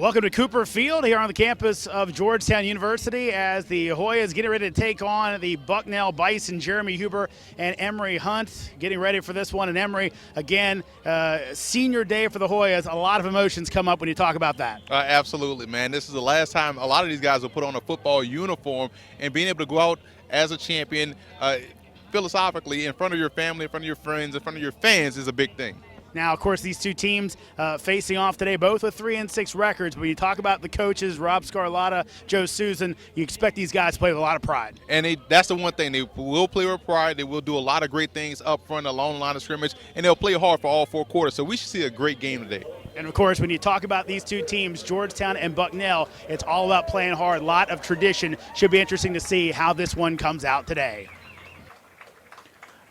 Welcome to Cooper Field here on the campus of Georgetown University as the Hoyas getting ready to take on the Bucknell Bison. Jeremy Huber and Emory Hunt getting ready for this one. And Emory, again, senior day for the Hoyas. A lot of emotions come up when you talk about that. Absolutely, man. This is the last time a lot of these guys will put on a football uniform, and being able to go out as a champion philosophically in front of your family, in front of your friends, in front of your fans is a big thing. Now, of course, these two teams facing off today, both with 3-6 records. But when you talk about the coaches, Rob Scarlatta, Joe Susan, you expect these guys to play with a lot of pride. And that's the one thing. They will play with pride. They will do a lot of great things up front along the line of scrimmage, and they'll play hard for all 4 quarters. So we should see a great game today. And, of course, when you talk about these two teams, Georgetown and Bucknell, it's all about playing hard. A lot of tradition. Should be interesting to see how this one comes out today.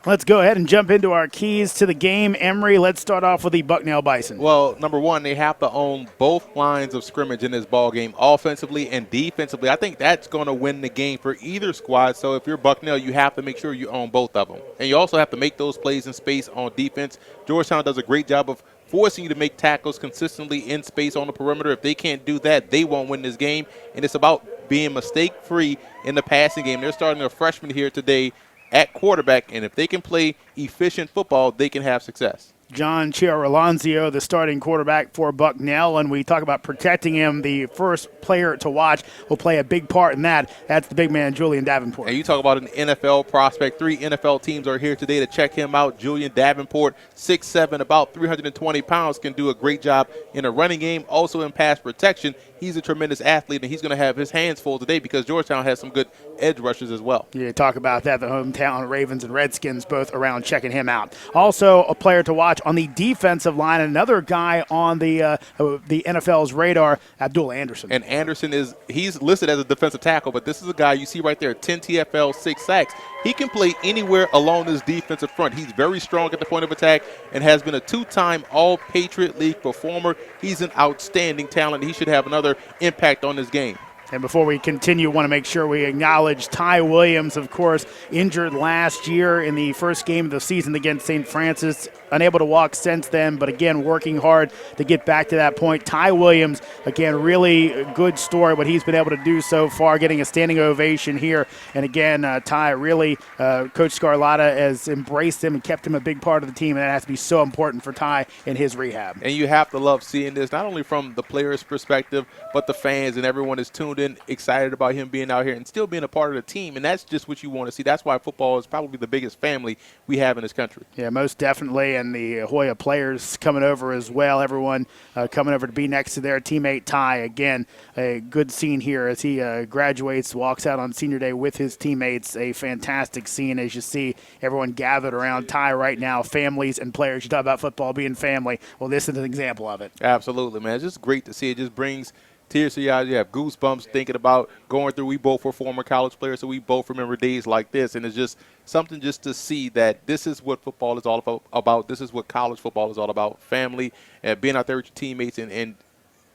Let's go ahead and jump into our keys to the game. Emory, let's start off with the Bucknell Bison. Well, number one, they have to own both lines of scrimmage in this ball game, offensively and defensively. I think that's going to win the game for either squad. So if you're Bucknell, you have to make sure you own both of them. And you also have to make those plays in space on defense. Georgetown does a great job of forcing you to make tackles consistently in space on the perimeter. If they can't do that, they won't win this game. And it's about being mistake-free in the passing game. They're starting a freshman here today at quarterback, and if they can play efficient football, they can have success. John Chiarolonzio, the starting quarterback for Bucknell, and we talk about protecting him. The first player to watch will play a big part in that. That's the big man, Julian Davenport. And you talk about an NFL prospect. 3 NFL teams are here today to check him out. Julian Davenport, 6'7", about 320 pounds, can do a great job in a running game, also in pass protection. He's a tremendous athlete, and he's going to have his hands full today because Georgetown has some good edge rushers as well. Yeah, talk about that. The hometown Ravens and Redskins both around checking him out. Also a player to watch on the defensive line, another guy on the NFL's radar, Abdul Anderson. And Anderson he's listed as a defensive tackle, but this is a guy you see right there, 10 TFL, 6 sacks. He can play anywhere along this defensive front. He's very strong at the point of attack and has been a 2-time All-Patriot League performer. He's an outstanding talent. He should have another impact on this game. And before we continue, want to make sure we acknowledge Ty Williams, of course, injured last year in the first game of the season against St. Francis. Unable to walk since then, but again, working hard to get back to that point. Ty Williams, again, really good story, what he's been able to do so far, getting a standing ovation here. And again, Ty really, Coach Scarlatta has embraced him and kept him a big part of the team, and that has to be so important for Ty in his rehab. And you have to love seeing this, not only from the players' perspective, but the fans, and everyone is tuned in, excited about him being out here and still being a part of the team, and that's just what you want to see. That's why football is probably the biggest family we have in this country. Yeah, most definitely, and the Hoya players coming over as well, everyone coming over to be next to their teammate Ty. Again, a good scene here as he graduates, walks out on senior day with his teammates. A fantastic scene as you see everyone gathered around Ty right now, families and players. You talk about football being family. Well, this is an example of it. Absolutely, man. It's just great to see. It just brings tears to your eyes. You have goosebumps thinking about going through. We both were former college players, so we both remember days like this. And it's just something just to see that this is what football is all about. This is what college football is all about. Family and being out there with your teammates and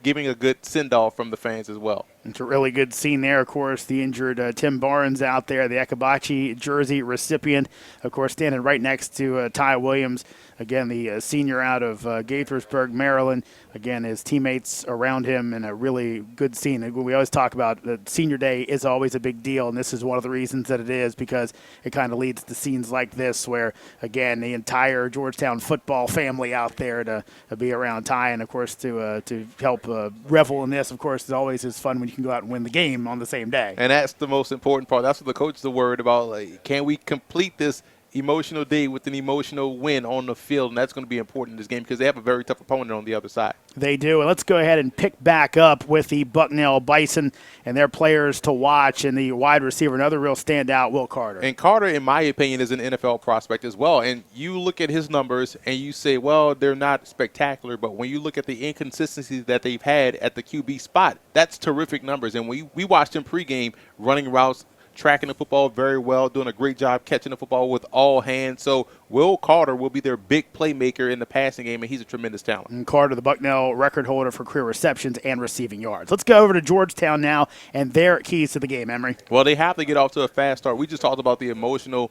giving a good send-off from the fans as well. It's a really good scene there, of course. The injured Tim Barnes out there, the Akabachi jersey recipient, of course, standing right next to Ty Williams. Again, the senior out of Gaithersburg, Maryland. Again, his teammates around him, and a really good scene. We always talk about that senior day is always a big deal, and this is one of the reasons that it is, because it kind of leads to scenes like this where, again, the entire Georgetown football family out there to be around Ty, and, of course, to help revel in this, of course, is always as fun when you can go out and win the game on the same day. And that's the most important part. That's what the coaches are worried about. Like, can we complete this emotional day with an emotional win on the field? And that's going to be important in this game because they have a very tough opponent on the other side. They do. And let's go ahead and pick back up with the Bucknell Bison and their players to watch, and the wide receiver, another real standout, Will Carter. And Carter, in my opinion, is an NFL prospect as well. And you look at his numbers and you say, well, they're not spectacular, but when you look at the inconsistencies that they've had at the QB spot, that's terrific numbers. And we watched him pregame running routes, tracking the football very well, doing a great job catching the football with all hands. So Will Carter will be their big playmaker in the passing game, and he's a tremendous talent. And Carter, the Bucknell record holder for career receptions and receiving yards. Let's go over to Georgetown now and their keys to the game, Emory. Well, they have to get off to a fast start. We just talked about the emotional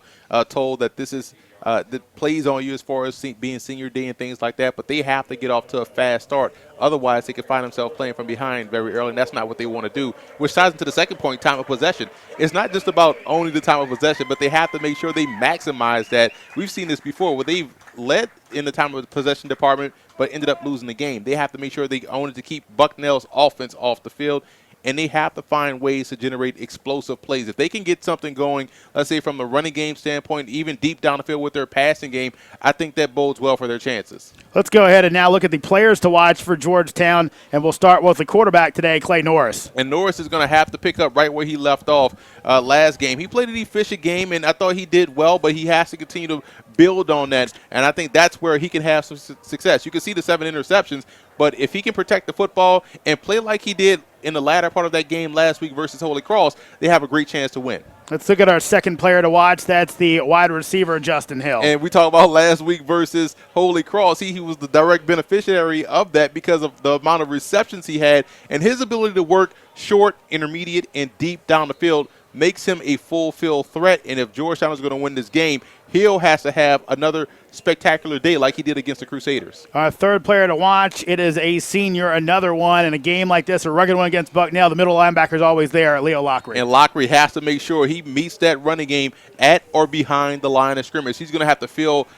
toll that this is that plays on you as far as being senior day and things like that. But they have to get off to a fast start. Otherwise, they could find themselves playing from behind very early, and that's not what they want to do. Which ties into the second point, time of possession. It's not just about only the time of possession, but they have to make sure they maximize that. We've seen this before where they've led in the time of possession department but ended up losing the game. They have to make sure they own it to keep Bucknell's offense off the field, and they have to find ways to generate explosive plays. If they can get something going, let's say from the running game standpoint, even deep down the field with their passing game, I think that bodes well for their chances. Let's go ahead and now look at the players to watch for Georgetown, and we'll start with the quarterback today, Clay Norris. And Norris is going to have to pick up right where he left off last game. He played an efficient game, and I thought he did well, but he has to continue to build on that, and I think that's where he can have some success. You can see the 7 interceptions, but if he can protect the football and play like he did in the latter part of that game last week versus Holy Cross, they have a great chance to win. Let's look at our second player to watch. That's the wide receiver, Justin Hill. And we talked about last week versus Holy Cross. He was the direct beneficiary of that because of the amount of receptions he had, and his ability to work short, intermediate, and deep down the field makes him a full field threat. And if Georgetown is going to win this game, Hill has to have another spectacular day like he did against the Crusaders. Our third player to watch, it is a senior, another one. In a game like this, a rugged one against Bucknell, the middle linebacker is always there, Leo Lockery. And Lockery has to make sure he meets that running game at or behind the line of scrimmage. He's going to have to feel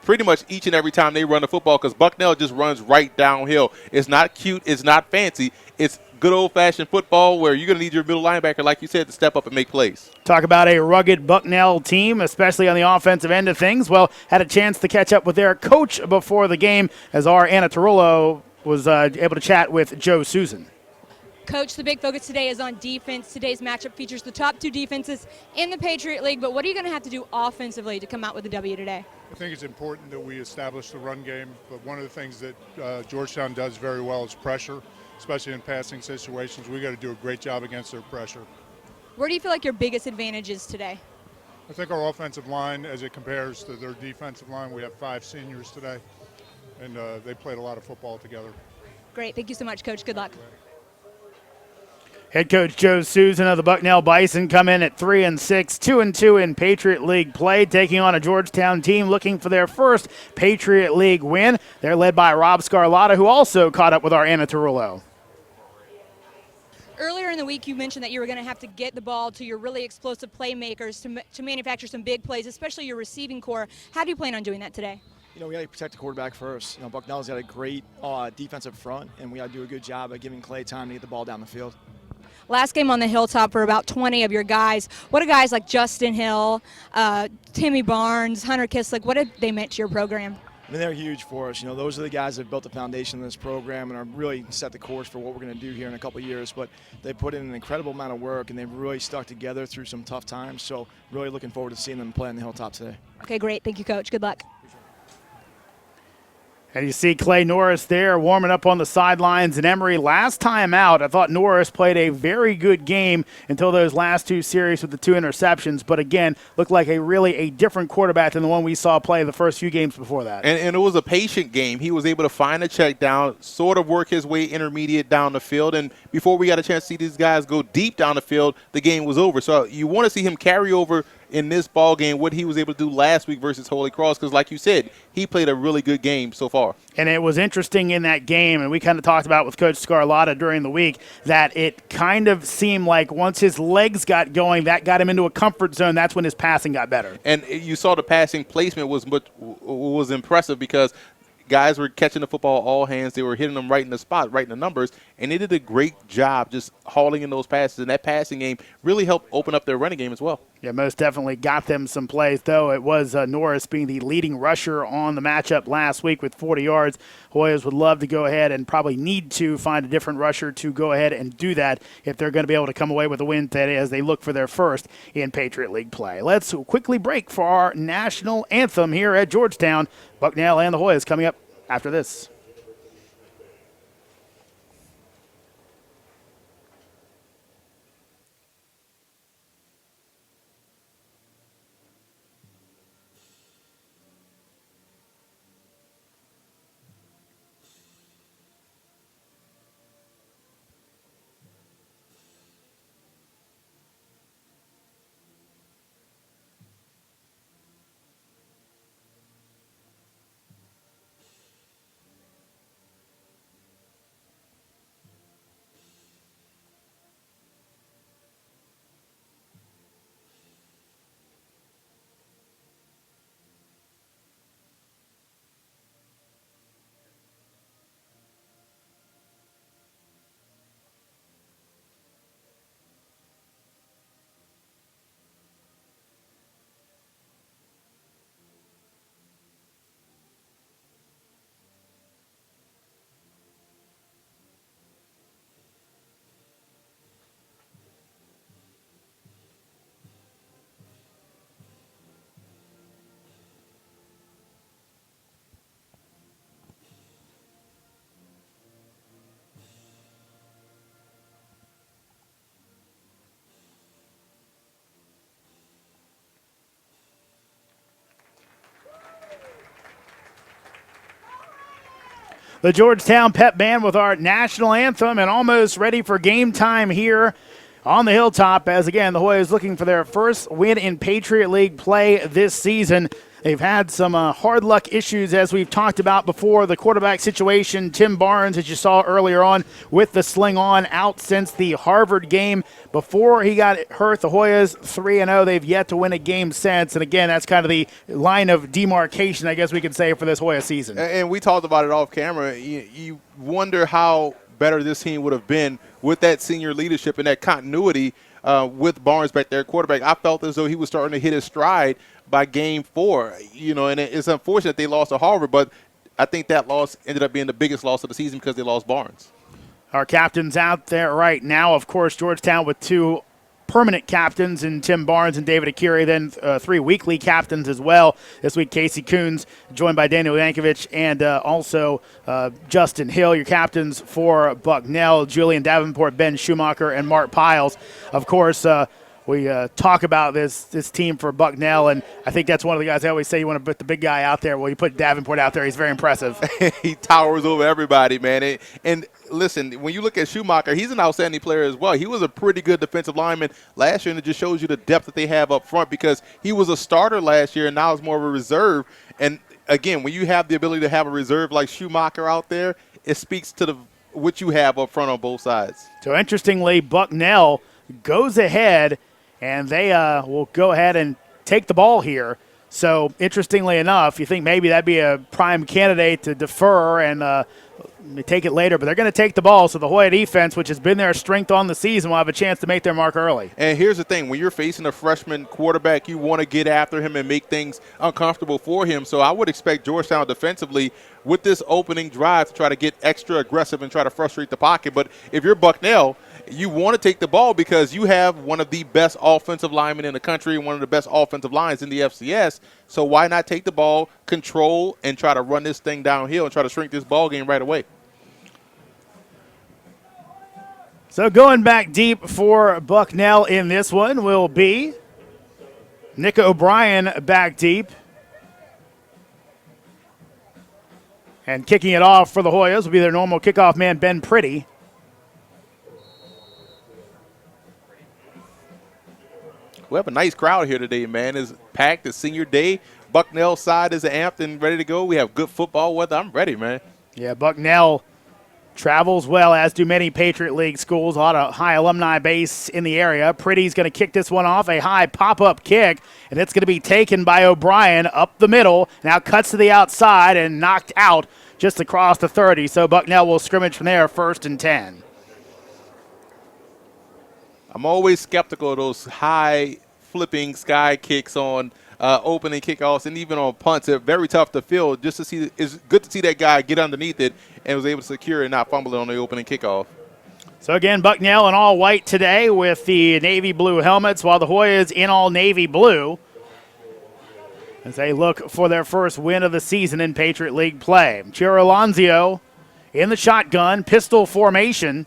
pretty much each and every time they run the football because Bucknell just runs right downhill. It's not cute. It's not fancy. It's good old-fashioned football where you're going to need your middle linebacker, like you said, to step up and make plays. Talk about a rugged Bucknell team, especially on the offensive end of things. Well, had a chance to catch up with their coach before the game as our Anna Tarullo was able to chat with Joe Susan. Coach, the big focus today is on defense. Today's matchup features the top 2 defenses in the Patriot League, but what are you going to have to do offensively to come out with a W today? I think it's important that we establish the run game, but one of the things that Georgetown does very well is pressure, especially in passing situations. We got to do a great job against their pressure. Where do you feel like your biggest advantage is today? I think our offensive line, as it compares to their defensive line, we have 5 seniors today, and they played a lot of football together. Great. Thank you so much, Coach. Good luck. Head coach Joe Susan of the Bucknell Bison come in at 3-6, 2-2 in Patriot League play, taking on a Georgetown team looking for their first Patriot League win. They're led by Rob Scarlatta, who also caught up with our Anna Tarullo. Earlier in the week, you mentioned that you were going to have to get the ball to your really explosive playmakers to manufacture some big plays, especially your receiving core. How do you plan on doing that today? You know, we got to protect the quarterback first. You know, Bucknell's got a great defensive front, and we got to do a good job of giving Clay time to get the ball down the field. Last game on the Hilltop for about 20 of your guys. What do guys like Justin Hill, Timmy Barnes, Hunter Kislick, what have they meant to your program? I mean, they're huge for us. You know, those are the guys that have built the foundation of this program and are really set the course for what we're going to do here in a couple of years. But they put in an incredible amount of work, and they've really stuck together through some tough times. So really looking forward to seeing them play on the Hilltop today. Okay, great. Thank you, Coach. Good luck. And you see Clay Norris there warming up on the sidelines. And Emory, last time out, I thought Norris played a very good game until those last 2 series with the 2 interceptions. But again, looked like a different quarterback than the one we saw play the first few games before that. And it was a patient game. He was able to find a check down, sort of work his way intermediate down the field. And before we got a chance to see these guys go deep down the field, the game was over. So you want to see him carry over in this ball game what he was able to do last week versus Holy Cross because, like you said, he played a really good game so far. And it was interesting in that game, and we kind of talked about with Coach Scarlatta during the week, that it kind of seemed like once his legs got going, that got him into a comfort zone. That's when his passing got better. And you saw the passing placement was impressive because guys were catching the football all hands. They were hitting them right in the spot, right in the numbers, and they did a great job just hauling in those passes. And that passing game really helped open up their running game as well. Yeah, most definitely got them some plays, though. It was Norris being the leading rusher on the matchup last week with 40 yards. Hoyas would love to go ahead and probably need to find a different rusher to go ahead and do that if they're going to be able to come away with a win today as they look for their first in Patriot League play. Let's quickly break for our national anthem here at Georgetown. Bucknell and the Hoyas coming up after this. The Georgetown Pep Band with our national anthem and almost ready for game time here on the Hilltop as, again, the Hoyas looking for their first win in Patriot League play this season. They've had some hard luck issues, as we've talked about before. The quarterback situation, Tim Barnes, as you saw earlier on, with the sling on, out since the Harvard game. Before he got hurt, the Hoyas 3-0. They've yet to win a game since. And, again, that's kind of the line of demarcation, I guess we could say, for this Hoya season. And we talked about it off camera. You wonder how better this team would have been with that senior leadership and that continuity with Barnes back there, quarterback. I felt as though he was starting to hit his stride by game 4, and it's unfortunate they lost to Harvard, but I think that loss ended up being the biggest loss of the season because they lost Barnes. Our captains out there right now, of course, Georgetown with 2 permanent captains in Tim Barnes and David Akiri, then 3 weekly captains as well. This week, Casey Coons, joined by Daniel Yankovic, and also Justin Hill, your captains for Bucknell, Julian Davenport, Ben Schumacher, and Mark Piles. Of course, we talk about this team for Bucknell, and I think that's one of the guys I always say you want to put the big guy out there. Well, you put Davenport out there. He's very impressive. He towers over everybody, man. And listen, when you look at Schumacher, he's an outstanding player as well. He was a pretty good defensive lineman last year, and it just shows you the depth that they have up front because he was a starter last year, and now is more of a reserve. And, again, when you have the ability to have a reserve like Schumacher out there, it speaks to what you have up front on both sides. So, interestingly, Bucknell goes ahead, and they will go ahead and take the ball here. So, interestingly enough, you think maybe that'd be a prime candidate to defer and take it later. But they're going to take the ball, so the Hoya defense, which has been their strength on the season, will have a chance to make their mark early. And here's the thing. When you're facing a freshman quarterback, you want to get after him and make things uncomfortable for him. So I would expect Georgetown defensively with this opening drive to try to get extra aggressive and try to frustrate the pocket. But if you're Bucknell, you want to take the ball because you have one of the best offensive linemen in the country and one of the best offensive lines in the FCS. So why not take the ball, control, and try to run this thing downhill and try to shrink this ball game right away? So going back deep for Bucknell in this one will be Nick O'Brien back deep. And kicking it off for the Hoyas will be their normal kickoff man, Ben Priddy. We have a nice crowd here today, man. It's packed. It's senior day. Bucknell side is amped and ready to go. We have good football weather. I'm ready, man. Yeah, Bucknell travels well, as do many Patriot League schools. A lot of high alumni base in the area. Priddy's going to kick this one off, a high pop-up kick, and it's going to be taken by O'Brien up the middle. Now cuts to the outside and knocked out just across the 30. So Bucknell will scrimmage from there, 1st and 10. I'm always skeptical of those high flipping sky kicks on opening kickoffs and even on punts. They're very tough to field. Just to see, it's good to see that guy get underneath it and was able to secure it and not fumble it on the opening kickoff. So again, Bucknell in all white today with the navy blue helmets, while the Hoyas in all navy blue as they look for their first win of the season in Patriot League play. Chiro Alonzio in the shotgun, pistol formation.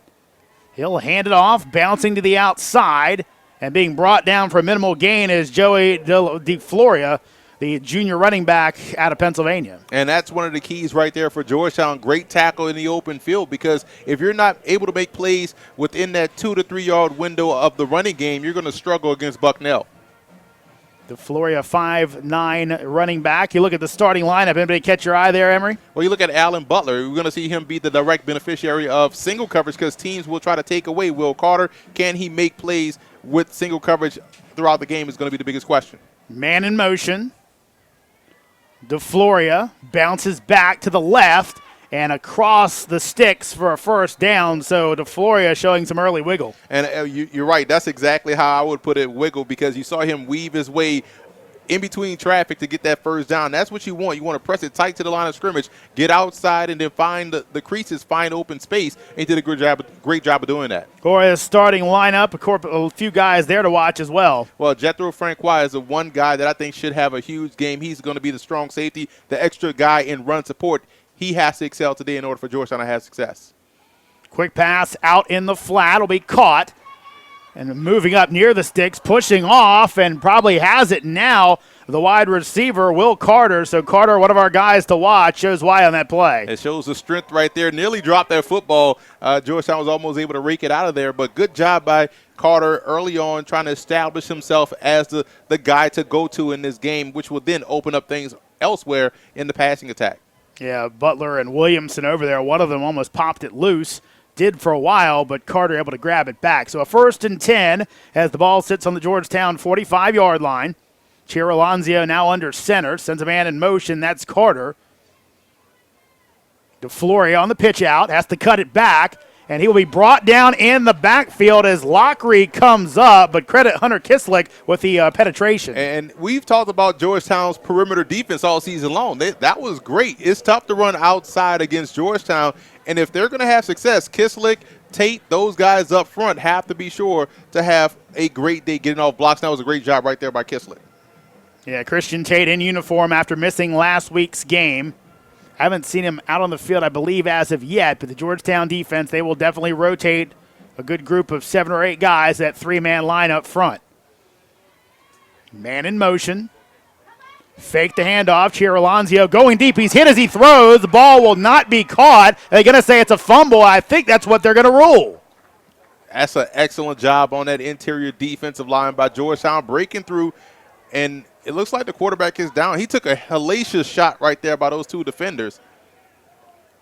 He'll hand it off, bouncing to the outside, and being brought down for a minimal gain is Joey DeFloria, the junior running back out of Pennsylvania. And that's one of the keys right there for Georgetown. Great tackle in the open field, because if you're not able to make plays within that 2 to 3 yard window of the running game, you're going to struggle against Bucknell. DeFloria, 5'9" running back. You look at the starting lineup. Anybody catch your eye there, Emory? Well, you look at Allen Butler. We're going to see him be the direct beneficiary of single coverage because teams will try to take away Will Carter. Can he make plays with single coverage throughout the game is going to be the biggest question. Man in motion. DeFloria bounces back to the left and across the sticks for a first down. So DeFloria showing some early wiggle. And you're right. That's exactly how I would put it, wiggle, because you saw him weave his way in between traffic to get that first down. That's what you want. You want to press it tight to the line of scrimmage, get outside, and then find the creases, find open space. And he did a great job of doing that. Or his starting lineup, a few guys there to watch as well. Well, Jethro Francois is the one guy that I think should have a huge game. He's going to be the strong safety, the extra guy in run support. He has to excel today in order for Georgetown to have success. Quick pass out in the flat will be caught. And moving up near the sticks, pushing off, and probably has it now. the wide receiver, Will Carter. So Carter, one of our guys to watch, shows why on that play. It shows the strength right there. Nearly dropped that football. Georgetown was almost able to rake it out of there, but good job by Carter early on trying to establish himself as the guy to go to in this game, which will then open up things elsewhere in the passing attack. Yeah, Butler and Williamson over there. One of them almost popped it loose. Did for a while, but Carter able to grab it back. So a 1st and 10 as the ball sits on the Georgetown 45-yard line. Chiralonzio now under center. Sends a man in motion. That's Carter. DeFloria on the pitch out. Has to cut it back. And he will be brought down in the backfield as Lockery comes up. But credit Hunter Kislick with the penetration. And we've talked about Georgetown's perimeter defense all season long. That was great. It's tough to run outside against Georgetown. And if they're going to have success, Kislick, Tate, those guys up front have to be sure to have a great day getting off blocks. That was a great job right there by Kislick. Yeah, Christian Tate in uniform after missing last week's game. I haven't seen him out on the field, I believe, as of yet, but the Georgetown defense, they will definitely rotate a good group of 7 or 8 guys, that 3-man line up front. Man in motion. Fake the handoff. Chiralonzio going deep. He's hit as he throws. The ball will not be caught. They're going to say it's a fumble. I think that's what they're going to rule. That's an excellent job on that interior defensive line by Georgetown, breaking through, and it looks like the quarterback is down. He took a hellacious shot right there by those 2 defenders.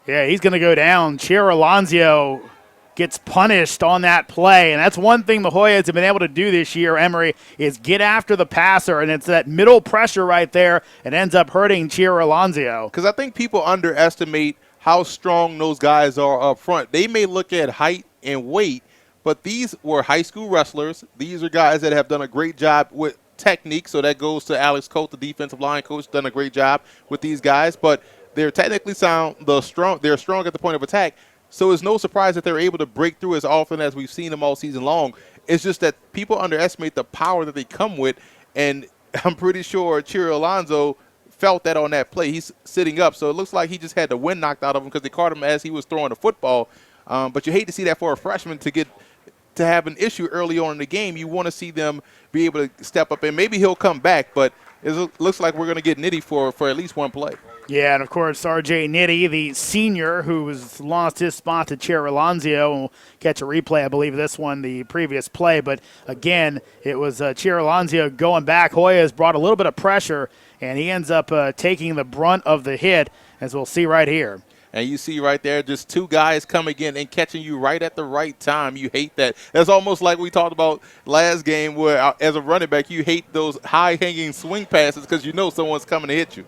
Yeah, he's going to go down. Chiralonzio gets punished on that play, and that's one thing the Hoyas have been able to do this year, Emory, is get after the passer, and it's that middle pressure right there. It ends up hurting Chiralonzio. Because I think people underestimate how strong those guys are up front. They may look at height and weight, but these were high school wrestlers. These are guys that have done a great job with technique, so that goes to Alex Coate, the defensive line coach, done a great job with these guys, but they're technically sound, they're strong at the point of attack, so it's no surprise that they're able to break through as often as we've seen them all season long. It's just that people underestimate the power that they come with, and I'm pretty sure Chiralonzio felt that on that play. He's sitting up, so it looks like he just had the wind knocked out of him because they caught him as he was throwing the football, but you hate to see that for a freshman to have an issue early on in the game. You want to see them be able to step up, and maybe he'll come back, but it looks like we're going to get Nitty for at least one play. Yeah, and of course, R.J. Nitty, the senior who has lost his spot to Chiralonzio, and we'll catch a replay, I believe, this one, the previous play, but again, it was Chiralonzio going back. Hoyas brought a little bit of pressure, and he ends up taking the brunt of the hit, as we'll see right here. And you see right there, just 2 guys coming in and catching you right at the right time. You hate that. That's almost like we talked about last game where, as a running back, you hate those high-hanging swing passes because you know someone's coming to hit you.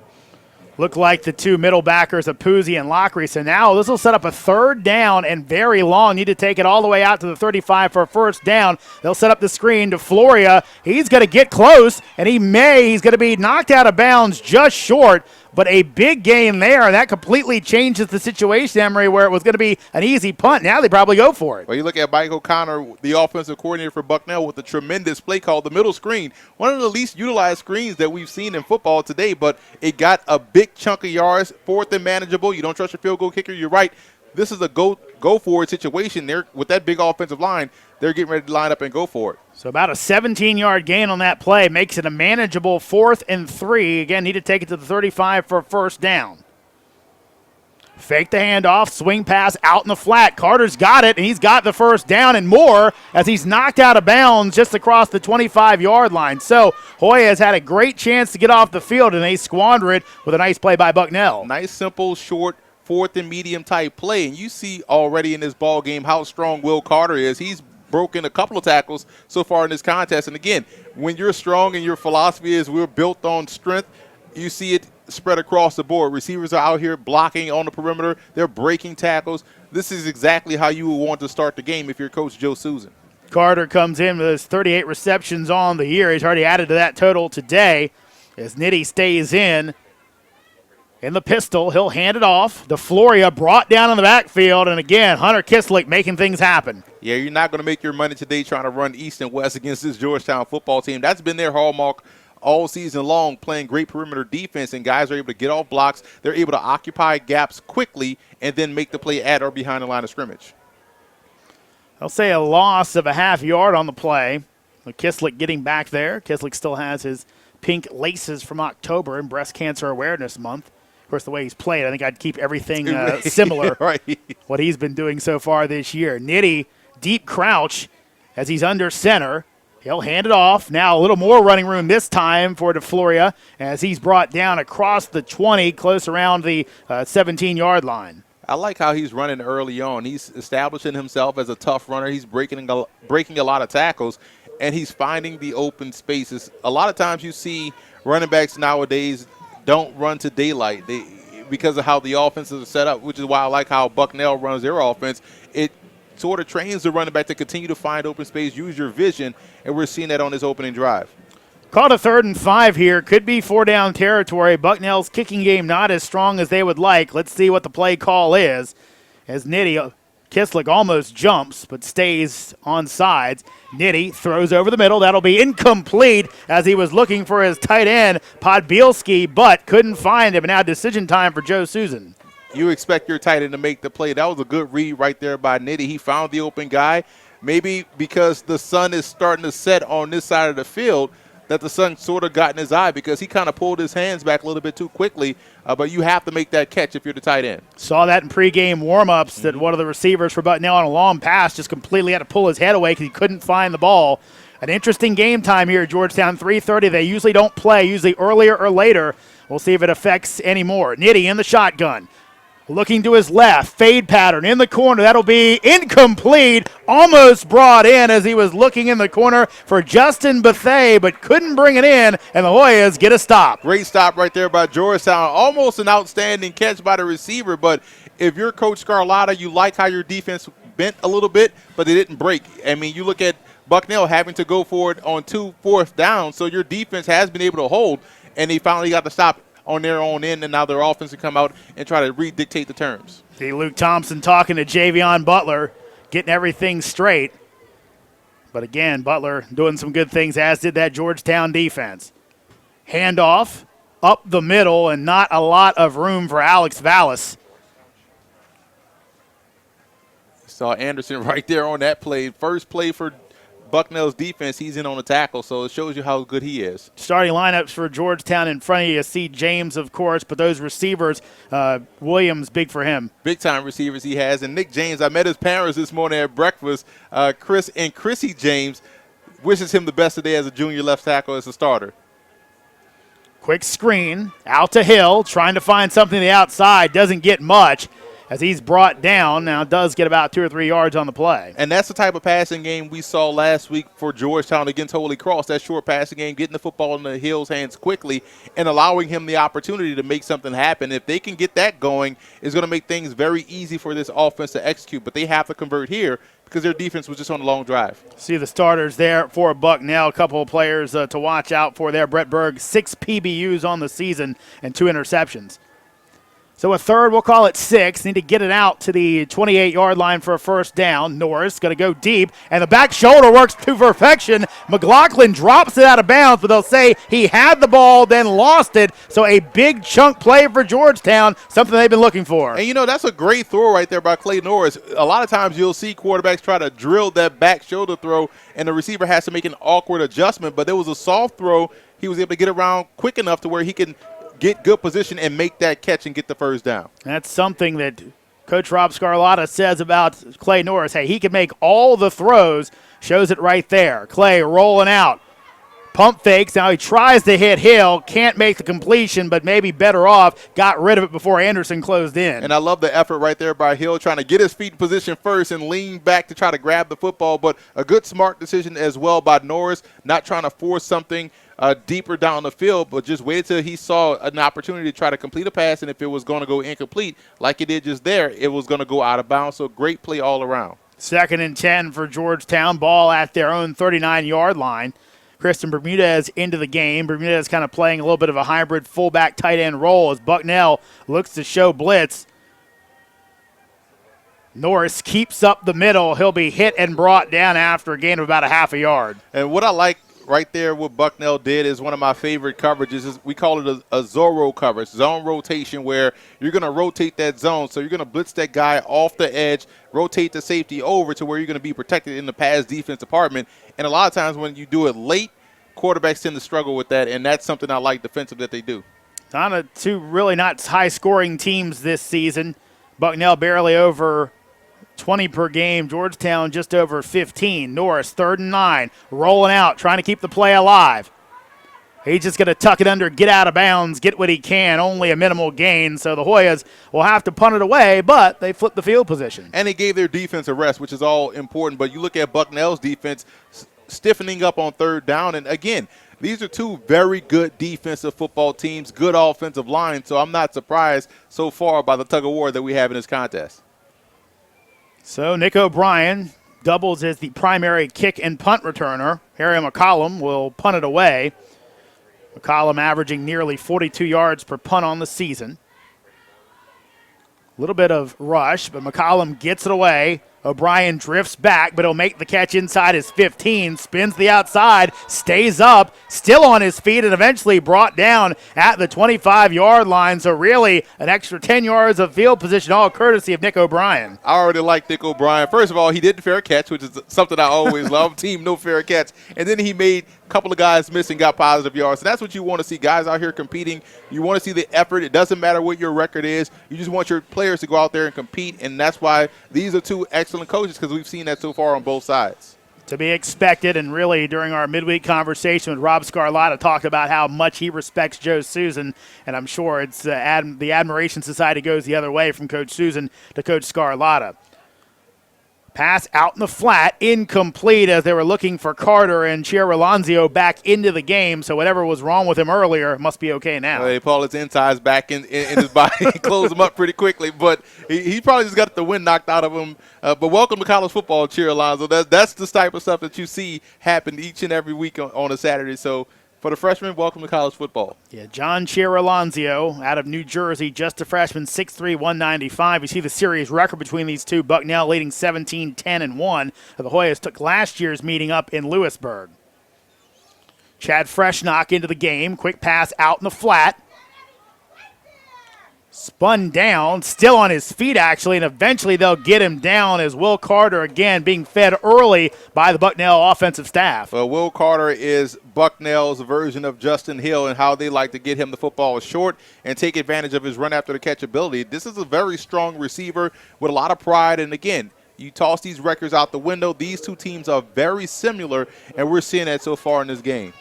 Look like the 2 middle backers of Puzzi and Lockery. So now this will set up a 3rd down and very long. Need to take it all the way out to the 35 for a 1st down. They'll set up the screen to Floria. He's going to get close, and he's going to be knocked out of bounds just short. But a big gain there, and that completely changes the situation, Emory, where it was going to be an easy punt. Now they probably go for it. Well, you look at Mike O'Connor, the offensive coordinator for Bucknell, with a tremendous play called the middle screen. One of the least utilized screens that we've seen in football today, but it got a big chunk of yards, 4th and manageable. You don't trust your field goal kicker, you're right. This is a go-for-it situation. They're, with that big offensive line, they're getting ready to line up and go for it. So about a 17-yard gain on that play makes it a manageable 4th and 3. Again, need to take it to the 35 for a 1st down. Fake the handoff, swing pass out in the flat. Carter's got it, and he's got the 1st down and more as he's knocked out of bounds just across the 25-yard line. So Hoya has had a great chance to get off the field, and they squander it with a nice play by Bucknell. Nice, simple, short, 4th and medium type play, and you see already in this ball game how strong Will Carter is. He's broken a couple of tackles so far in this contest, and again, when you're strong and your philosophy is we're built on strength, you see it spread across the board. Receivers are out here blocking on the perimeter. They're breaking tackles. This is exactly how you would want to start the game if you're Coach Joe Susan. Carter comes in with his 38 receptions on the year. He's already added to that total today as Nitty stays in the pistol. He'll hand it off. DeFloria brought down in the backfield, and again, Hunter Kislick making things happen. Yeah, you're not going to make your money today trying to run east and west against this Georgetown football team. That's been their hallmark all season long, playing great perimeter defense, and guys are able to get off blocks. They're able to occupy gaps quickly and then make the play at or behind the line of scrimmage. I'll say a loss of a half yard on the play. Kislick getting back there. Kislick still has his pink laces from October in Breast Cancer Awareness Month. Of course, the way he's played, I think I'd keep everything similar, right. what he's been doing so far this year. Nitty, deep crouch as he's under center. He'll hand it off. Now a little more running room this time for DeFloria as he's brought down across the 20, close around the 17-yard line. I like how he's running early on. He's establishing himself as a tough runner. He's breaking a lot of tackles, and he's finding the open spaces. A lot of times you see running backs nowadays don't run to daylight because of how the offenses are set up, which is why I like how Bucknell runs their offense. It sort of trains the running back to continue to find open space, use your vision, and we're seeing that on this opening drive. Called a 3rd and 5 here. Could be 4-down territory. Bucknell's kicking game not as strong as they would like. Let's see what the play call is as Nitty Kislik almost jumps but stays on sides. Nitty throws over the middle. That'll be incomplete as he was looking for his tight end, Podbielski, but couldn't find him. And now decision time for Joe Susan. You expect your tight end to make the play. That was a good read right there by Nitty. He found the open guy. Maybe because the sun is starting to set on this side of the field, that the sun sort of got in his eye because he kind of pulled his hands back a little bit too quickly. But you have to make that catch if you're the tight end. Saw that in pregame warm-ups that one of the receivers for Bucknell on a long pass just completely had to pull his head away because he couldn't find the ball. An interesting game time here at Georgetown, 3:30. They usually don't play, usually earlier or later. We'll see if it affects any more. Nitty in the shotgun. Looking to his left, fade pattern in the corner. That'll be incomplete. Almost brought in as he was looking in the corner for Justin Bethay, but couldn't bring it in, and the Hoyas get a stop. Great stop right there by Georgetown. Almost an outstanding catch by the receiver, but if you're Coach Scarlotta, you like how your defense bent a little bit, but they didn't break. I mean, you look at Bucknell having to go for it on 2 4th down, so your defense has been able to hold, and they finally got the stop on their own end, and now their offense can come out and try to redictate the terms. See Luke Thompson talking to Javion Butler, getting everything straight. But again, Butler doing some good things, as did that Georgetown defense. Handoff up the middle, and not a lot of room for Alex Vallis. Saw Anderson right there on that play. First play for Bucknell's defense, he's in on the tackle, so it shows you how good he is. Starting lineups for Georgetown in front of you see James, of course, but those receivers, Williams, big for him. Big-time receivers he has. And Nick James, I met his parents this morning at breakfast. Chris and Chrissy James wishes him the best today as a junior left tackle as a starter. Quick screen, out to Hill, trying to find something on the outside, doesn't get much. As he's brought down, now does get about 2 or 3 yards on the play. And that's the type of passing game we saw last week for Georgetown against Holy Cross, that short passing game, getting the football in the Hill's hands quickly and allowing him the opportunity to make something happen. If they can get that going, it's going to make things very easy for this offense to execute. But they have to convert here because their defense was just on a long drive. See the starters there for Bucknell, a couple of players to watch out for there. Brett Berg, 6 PBUs on the season and 2 interceptions. So a third, we'll call it 6. Need to get it out to the 28-yard line for a first down. Norris going to go deep, and the back shoulder works to perfection. McLaughlin drops it out of bounds, but they'll say he had the ball, then lost it. So a big chunk play for Georgetown, something they've been looking for. And, you know, that's a great throw right there by Clay Norris. A lot of times you'll see quarterbacks try to drill that back shoulder throw, and the receiver has to make an awkward adjustment. But it was a soft throw. He was able to get around quick enough to where he can get good position and make that catch and get the first down. That's something that Coach Rob Scarlotta says about Clay Norris. Hey, he can make all the throws. Shows it right there. Clay rolling out. Pump fakes. Now he tries to hit Hill. Can't make the completion, but maybe better off. Got rid of it before Anderson closed in. And I love the effort right there by Hill, trying to get his feet in position first and lean back to try to grab the football. But a good, smart decision as well by Norris, not trying to force something deeper down the field, but just waited till he saw an opportunity to try to complete a pass, and if it was going to go incomplete like it did just there, it was going to go out of bounds. So great play all around. 2nd and 10 for Georgetown. Ball at their own 39-yard line. Kristen Bermudez into the game. Bermudez kind of playing a little bit of a hybrid fullback tight end role as Bucknell looks to show blitz. Norris keeps up the middle. He'll be hit and brought down after a gain of about a half a yard. And what I like right there, what Bucknell did is one of my favorite coverages. Is we call it a Zorro coverage, zone rotation, where you're going to rotate that zone. So you're going to blitz that guy off the edge, rotate the safety over to where you're going to be protected in the pass defense department. And a lot of times when you do it late, quarterbacks tend to struggle with that, and that's something I like defensively that they do. On two really not high-scoring teams this season. Bucknell barely over 20 per game. Georgetown just over 15. Norris, 3rd and 9, rolling out, trying to keep the play alive. He's just going to tuck it under, get out of bounds, get what he can, only a minimal gain. So the Hoyas will have to punt it away, but they flip the field position. And they gave their defense a rest, which is all important. But you look at Bucknell's defense stiffening up on 3rd down. And, again, these are two very good defensive football teams, good offensive lines. So I'm not surprised so far by the tug of war that we have in this contest. So Nick O'Brien doubles as the primary kick and punt returner. Harry McCollum will punt it away. McCollum averaging nearly 42 yards per punt on the season. A little bit of rush, but McCollum gets it away. O'Brien drifts back, but he'll make the catch inside his 15, spins the outside, stays up, still on his feet, and eventually brought down at the 25-yard line. So really an extra 10 yards of field position, all courtesy of Nick O'Brien. I already like Nick O'Brien. First of all, he did the fair catch, which is something I always love. Team no fair catch. And then he made a couple of guys miss and got positive yards. So that's what you want to see, guys out here competing. You want to see the effort. It doesn't matter what your record is. You just want your players to go out there and compete, and that's why these are two excellent coaches, because we've seen that so far on both sides. To be expected, and really during our midweek conversation with Rob Scarlatta talked about how much he respects Joe Susan, and I'm sure it's the Admiration Society goes the other way from Coach Susan to Coach Scarlatta. Pass out in the flat, incomplete as they were looking for Carter, and Chiarolonzio back into the game, so whatever was wrong with him earlier must be okay now. They pull his insides back in his body, close him up pretty quickly, but he probably just got the wind knocked out of him. But welcome to college football, Chiarolonzio. That's the type of stuff that you see happen each and every week on a Saturday. So for the freshmen, welcome to college football. Yeah, John Chiarolonzio out of New Jersey, just a freshman, 6'3", 195. You see the series record between these two. Bucknell leading 17-10-1. The Hoyas took last year's meeting up in Lewisburg. Chad Freshnock into the game. Quick pass out in the flat. Spun down, still on his feet actually, and eventually they'll get him down as Will Carter again being fed early by the Bucknell offensive staff. Well, Will Carter is Bucknell's version of Justin Hill and how they like to get him the football short and take advantage of his run after the catch ability. This is a very strong receiver with a lot of pride, and again, you toss these records out the window. These two teams are very similar, and we're seeing that so far in this game.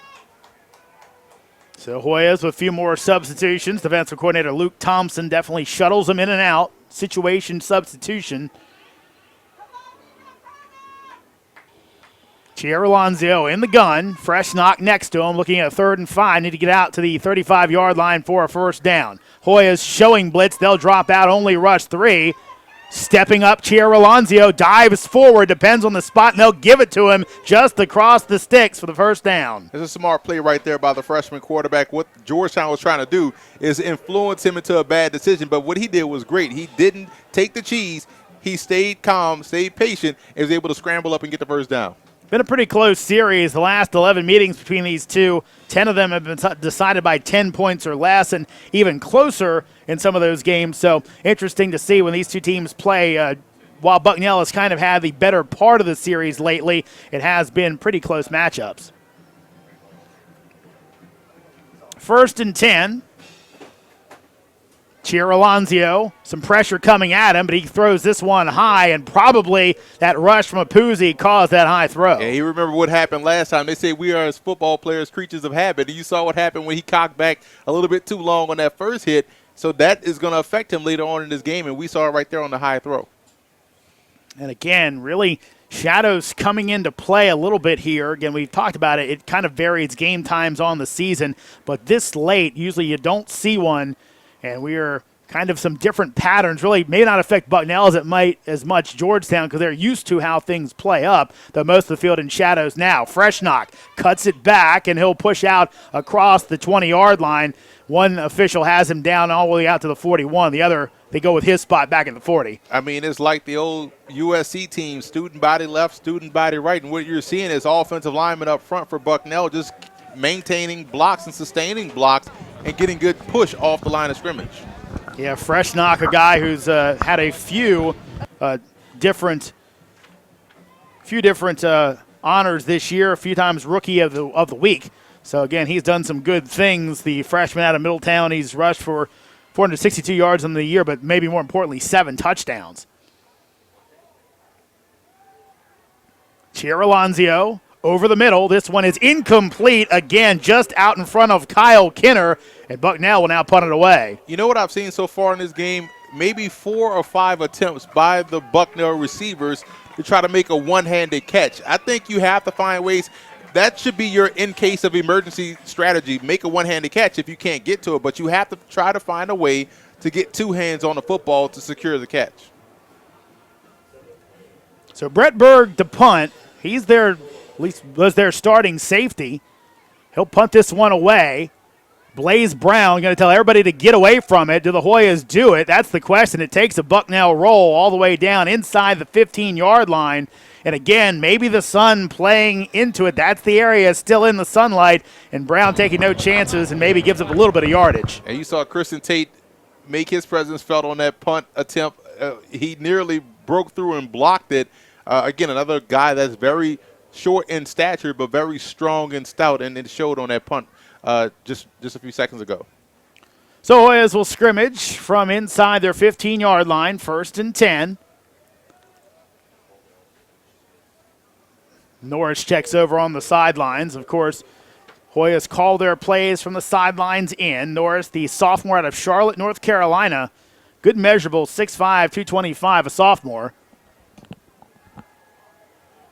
So Hoyas with a few more substitutions. Defensive coordinator Luke Thompson definitely shuttles them in and out. Situation substitution. Chiarolonzio in the gun. Freshnock next to him, looking at 3rd and 5. Need to get out to the 35-yard line for a first down. Hoyas showing blitz. They'll drop out, only rush 3. Stepping up, Chiarolonzio dives forward, depends on the spot, and they'll give it to him just across the sticks for the first down. There's a smart play right there by the freshman quarterback. What Georgetown was trying to do is influence him into a bad decision, but what he did was great. He didn't take the cheese. He stayed calm, stayed patient, and was able to scramble up and get the first down. Been a pretty close series. The last 11 meetings between these two, 10 of them have been decided by 10 points or less, and even closer in some of those games. So interesting to see when these two teams play. While Bucknell has kind of had the better part of the series lately, it has been pretty close matchups. 1st and 10. Chiarolonzio, some pressure coming at him, but he throws this one high, and probably that rush from Apuzzi caused that high throw. Yeah, you remember what happened last time. They say we are, as football players, creatures of habit. And you saw what happened when he cocked back a little bit too long on that first hit. So that is going to affect him later on in this game, and we saw it right there on the high throw. And again, really shadows coming into play a little bit here. Again, we've talked about it. It kind of varies game times on the season, but this late, usually you don't see one. And we are kind of some different patterns. Really may not affect Bucknell as it might as much Georgetown because they're used to how things play up. Though most of the field in shadows now. Freshnock cuts it back, and he'll push out across the 20-yard line. One official has him down all the way out to the 41. The other, they go with his spot back at the 40. I mean, it's like the old USC team, student body left, student body right. And what you're seeing is offensive linemen up front for Bucknell just maintaining blocks and sustaining blocks and getting good push off the line of scrimmage. Yeah, Freshnock, a guy who's had a few different honors this year, a few times Rookie of the Week. So, again, he's done some good things. The freshman out of Middletown, he's rushed for 462 yards in the year, but maybe more importantly, 7 touchdowns. Chiarolanzio over the middle. This one is incomplete. Again, just out in front of Kyle Kinner, and Bucknell will now punt it away. You know what I've seen so far in this game? Maybe 4 or 5 attempts by the Bucknell receivers to try to make a one-handed catch. I think you have to find ways. That should be your in case of emergency strategy. Make a one-handed catch if you can't get to it, but you have to try to find a way to get 2 hands on the football to secure the catch. So Brett Berg to punt. He's their, at least was their starting safety. He'll punt this one away. Blaze Brown going to tell everybody to get away from it. Do the Hoyas do it? That's the question. It takes a Bucknell roll all the way down inside the 15-yard line. And again, maybe the sun playing into it. That's the area still in the sunlight. And Brown taking no chances and maybe gives up a little bit of yardage. And you saw Kristen Tate make his presence felt on that punt attempt. He nearly broke through and blocked it. Again, another guy that's very short in stature but very strong and stout, and it showed on that punt just a few seconds ago. So Hoyas will scrimmage from inside their 15-yard line, 1st and 10. Norris checks over on the sidelines. Of course, Hoyas call their plays from the sidelines in. Norris, the sophomore out of Charlotte, North Carolina. Good measurable, 6'5", 225, a sophomore.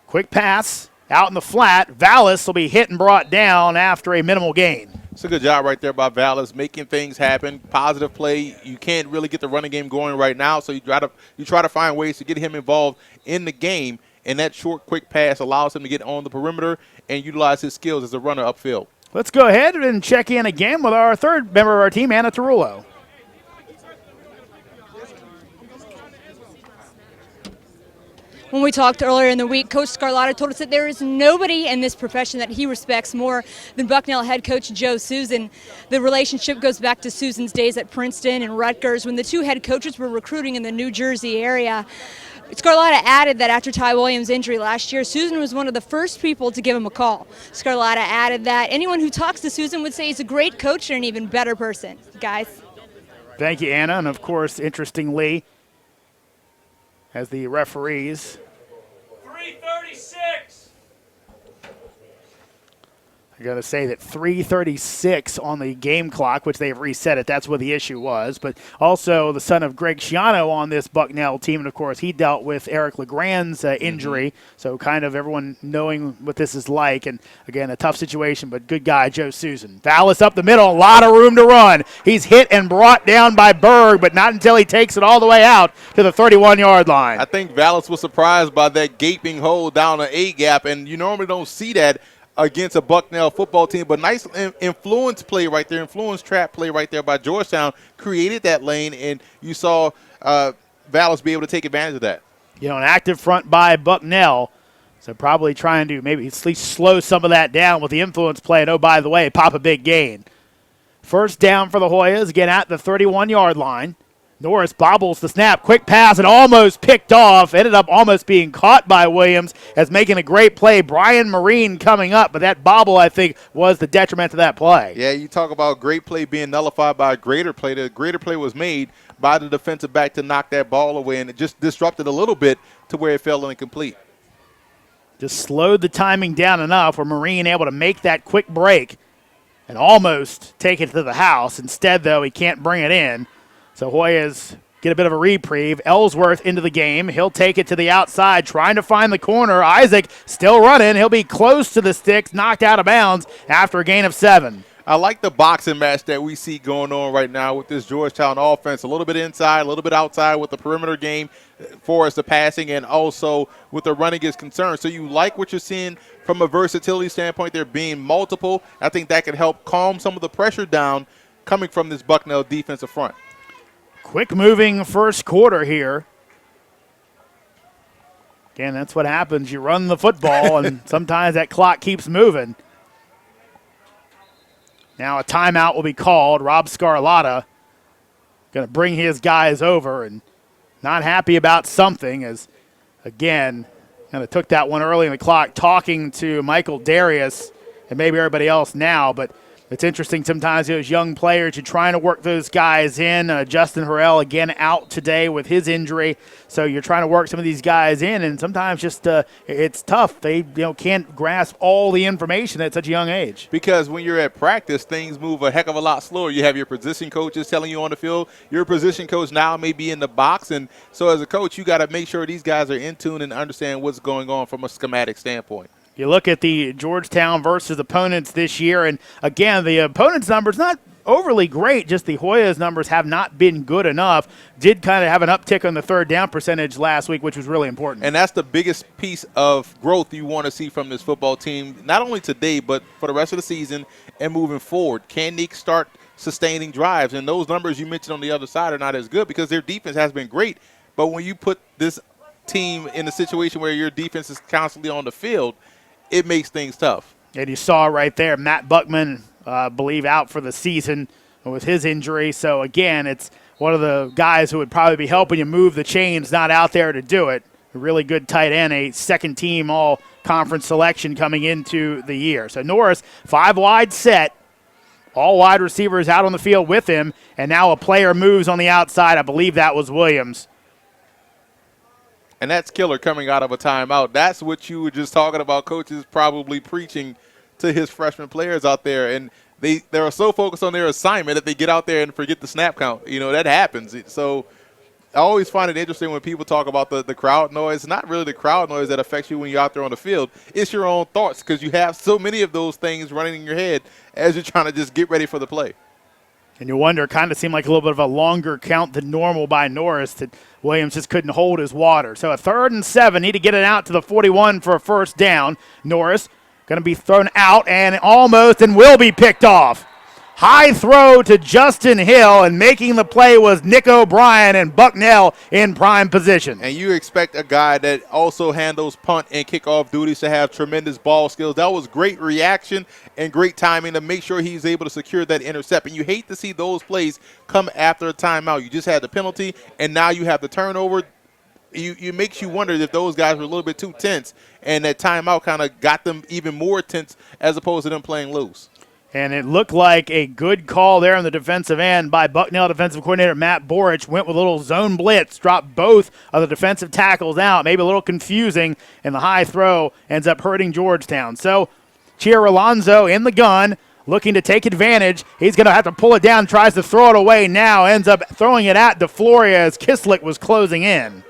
Quick pass out in the flat. Vallis will be hit and brought down after a minimal gain. It's a good job right there by Vallis, making things happen. Positive play. You can't really get the running game going right now, so you try to find ways to get him involved in the game. And that short, quick pass allows him to get on the perimeter and utilize his skills as a runner upfield. Let's go ahead and check in again with our third member of our team, Anna Tarullo. When we talked earlier in the week, Coach Scarlatta told us that there is nobody in this profession that he respects more than Bucknell head coach Joe Susan. The relationship goes back to Susan's days at Princeton and Rutgers when the two head coaches were recruiting in the New Jersey area. Scarlatta added that after Ty Williams' injury last year, Susan was one of the first people to give him a call. Scarlatta added that anyone who talks to Susan would say he's a great coach and an even better person. Guys. Thank you, Anna. And, of course, interestingly, as the referees. 3:36. I got to say that 3:36 on the game clock, which they've reset it. That's what the issue was. But also the son of Greg Schiano on this Bucknell team. And, of course, he dealt with Eric LeGrand's injury. So kind of everyone knowing what this is like. And, again, a tough situation, but good guy, Joe Susan. Vallis up the middle, a lot of room to run. He's hit and brought down by Berg, but not until he takes it all the way out to the 31-yard line. I think Vallis was surprised by that gaping hole down an A-gap, and you normally don't see that against a Bucknell football team, but nice influence play right there, influence trap play right there by Georgetown, created that lane, and you saw Vallis be able to take advantage of that. You know, an active front by Bucknell, so probably trying to maybe at least slow some of that down with the influence play, and oh, by the way, pop a big gain. First down for the Hoyas, again at the 31-yard line. Norris bobbles the snap, quick pass, and almost picked off. Ended up almost being caught by Williams as making a great play. Brian Marine coming up, but that bobble, I think, was the detriment to that play. Yeah, you talk about great play being nullified by a greater play. The greater play was made by the defensive back to knock that ball away, and it just disrupted a little bit to where it fell incomplete. Just slowed the timing down enough where Marine able to make that quick break and almost take it to the house. Instead, though, he can't bring it in. So Hoyas get a bit of a reprieve. Ellsworth into the game. He'll take it to the outside, trying to find the corner. Isaac still running. He'll be close to the sticks, knocked out of bounds after a gain of 7. I like the boxing match that we see going on right now with this Georgetown offense. A little bit inside, a little bit outside with the perimeter game for us, the passing, and also with the running is concerned. So you like what you're seeing from a versatility standpoint. There being multiple. I think that can help calm some of the pressure down coming from this Bucknell defensive front. Quick moving first quarter here. Again, that's what happens. You run the football, and sometimes that clock keeps moving. Now a timeout will be called. Rob Scarlatta going to bring his guys over, and not happy about something as, again, Kind of took that one early in the clock, talking to Michael Darius and maybe everybody else now, but it's interesting sometimes those young players, you're trying to work those guys in. Justin Harrell, again, out today with his injury. So you're trying to work some of these guys in, and sometimes just it's tough. They can't grasp all the information at such a young age. Because when you're at practice, things move a heck of a lot slower. You have your position coaches telling you on the field. Your position coach now may be in the box. And so as a coach, you got to make sure these guys are in tune and understand what's going on from a schematic standpoint. You look at the Georgetown versus opponents this year, and again, the opponents' numbers not overly great, just the Hoyas' numbers have not been good enough. Did kind of have an uptick on the third down percentage last week, which was really important. And that's the biggest piece of growth you want to see from this football team, not only today, but for the rest of the season and moving forward. Can they start sustaining drives? And those numbers you mentioned on the other side are not as good because their defense has been great. But when you put this team in a situation where your defense is constantly on the field, it makes things tough. And you saw right there, Matt Buckman, believe out for the season with his injury. So, again, it's one of the guys who would probably be helping you move the chains, not out there to do it. A really good tight end, a second-team all-conference selection coming into the year. So, Norris, 5-wide set, all wide receivers out on the field with him, and now a player moves on the outside. I believe that was Williams. And that's killer coming out of a timeout. That's what you were just talking about, coaches probably preaching to his freshman players out there. And they're so focused on their assignment that they get out there and forget the snap count. That happens. So I always find it interesting when people talk about the crowd noise. It's not really the crowd noise that affects you when you're out there on the field. It's your own thoughts because you have so many of those things running in your head as you're trying to just get ready for the play. And you wonder, kind of seemed like a little bit of a longer count than normal by Norris that Williams just couldn't hold his water. So a 3rd and 7, need to get it out to the 41 for a first down. Norris going to be thrown out and almost and will be picked off. High throw to Justin Hill, and making the play was Nick O'Brien, and Bucknell in prime position. And you expect a guy that also handles punt and kickoff duties to have tremendous ball skills. That was great reaction and great timing to make sure he's able to secure that intercept. And you hate to see those plays come after a timeout. You just had the penalty, and now you have the turnover. It makes you wonder if those guys were a little bit too tense, and that timeout kind of got them even more tense as opposed to them playing loose. And it looked like a good call there on the defensive end by Bucknell defensive coordinator Matt Borich. Went with a little zone blitz, dropped both of the defensive tackles out. Maybe a little confusing, and the high throw ends up hurting Georgetown. So Chiaralonzo in the gun, looking to take advantage. He's going to have to pull it down, tries to throw it away now, ends up throwing it at DeFloria as Kislick was closing in.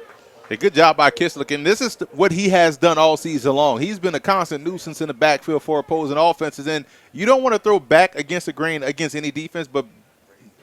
A good job by Kislick, and this is what he has done all season long. He's been a constant nuisance in the backfield for opposing offenses, and you don't want to throw back against the grain against any defense, but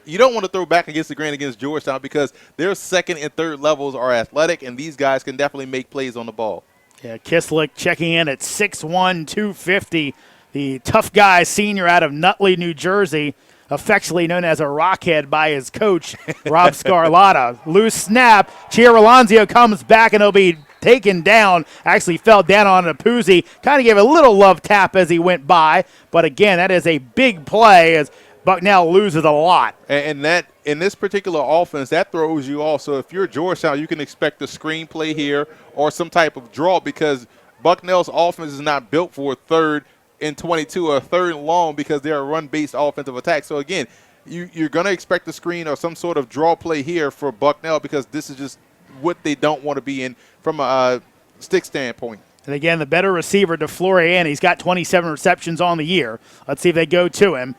you don't want to throw back against the grain against Georgetown because their second and third levels are athletic, and these guys can definitely make plays on the ball. Yeah, Kislick checking in at 6'1", 250, the tough guy senior out of Nutley, New Jersey, affectionately known as a rockhead by his coach, Rob Scarlatta. Loose snap. Chiaralonzo comes back, and he'll be taken down. Actually fell down on a Puzzi. Kind of gave a little love tap as he went by. But, again, that is a big play as Bucknell loses a lot. And that in this particular offense, that throws you off. So if you're Georgetown, you can expect a screenplay here or some type of draw because Bucknell's offense is not built for third and 22 or third and long because they're a run-based offensive attack. So, again, you're going to expect a screen or some sort of draw play here for Bucknell because this is just what they don't want to be in from a stick standpoint. And, again, the better receiver, DeFloria, he's got 27 receptions on the year. Let's see if they go to him.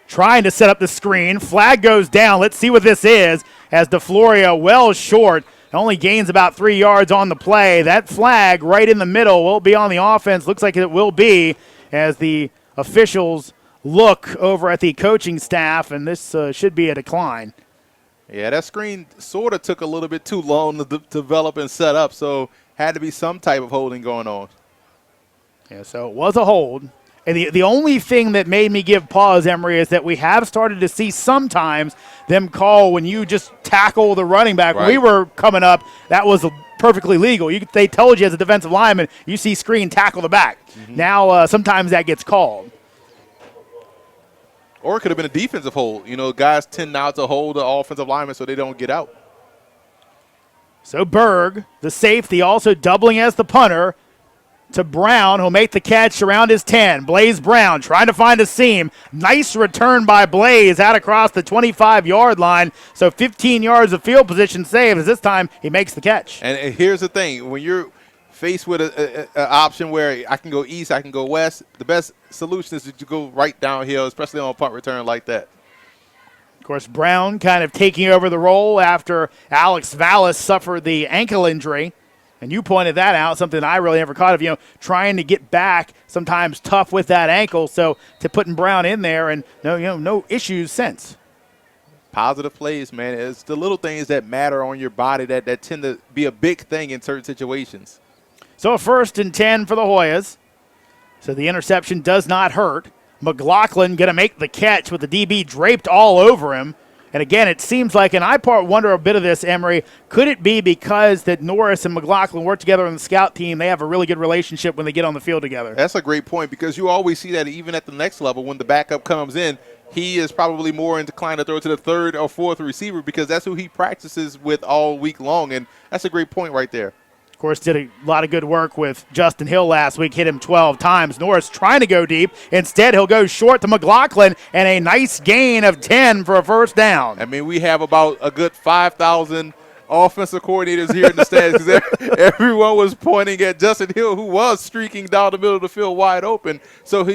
Trying to set up the screen. Flag goes down. Let's see what this is as DeFloria well short. Only gains about 3 yards on the play. That flag right in the middle will be on the offense. Looks like it will be as the officials look over at the coaching staff, and this should be a decline. Yeah, that screen sort of took a little bit too long to develop and set up, so had to be some type of holding going on. Yeah, so it was a hold. And the only thing that made me give pause, Emory, is that we have started to see sometimes them call when you just tackle the running back. Right. When we were coming up, that was perfectly legal. They told you as a defensive lineman, you see screen, tackle the back. Mm-hmm. Now sometimes that gets called. Or it could have been a defensive hold. Guys tend now to hold the offensive lineman so they don't get out. So Berg, the safety, also doubling as the punter, to Brown, who'll make the catch around his 10. Blaze Brown trying to find a seam. Nice return by Blaze out across the 25-yard line. So 15 yards of field position saved as this time he makes the catch. And here's the thing. When you're faced with an option where I can go east, I can go west, the best solution is to go right downhill, especially on a punt return like that. Of course, Brown kind of taking over the role after Alex Vallis suffered the ankle injury. And you pointed that out, something I really never caught of, trying to get back, sometimes tough with that ankle. So to putting Brown in there and no issues since. Positive plays, man. It's the little things that matter on your body that tend to be a big thing in certain situations. So a 1st and 10 for the Hoyas. So the interception does not hurt. McLaughlin going to make the catch with the DB draped all over him. And again, it seems like, and I wonder a bit of this, Emory, could it be because that Norris and McLaughlin work together on the scout team, they have a really good relationship when they get on the field together? That's a great point because you always see that even at the next level when the backup comes in, he is probably more inclined to throw to the 3rd or 4th receiver because that's who he practices with all week long, and that's a great point right there. Of course, did a lot of good work with Justin Hill last week, hit him 12 times. Norris trying to go deep. Instead, he'll go short to McLaughlin, and a nice gain of 10 for a 1st down. I mean, we have about a good 5,000 offensive coordinators here in the stands because everyone was pointing at Justin Hill, who was streaking down the middle of the field wide open. So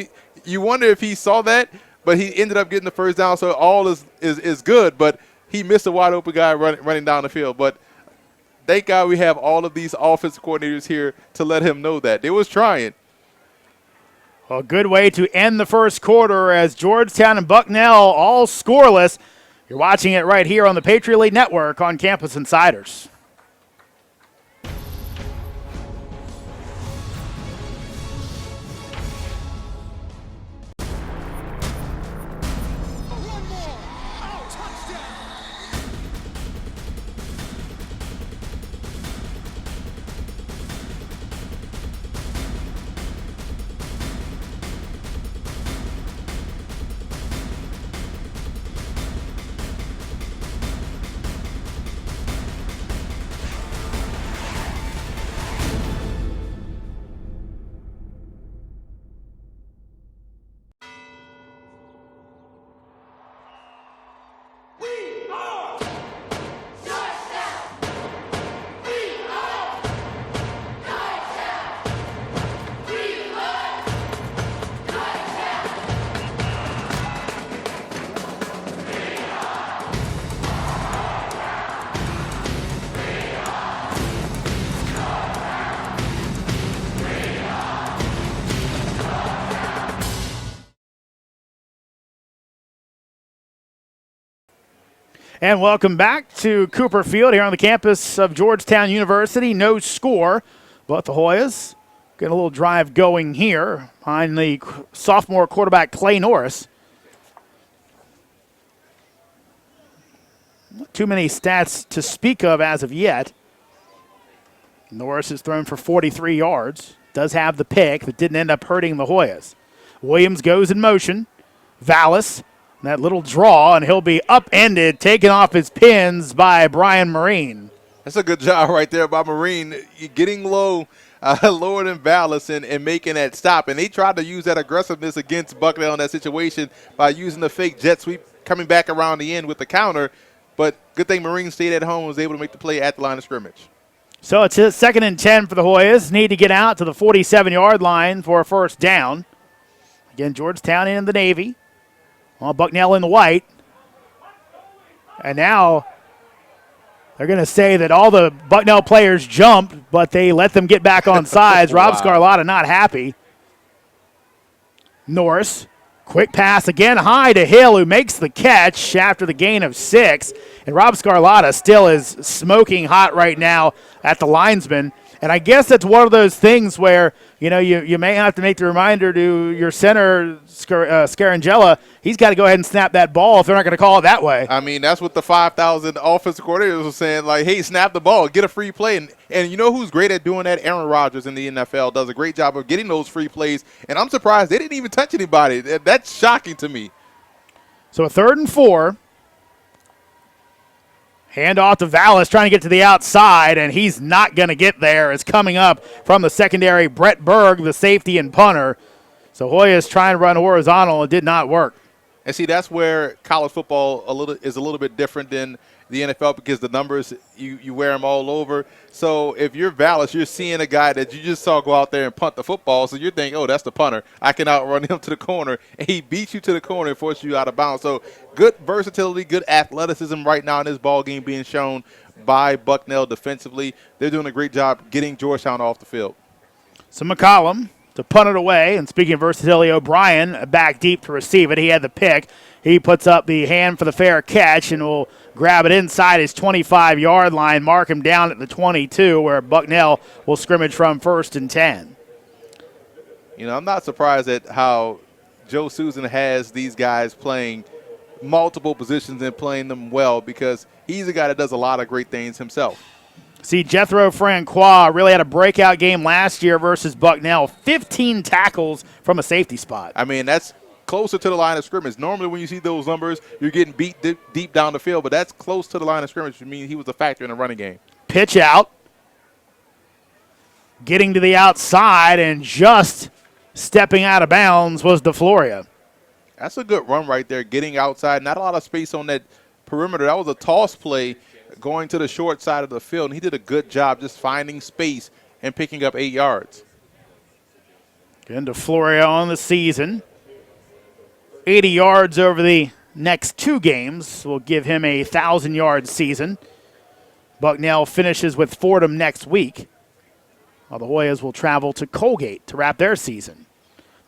you wonder if he saw that, but he ended up getting the 1st down, so all is good. But he missed a wide open guy running down the field. But thank God we have all of these offensive coordinators here to let him know that. They was trying. A good way to end the 1st quarter as Georgetown and Bucknell all scoreless. You're watching it right here on the Patriot League Network on Campus Insiders. And welcome back to Cooper Field here on the campus of Georgetown University. No score, but the Hoyas get a little drive going here behind the sophomore quarterback Clay Norris. Not too many stats to speak of as of yet. Norris has thrown for 43 yards. Does have the pick that didn't end up hurting the Hoyas. Williams goes in motion. Vallis. That little draw, and he'll be upended, taken off his pins by Brian Marine. That's a good job right there by Marine, getting low, lower than Vallis and making that stop. And they tried to use that aggressiveness against Bucknell in that situation by using the fake jet sweep, coming back around the end with the counter. But good thing Marine stayed at home and was able to make the play at the line of scrimmage. So it's 2nd and 10 for the Hoyas. Need to get out to the 47-yard line for a 1st down. Again, Georgetown in the Navy. Well, Bucknell in the white. And now they're going to say that all the Bucknell players jumped, but they let them get back on sides. Rob Scarlotta not happy. Norris, quick pass again high to Hill, who makes the catch after the gain of 6. And Rob Scarlotta still is smoking hot right now at the linesman. And I guess that's one of those things where, you may have to make the reminder to your center, Scarangella. He's got to go ahead and snap that ball if they're not going to call it that way. I mean, that's what the 5,000 offensive coordinators were saying, like, hey, snap the ball, get a free play. And you know who's great at doing that? Aaron Rodgers in the NFL does a great job of getting those free plays. And I'm surprised they didn't even touch anybody. That's shocking to me. So a 3rd and 4. Hand off to Vallis, trying to get to the outside, and he's not going to get there. It's coming up from the secondary, Brett Berg, the safety and punter. So Hoyas trying to run horizontal. It did not work. And see, that's where college football is a little bit different than the NFL because the numbers, you wear them all over. So if you're Vallis, you're seeing a guy that you just saw go out there and punt the football. So you're thinking, oh, that's the punter. I can outrun him to the corner. And he beats you to the corner and forces you out of bounds. So good versatility, good athleticism right now in this ball game being shown by Bucknell defensively. They're doing a great job getting Georgetown off the field. So McCollum to punt it away. And speaking of versatility, O'Brien back deep to receive it. He had the pick. He puts up the hand for the fair catch and will grab it inside his 25-yard line, mark him down at the 22, where Bucknell will scrimmage from 1st and 10. You know, I'm not surprised at how Joe Susan has these guys playing multiple positions and playing them well because he's a guy that does a lot of great things himself. See, Jethro Francois really had a breakout game last year versus Bucknell. 15 tackles from a safety spot. I mean, that's closer to the line of scrimmage. Normally when you see those numbers, you're getting beat deep down the field, but that's close to the line of scrimmage, which means he was a factor in the running game. Pitch out. Getting to the outside and just stepping out of bounds was DeFloria. That's a good run right there, getting outside. Not a lot of space on that perimeter. That was a toss play going to the short side of the field, and he did a good job just finding space and picking up 8 yards. Again, DeFloria on the season. 80 yards over the next 2 games will give him a 1,000-yard season. Bucknell finishes with Fordham next week, while the Hoyas will travel to Colgate to wrap their season.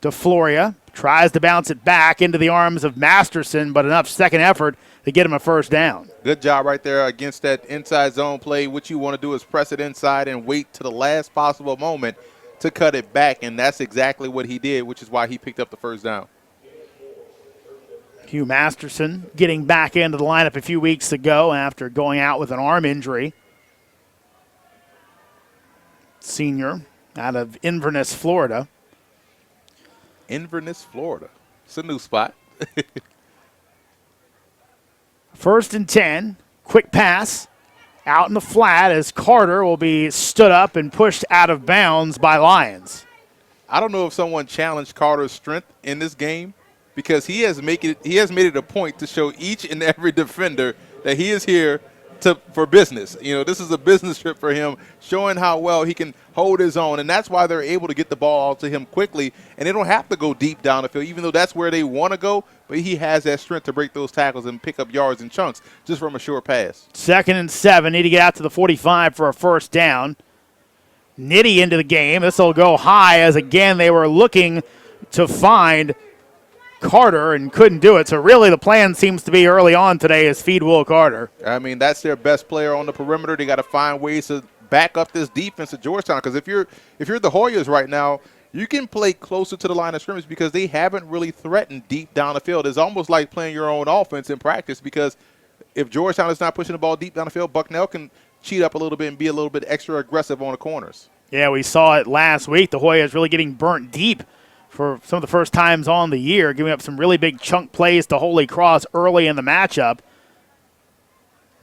DeFloria tries to bounce it back into the arms of Masterson, but enough second effort to get him a first down. Good job right there against that inside zone play. What you want to do is press it inside and wait to the last possible moment to cut it back, and that's exactly what he did, which is why he picked up the first down. Hugh Masterson getting back into the lineup a few weeks ago after going out with an arm injury. Senior out of Inverness, Florida. Inverness, Florida. It's a new spot. 1st and 10. Quick pass out in the flat as Carter will be stood up and pushed out of bounds by Lyons. I don't know if someone challenged Carter's strength in this game because he has made it a point to show each and every defender that he is here for business. You know, this is a business trip for him, showing how well he can hold his own, and that's why they're able to get the ball out to him quickly, and they don't have to go deep down the field, even though that's where they want to go, but he has that strength to break those tackles and pick up yards in chunks just from a short pass. 2nd and 7, need to get out to the 45 for a first down. Nitty into the game. This will go high as, again, they were looking to find Carter and couldn't do it. So really the plan seems to be early on today is feed Will Carter. I mean, that's their best player on the perimeter. They got to find ways to back up this defense at Georgetown because if you're the Hoyas right now, you can play closer to the line of scrimmage because they haven't really threatened deep down the field. It's almost like playing your own offense in practice because if Georgetown is not pushing the ball deep down the field, Bucknell can cheat up a little bit and be a little bit extra aggressive on the corners. Yeah, we saw it last week. The Hoyas really getting burnt deep for some of the first times on the year, giving up some really big chunk plays to Holy Cross early in the matchup.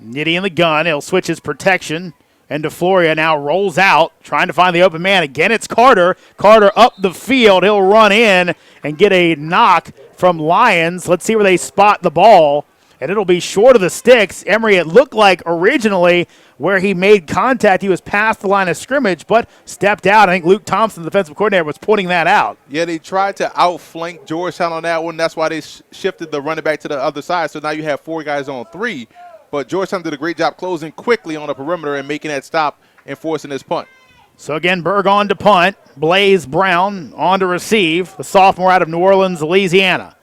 Nitty in the gun. He'll switch his protection. And DeFloria now rolls out, trying to find the open man. Again, it's Carter. Carter up the field. He'll run in and get a knock from Lyons. Let's see where they spot the ball. And it'll be short of the sticks. Emory, it looked like originally where he made contact, he was past the line of scrimmage, but stepped out. I think Luke Thompson, the defensive coordinator, was pointing that out. Yeah, they tried to outflank Georgetown on that one. That's why they shifted the running back to the other side. So now you have 4 guys on 3. But Georgetown did a great job closing quickly on the perimeter and making that stop and forcing this punt. So again, Berg on to punt. Blaze Brown on to receive, the sophomore out of New Orleans, Louisiana.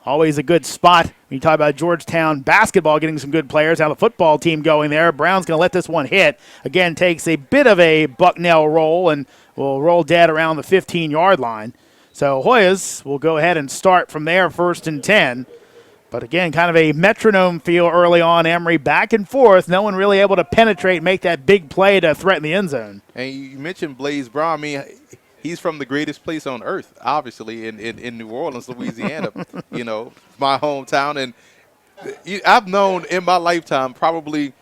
Always a good spot when you talk about Georgetown basketball getting some good players. How the football team going there. Brown's going to let this one hit. Again, takes a bit of a Bucknell roll and will roll dead around the 15-yard line. So Hoyas will go ahead and start from there, 1st and 10. But again, kind of a metronome feel early on. Emory back and forth. No one really able to penetrate and make that big play to threaten the end zone. And you mentioned Blaze Brown. I mean, he's from the greatest place on earth, obviously, in New Orleans, Louisiana, you know, my hometown. And I've known in my lifetime probably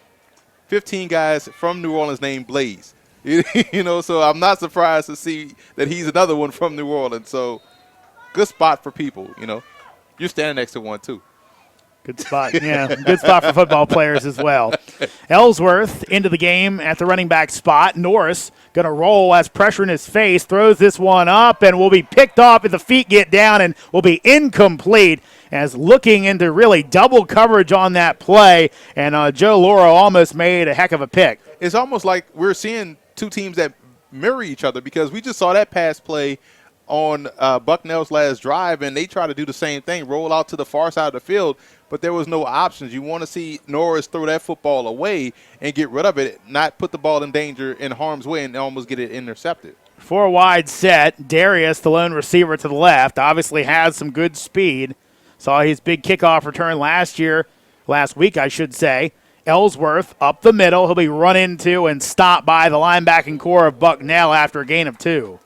15 guys from New Orleans named Blaze. So I'm not surprised to see that he's another one from New Orleans. So good spot for people, You're standing next to one, too. Good spot. Yeah, good spot for football players as well. Ellsworth into the game at the running back spot. Norris going to roll as pressure in his face, throws this one up, and will be picked off if the feet get down and will be incomplete as looking into really double coverage on that play, and Joe Lauro almost made a heck of a pick. It's almost like we're seeing two teams that mirror each other because we just saw that pass play on Bucknell's last drive, and they try to do the same thing, roll out to the far side of the field, but there was no options. You want to see Norris throw that football away and get rid of it, not put the ball in danger in harm's way and almost get it intercepted. 4 wide set. Darius, the lone receiver to the left, obviously has some good speed. Saw his big kickoff return last week, I should say. Ellsworth up the middle. He'll be run into and stopped by the linebacking core of Bucknell after a gain of 2.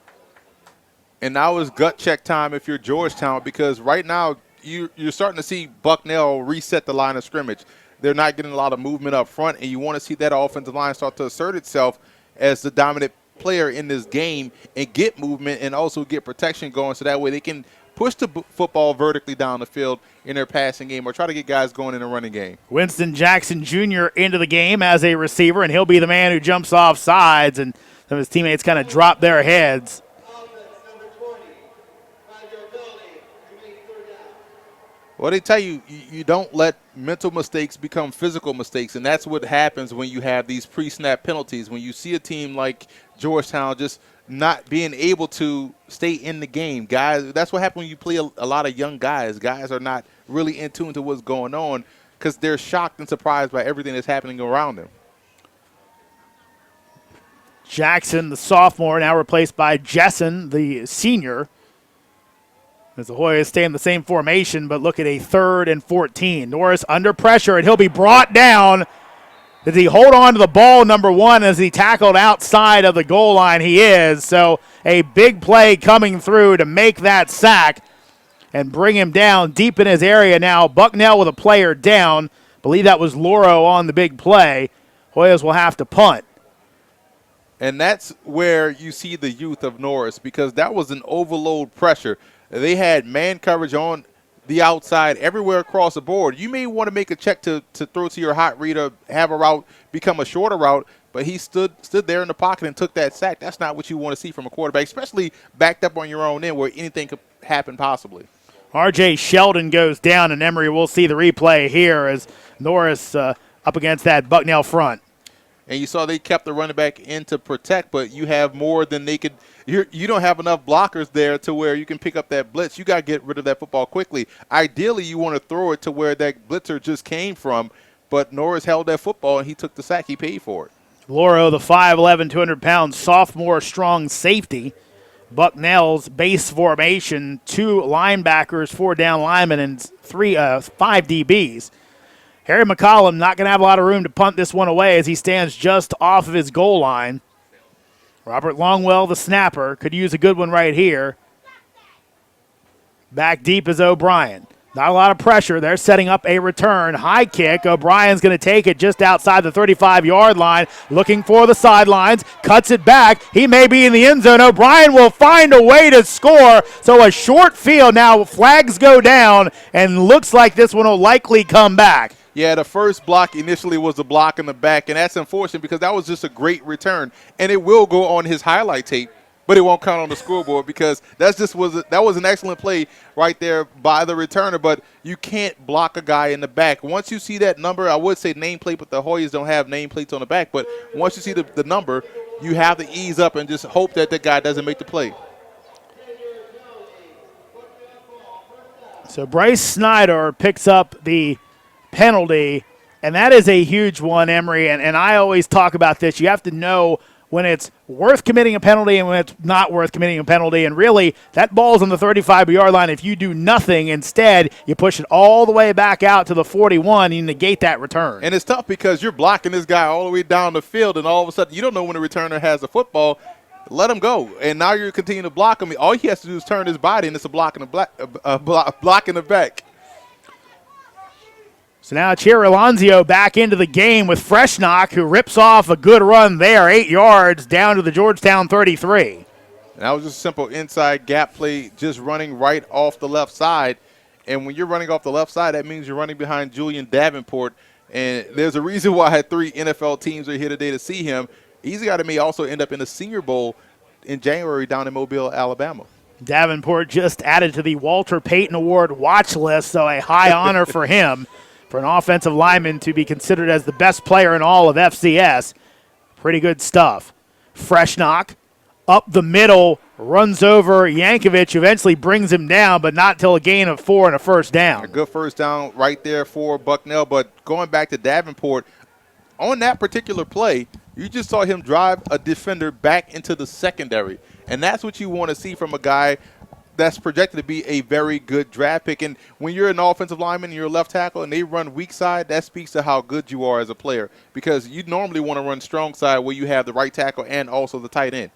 And now is gut check time if you're Georgetown, because right now you're starting to see Bucknell reset the line of scrimmage. They're not getting a lot of movement up front, and you want to see that offensive line start to assert itself as the dominant player in this game and get movement and also get protection going so that way they can push the football vertically down the field in their passing game or try to get guys going in a running game. Winston Jackson Jr. into the game as a receiver, and he'll be the man who jumps off sides, and some of his teammates kind of drop their heads. Well, they tell you, you don't let mental mistakes become physical mistakes, and that's what happens when you have these pre-snap penalties. When you see a team like Georgetown just not being able to stay in the game. Guys, that's what happens when you play a lot of young guys. Guys are not really in tune to what's going on because they're shocked and surprised by everything that's happening around them. Jackson, the sophomore, now replaced by Jessen, the senior. As the Hoyas stay in the same formation, but look at a 3rd and 14. Norris under pressure, and he'll be brought down. Does he hold on to the ball, number 1, as he tackled outside of the goal line? He is. So a big play coming through to make that sack and bring him down deep in his area now. Bucknell with a player down. I believe that was Lauro on the big play. Hoyas will have to punt. And that's where you see the youth of Norris, because that was an overload pressure. They had man coverage on the outside everywhere across the board. You may want to make a check to throw to your hot reader, have a route become a shorter route, but he stood there in the pocket and took that sack. That's not what you want to see from a quarterback, especially backed up on your own end where anything could happen possibly. R.J. Sheldon goes down, and Emory will see the replay here as Norris up against that Bucknell front. And you saw they kept the running back in to protect, but you have more than they could. You don't have enough blockers there to where you can pick up that blitz. You got to get rid of that football quickly. Ideally, you want to throw it to where that blitzer just came from, but Norris held that football, and he took the sack. He paid for it. Lauro, the 5'11", 200-pound sophomore strong safety. Bucknell's base formation, 2 linebackers, 4 down linemen, and 5 DBs. Harry McCollum not going to have a lot of room to punt this one away as he stands just off of his goal line. Robert Longwell, the snapper, could use a good one right here. Back deep is O'Brien. Not a lot of pressure. They're setting up a return. High kick. O'Brien's going to take it just outside the 35-yard line. Looking for the sidelines. Cuts it back. He may be in the end zone. O'Brien will find a way to score. So a short field now. Flags go down, and looks like this one will likely come back. Yeah, the first block initially was a block in the back, and that's unfortunate because that was just a great return. And it will go on his highlight tape, but it won't count on the scoreboard because that was an excellent play right there by the returner. But you can't block a guy in the back. Once you see that number, I would say nameplate, but the Hoyas don't have nameplates on the back. But once you see the number, you have to ease up and just hope that the guy doesn't make the play. So Bryce Snyder picks up the penalty, and that is a huge one, Emory, and I always talk about this. You have to know when it's worth committing a penalty and when it's not worth committing a penalty, and really, that ball's on the 35-yard line. If you do nothing, instead, you push it all the way back out to the 41, you negate that return. And it's tough because you're blocking this guy all the way down the field, and all of a sudden, you don't know when the returner has the football. Let him go, and now you're continuing to block him. All he has to do is turn his body, and it's a block in the back. So now Alonso back into the game with Freshnock, who rips off a good run there, 8 yards down to the Georgetown 33. And that was just a simple inside gap play, just running right off the left side. And when you're running off the left side, that means you're running behind Julian Davenport. And there's a reason why 3 NFL teams are here today to see him. He's a guy that may also end up in the Senior Bowl in January down in Mobile, Alabama. Davenport just added to the Walter Payton Award watch list, so a high honor for him, for an offensive lineman to be considered as the best player in all of FCS. Pretty good stuff. Freshnock up the middle, runs over Yankovic, eventually brings him down, but not till a gain of 4 and a first down. A good first down right there for Bucknell, but going back to Davenport, on that particular play, you just saw him drive a defender back into the secondary, and that's what you want to see from a guy that's projected to be a very good draft pick. And when you're an offensive lineman and you're a left tackle and they run weak side, that speaks to how good you are as a player, because you normally want to run strong side where you have the right tackle and also the tight end.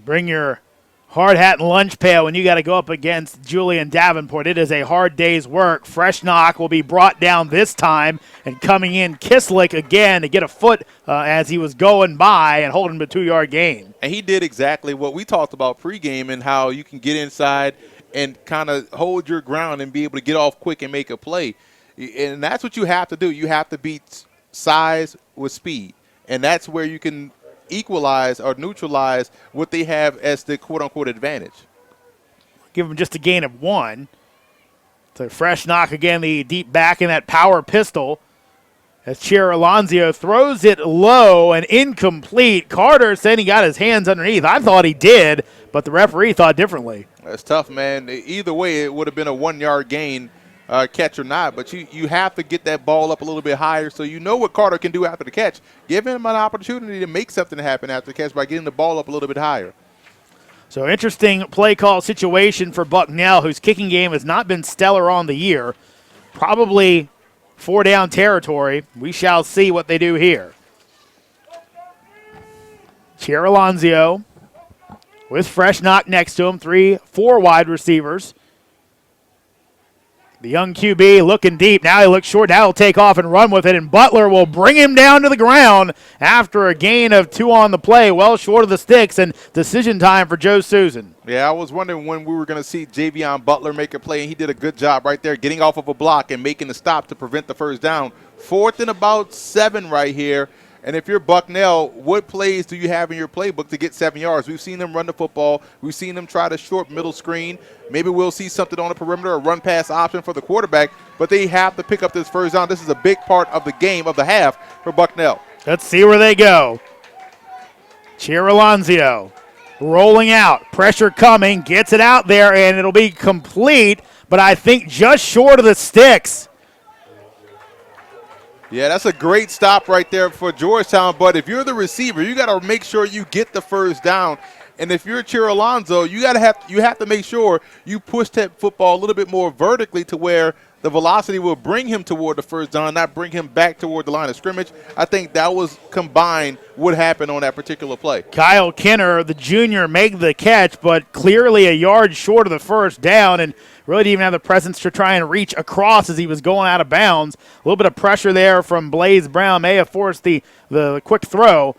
Bring your hard hat and lunch pail when you got to go up against Julian Davenport. It is a hard day's work. Freshnock will be brought down this time, and coming in Kislick again to get a foot as he was going by and holding him a 2-yard gain. And he did exactly what we talked about pregame, and how you can get inside and kind of hold your ground and be able to get off quick and make a play. And that's what you have to do. You have to beat size with speed, and that's where you can equalize or neutralize what they have as the quote-unquote advantage. Give him just a gain of 1. So Freshnock again, the deep back in that power pistol, as Alonso throws it low and incomplete. Carter saying he got his hands underneath. I thought he did, but the referee thought differently. That's tough, man. Either way, it would have been a 1-yard gain, catch or not, but you have to get that ball up a little bit higher so you know what Carter can do after the catch. Give him an opportunity to make something happen after the catch by getting the ball up a little bit higher. So interesting play call situation for Bucknell, whose kicking game has not been stellar on the year. Probably 4-down territory. We shall see what they do here. Alonso with Freshnock next to him, 3-4 wide receivers. The young QB looking deep. Now he looks short. Now he'll take off and run with it, and Butler will bring him down to the ground after a gain of 2 on the play, well short of the sticks, and decision time for Joe Susan. Yeah, I was wondering when we were going to see Javion Butler make a play, and he did a good job right there getting off of a block and making the stop to prevent the first down. 4th and about 7 right here. And if you're Bucknell, what plays do you have in your playbook to get 7 yards? We've seen them run the football. We've seen them try to short middle screen. Maybe we'll see something on the perimeter, a run pass option for the quarterback. But they have to pick up this first down. This is a big part of the game, of the half, for Bucknell. Let's see where they go. Alonso rolling out. Pressure coming. Gets it out there, and it'll be complete, but I think just short of the sticks. Yeah, that's a great stop right there for Georgetown. But if you're the receiver, you got to make sure you get the first down. And if you're Alonso, you have to make sure you push that football a little bit more vertically to where the velocity will bring him toward the first down, not bring him back toward the line of scrimmage. I think that was combined what happened on that particular play. Kyle Kenner, the junior, made the catch, but clearly a yard short of the first down, and really didn't even have the presence to try and reach across as he was going out of bounds. A little bit of pressure there from Blaze Brown may have forced the quick throw.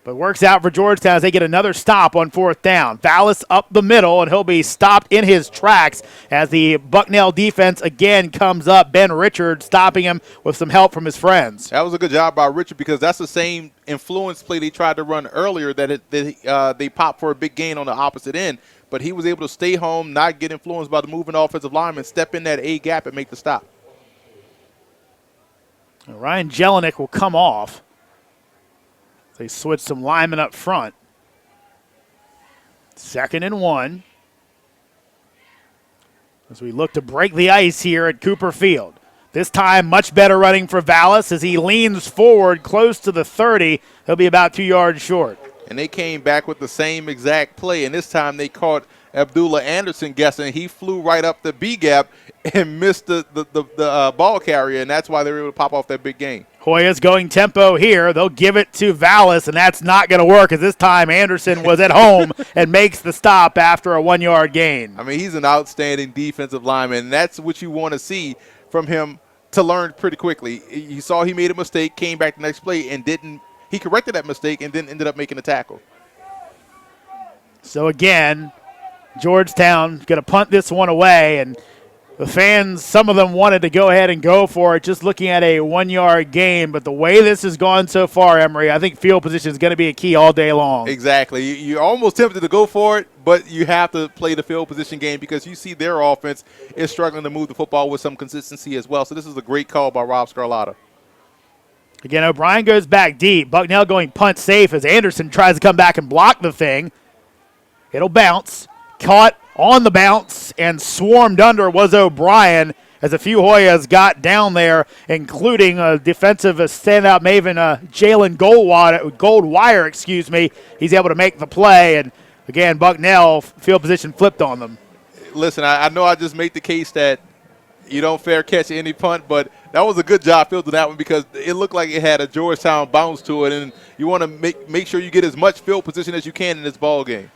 But works out for Georgetown as they get another stop on 4th down. Vallis up the middle, and he'll be stopped in his tracks as the Bucknell defense again comes up. Ben Richard stopping him with some help from his friends. That was a good job by Richard, because that's the same influence play they tried to run earlier that they popped for a big gain on the opposite end. But he was able to stay home, not get influenced by the moving offensive lineman, step in that A gap and make the stop. Ryan Jelinek will come off. They switch some linemen up front. 2nd and 1. As we look to break the ice here at Cooper Field. This time, much better running for Vallis as he leans forward close to the 30. He'll be about 2 yards short. And they came back with the same exact play, and this time they caught Abdullah Anderson guessing. He flew right up the B gap and missed the ball carrier, and that's why they were able to pop off that big gain. Hoya's going tempo here. They'll give it to Vallis, and that's not going to work as this time Anderson was at home and makes the stop after a 1-yard gain. I mean, he's an outstanding defensive lineman, and that's what you want to see from him to learn pretty quickly. You saw he made a mistake, came back the next play, and he corrected that mistake and then ended up making a tackle. So again, Georgetown going to punt this one away, and the fans, some of them wanted to go ahead and go for it, just looking at a 1-yard gain. But the way this has gone so far, Emory, I think field position is going to be a key all day long. Exactly. You're almost tempted to go for it, but you have to play the field position game because you see their offense is struggling to move the football with some consistency as well. So this is a great call by Rob Scarlatta. Again, O'Brien goes back deep. Bucknell going punt safe as Anderson tries to come back and block the thing. It'll bounce. Caught on the bounce and swarmed under was O'Brien as a few Hoyas got down there, including a defensive standout maven, Jalen Goldwire. He's able to make the play, and again, Bucknell field position flipped on them. Listen, I know I just made the case that you don't fair catch any punt, but that was a good job fielding that one because it looked like it had a Georgetown bounce to it, and you want to make sure you get as much field position as you can in this ball game.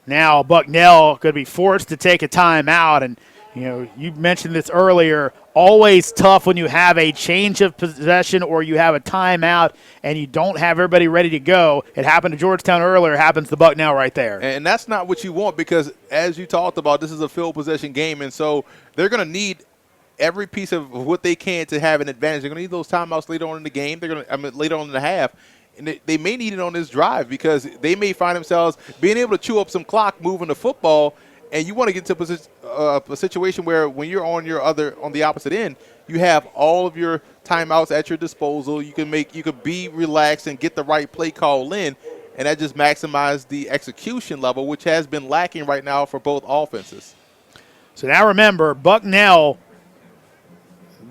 Now Bucknell could be forced to take a timeout, and you mentioned this earlier, always tough when you have a change of possession or you have a timeout and you don't have everybody ready to go. It happened to Georgetown earlier, it happens to Bucknell right there. And that's not what you want because, as you talked about, this is a field possession game, and so they're going to need every piece of what they can to have an advantage. They're going to need those timeouts later on in the game. Later on in the half. And they may need it on this drive because they may find themselves being able to chew up some clock moving the football, and you want to get to a situation where when you're on the opposite end, you have all of your timeouts at your disposal. You can be relaxed and get the right play call in, and that just maximizes the execution level, which has been lacking right now for both offenses. So now remember, Bucknell,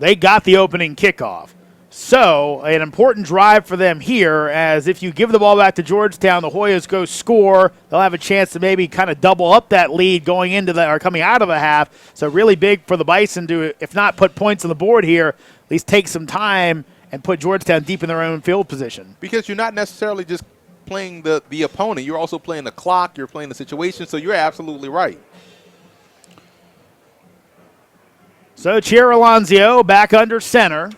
they got the opening kickoff. So an important drive for them here, as if you give the ball back to Georgetown, the Hoyas go score. They'll have a chance to maybe kind of double up that lead going into or coming out of the half. So really big for the Bison to, if not put points on the board here, at least take some time and put Georgetown deep in their own field position. Because you're not necessarily just playing the opponent. You're also playing the clock. You're playing the situation. So you're absolutely right. So Chiaralonzio back under center.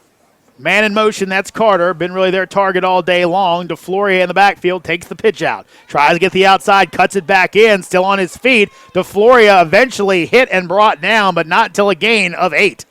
Man in motion, that's Carter. Been really their target all day long. DeFloria in the backfield takes the pitch out. Tries to get the outside, cuts it back in, still on his feet. DeFloria eventually hit and brought down, but not till a gain of 8.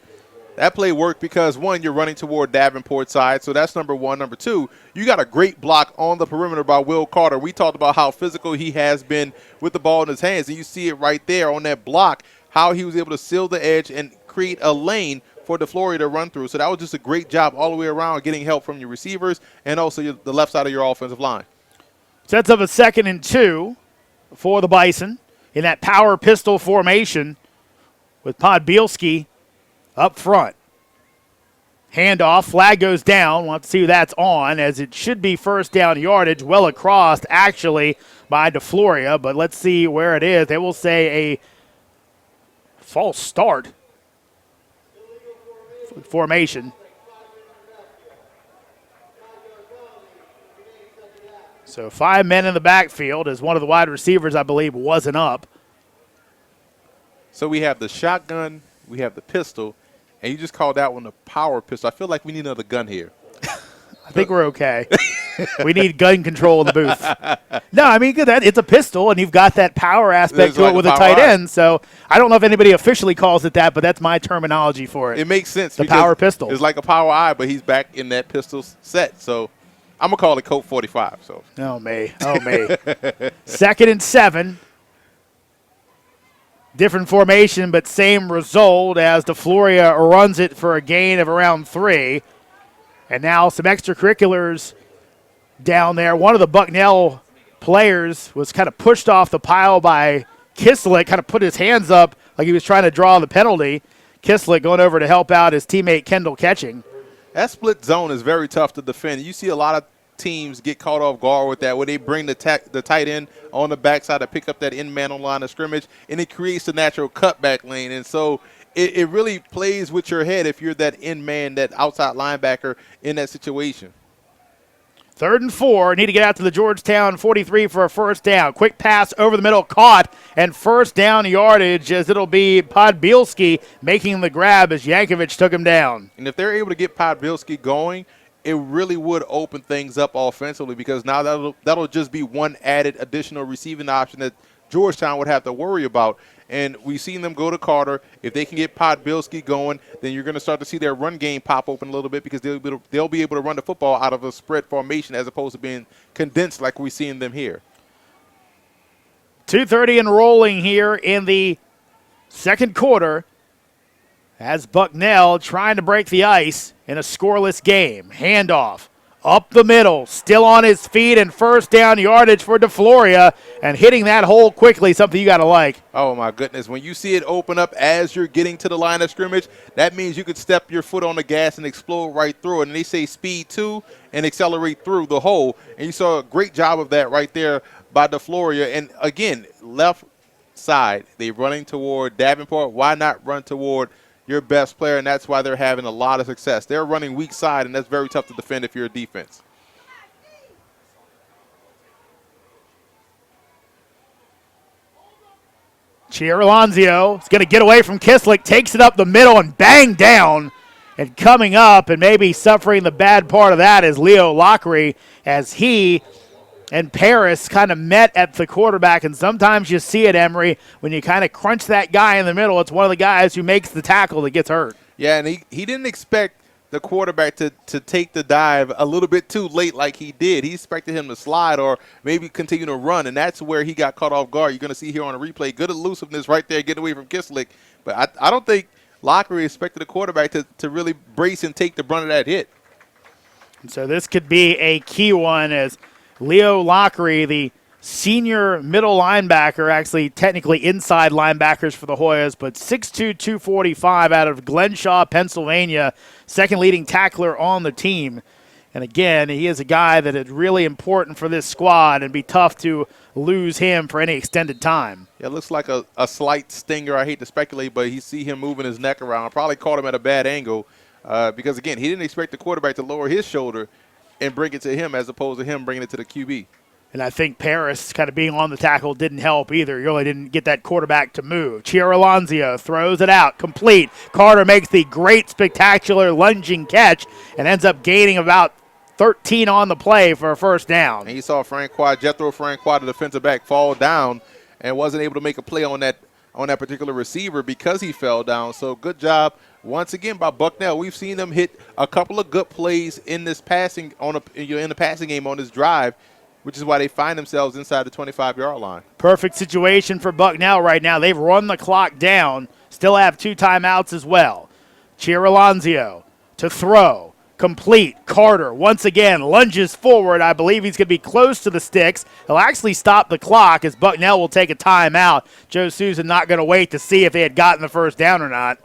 That play worked because, one, you're running toward Davenport's side, so that's number one. Number two, you got a great block on the perimeter by Will Carter. We talked about how physical he has been with the ball in his hands, and you see it right there on that block, how he was able to seal the edge and create a lane for DeFloria to run through. So that was just a great job all the way around, getting help from your receivers and also the left side of your offensive line. Sets up a 2nd and 2 for the Bison in that power pistol formation with Podbielski up front. Handoff, flag goes down. We'll have to see who that's on, as it should be first down yardage, well across actually by DeFloria, but let's see where it is. They will say a false start formation. So 5 men in the backfield, as one of the wide receivers, I believe, wasn't up. So we have the shotgun, we have the pistol, and you just called that one a power pistol. I feel like we need another gun here. I think we're okay. We need gun control in the booth. No, I mean, it's a pistol, and you've got that power aspect to it with a tight end. So I don't know if anybody officially calls it that, but that's my terminology for it. It makes sense. The power pistol. It's like a power eye, but he's back in that pistol set. So I'm going to call it Colt 45. So. Oh, me. 2nd and 7. Different formation, but same result as DeFloria runs it for a gain of around 3. And now some extracurriculars down there. One of the Bucknell players was kind of pushed off the pile by Kislet, kind of put his hands up like he was trying to draw the penalty. Kislet going over to help out his teammate Kendall Catching. That split zone is very tough to defend. You see a lot of teams get caught off guard with that, where they bring the tight end on the backside to pick up that end man on line of scrimmage, and it creates a natural cutback lane. And so it really plays with your head if you're that end man, that outside linebacker in that situation. 3rd and 4. Need to get out to the Georgetown 43 for a first down. Quick pass over the middle, caught, and first down yardage as it'll be Podbielski making the grab as Yankovic took him down. And if they're able to get Podbielski going, it really would open things up offensively, because now that'll just be one added additional receiving option that Georgetown would have to worry about. And we've seen them go to Carter. If they can get Podbielski going, then you're going to start to see their run game pop open a little bit, because they'll be able to run the football out of a spread formation as opposed to being condensed like we're seeing them here. 2:30 and rolling here in the second quarter as Bucknell trying to break the ice in a scoreless game. Handoff up the middle, still on his feet, and first down yardage for DeFloria, and hitting that hole quickly, something you got to like. Oh, my goodness. When you see it open up as you're getting to the line of scrimmage, that means you could step your foot on the gas and explode right through it. And they say speed to and accelerate through the hole. And you saw a great job of that right there by DeFloria. And, again, left side, they're running toward Davenport. Why not run toward your best player? And that's why they're having a lot of success. They're running weak side, and that's very tough to defend if you're a defense. Chiarilonzio is going to get away from Kislick, takes it up the middle and bang down. And coming up and maybe suffering the bad part of that is Leo Lockery, as he and Paris kind of met at the quarterback. And sometimes you see it, Emory, when you kind of crunch that guy in the middle, it's one of the guys who makes the tackle that gets hurt. Yeah, and he didn't expect the quarterback to take the dive a little bit too late like he did. He expected him to slide or maybe continue to run, and that's where he got caught off guard. You're going to see here on the replay, good elusiveness right there, getting away from Kislick. But I don't think Lockery expected the quarterback to really brace and take the brunt of that hit. And so this could be a key one, as Leo Lockery, the senior middle linebacker, actually technically inside linebackers for the Hoyas, but 6'2", 245 out of Glenshaw, Pennsylvania, second leading tackler on the team. And again, he is a guy that is really important for this squad, and be tough to lose him for any extended time. Yeah, it looks like a slight stinger. I hate to speculate, but you see him moving his neck around. Probably caught him at a bad angle because, again, he didn't expect the quarterback to lower his shoulder and bring it to him as opposed to him bringing it to the QB. And I think Paris kind of being on the tackle didn't help either. You really didn't get that quarterback to move. Chiarilonzio throws it out, complete. Carter makes the great, spectacular lunging catch and ends up gaining about 13 on the play for a first down. And you saw Jethro Francois, the defensive back, fall down and wasn't able to make a play on that particular receiver because he fell down. So good job once again by Bucknell. We've seen them hit a couple of good plays in this passing in the passing game on this drive, which is why they find themselves inside the 25-yard line. Perfect situation for Bucknell right now. They've run the clock down, still have 2 timeouts as well. Chiarilonzio to throw, complete. Carter once again lunges forward. I believe he's going to be close to the sticks. He'll actually stop the clock as Bucknell will take a timeout. Joe Susan not going to wait to see if they had gotten the first down or not.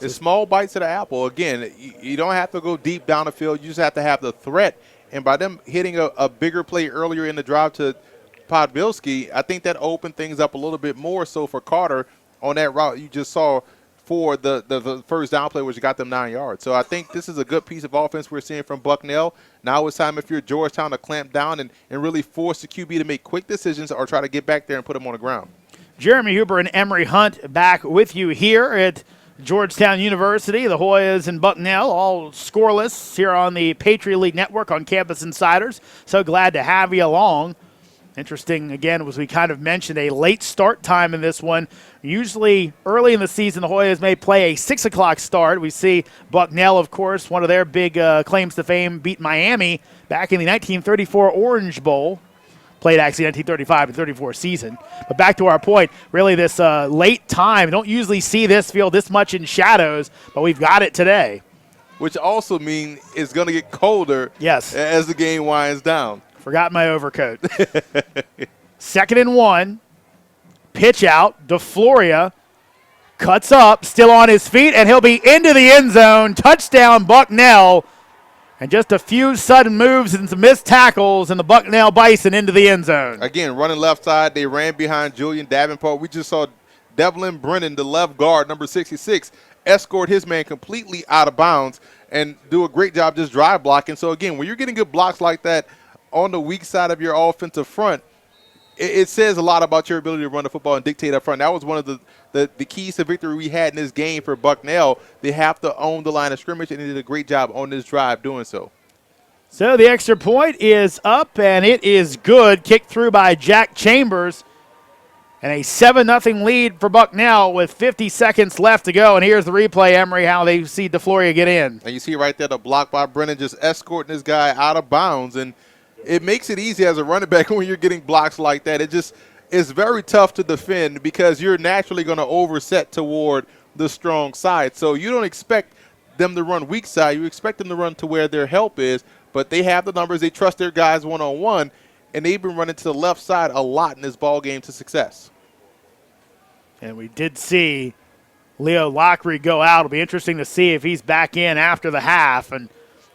It's small bites of the apple. Again, you don't have to go deep down the field. You just have to have the threat. And by them hitting a bigger play earlier in the drive to Podbielski, I think that opened things up a little bit more so for Carter on that route you just saw for the first down play, which got them 9 yards. So I think this is a good piece of offense we're seeing from Bucknell. Now it's time, if you're Georgetown, to clamp down and really force the QB to make quick decisions or try to get back there and put him on the ground. Jeremy Huber and Emory Hunt back with you here at Georgetown University. The Hoyas and Bucknell all scoreless here on the Patriot League Network on Campus Insiders. So glad to have you along. Interesting, again, as we kind of mentioned, a late start time in this one. Usually early in the season, the Hoyas may play a 6 o'clock start. We see Bucknell, of course, one of their big claims to fame, beat Miami back in the 1934 Orange Bowl. Played actually 1935 and 34 season. But back to our point, really this late time. Don't usually see this field this much in shadows, but we've got it today. Which also means it's going to get colder as the game winds down. Forgot my overcoat. 2nd and 1. Pitch out. DeFloria cuts up, still on his feet, and he'll be into the end zone. Touchdown, Bucknell. And just a few sudden moves and some missed tackles, and the Bucknell Bison into the end zone. Again, running left side, they ran behind Julian Davenport. We just saw Devlin Brennan, the left guard, number 66, escort his man completely out of bounds and do a great job just drive blocking. So, again, when you're getting good blocks like that on the weak side of your offensive front, it says a lot about your ability to run the football and dictate up front. That was one of the keys to victory we had in this game for Bucknell. They have to own the line of scrimmage, and they did a great job on this drive doing so. So the extra point is up, and it is good. Kicked through by Jack Chambers. And a 7-0 lead for Bucknell with 50 seconds left to go. And here's the replay, Emory, how they see DeFloria get in. And you see right there the block by Brennan just escorting this guy out of bounds. And it makes it easy as a running back when you're getting blocks like that. It just is very tough to defend because you're naturally going to overset toward the strong side. So you don't expect them to run weak side. You expect them to run to where their help is. But they have the numbers. They trust their guys one-on-one. And they've been running to the left side a lot in this ball game to success. And we did see Leo Lockery go out. It'll be interesting to see if he's back in after the half. And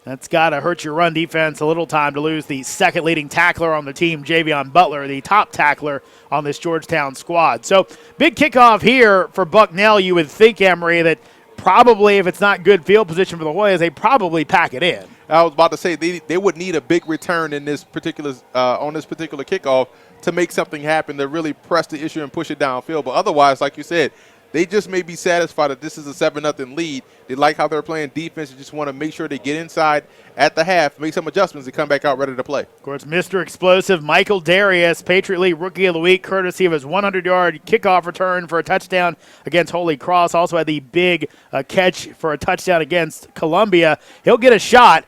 that's got to hurt your run defense a little time to lose the second leading tackler on the team, Javion Butler, the top tackler on this Georgetown squad. So big kickoff here for Bucknell. You would think, Emory, that probably if it's not good field position for the Hoyas, they probably pack it in. I was about to say they would need a big return in this particular on this particular kickoff to make something happen to really press the issue and push it downfield. But otherwise, like you said, they just may be satisfied that this is a 7-0 lead. They like how they're playing defense. They just want to make sure they get inside at the half, make some adjustments, and come back out ready to play. Of course, Mr. Explosive Michael Darius, Patriot League Rookie of the Week, courtesy of his 100-yard kickoff return for a touchdown against Holy Cross. Also had the big catch for a touchdown against Columbia. He'll get a shot.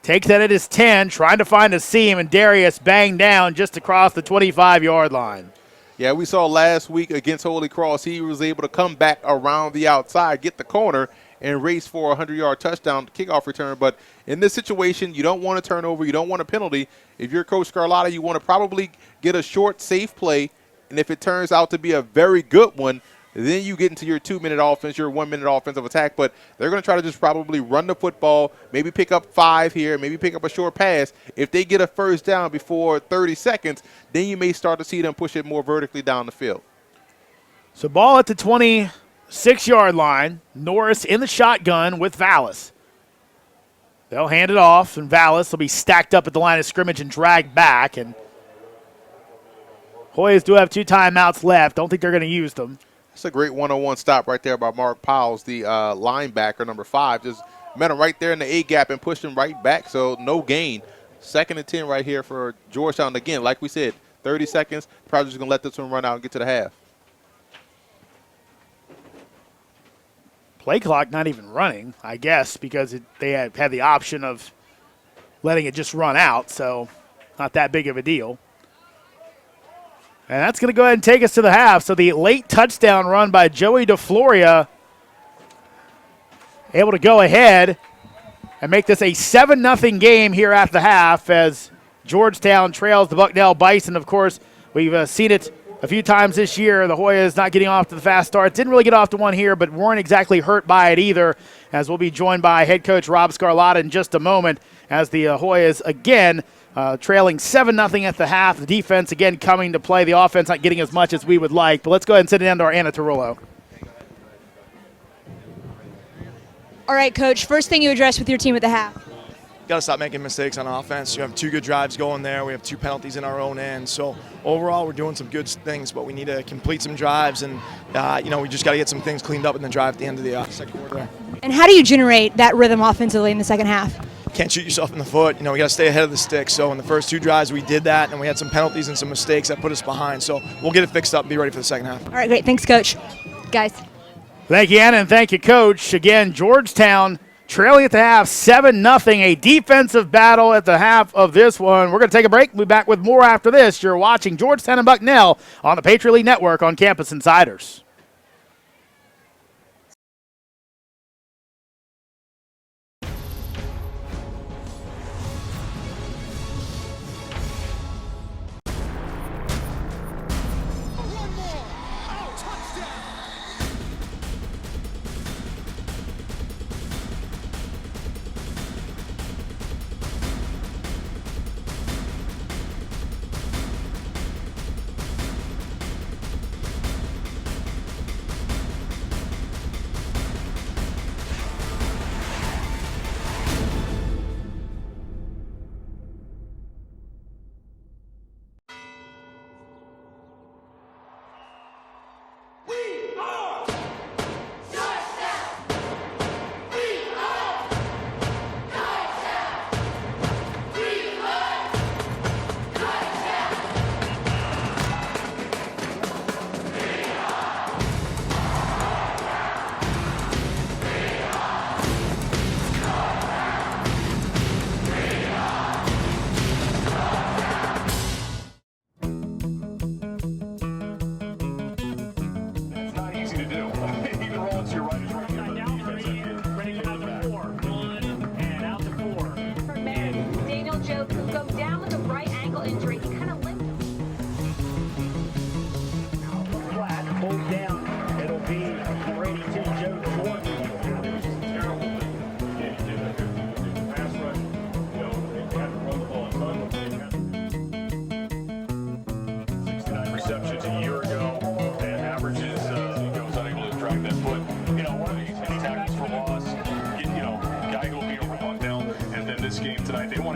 Takes that at his 10, trying to find a seam, and Darius banged down just across the 25-yard line. Yeah, we saw last week against Holy Cross, he was able to come back around the outside, get the corner, and race for a 100-yard touchdown kickoff return. But in this situation, you don't want a turnover. You don't want a penalty. If you're Coach Scarlotta, you want to probably get a short, safe play, and if it turns out to be a very good one, then you get into your 2-minute offense, your 1-minute offensive attack. But they're going to try to just probably run the football, maybe pick up 5 here, maybe pick up a short pass. If they get a first down before 30 seconds, then you may start to see them push it more vertically down the field. So ball at the 26-yard line. Norris in the shotgun with Vallis. They'll hand it off, and Vallis will be stacked up at the line of scrimmage and dragged back. And Hoyas do have 2 timeouts left. Don't think they're going to use them. It's a great one-on-one stop right there by Mark Powles, the linebacker, number 5. Just met him right there in the A-gap and pushed him right back, so no gain. 2nd and 10 right here for Georgetown. Again, like we said, 30 seconds. Probably just going to let this one run out and get to the half. Play clock not even running, I guess, because they had the option of letting it just run out, so not that big of a deal. And that's going to go ahead and take us to the half. So the late touchdown run by Joey DeFloria able to go ahead and make this a 7-0 game here at the half as Georgetown trails the Bucknell Bison. Of course, we've seen it a few times this year. The Hoyas not getting off to the fast start. Didn't really get off to one here, but weren't exactly hurt by it either, as we'll be joined by head coach Rob Scarlotta in just a moment as the Hoyas again trailing 7-0 at the half. The defense, again, coming to play. The offense not getting as much as we would like. But let's go ahead and send it down to our Anna Tarullo. All right, Coach, first thing you address with your team at the half. Got to stop making mistakes on offense. You have 2 good drives going there. We have 2 penalties in our own end. So overall, we're doing some good things, but we need to complete some drives, and we just got to get some things cleaned up in the drive at the end of the second quarter there. And how do you generate that rhythm offensively in the second half? Can't shoot yourself in the foot. We got to stay ahead of the stick. So in the first 2 drives, we did that, and we had some penalties and some mistakes that put us behind. So we'll get it fixed up and be ready for the second half. All right, great. Thanks, Coach. Guys. Thank you, Anna, and thank you, Coach. Again, Georgetown trailing at the half, 7-0, a defensive battle at the half of this one. We're going to take a break. We'll be back with more after this. You're watching Georgetown and Bucknell on the Patriot League Network on Campus Insiders.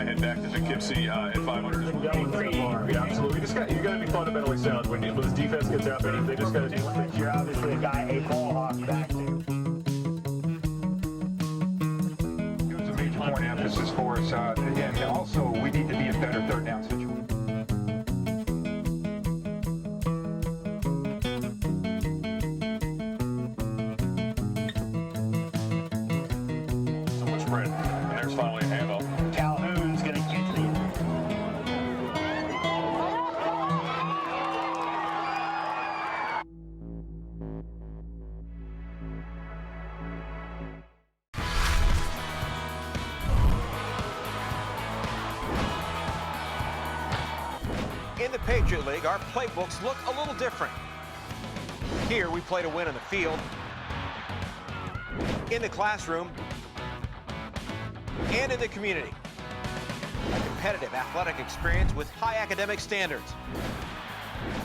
head back to Poughkeepsie at 500 as well. Yeah, absolutely. You got to be fundamentally sound when this defense gets out there. They just got to do things. You're obviously a guy, a ball hawk back to. It was a major point of emphasis for us. And also, we need to be a better third down situation. In the Patriot League, our playbooks look a little different. Here, we play to win on the field, in the classroom, and in the community. A competitive athletic experience with high academic standards.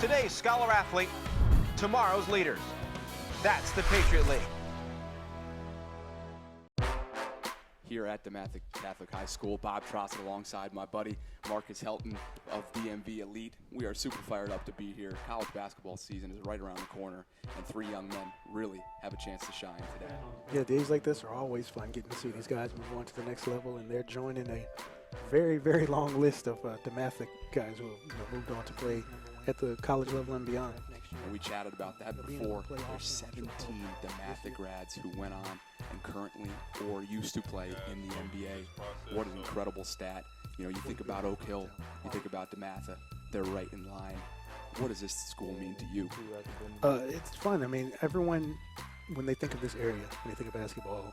Today's scholar athlete, tomorrow's leaders. That's the Patriot League. Here at DeMatha Catholic High School, Bob Trossett alongside my buddy Marcus Helton of DMV Elite. We are super fired up to be here. College basketball season is right around the corner, and three young men really have a chance to shine today. Yeah, days like this are always fun, getting to see these guys move on to the next level, and they're joining a very, very long list of DeMatha guys who have moved on to play at the college level and beyond. And we chatted about that before. There's 17 DeMatha grads who went on and currently or used to play in the NBA. What an incredible stat. You know, you think about Oak Hill, you think about DeMatha, they're right in line. What does this school mean to you? It's fun. I mean, everyone, when they think of this area, when they think of basketball,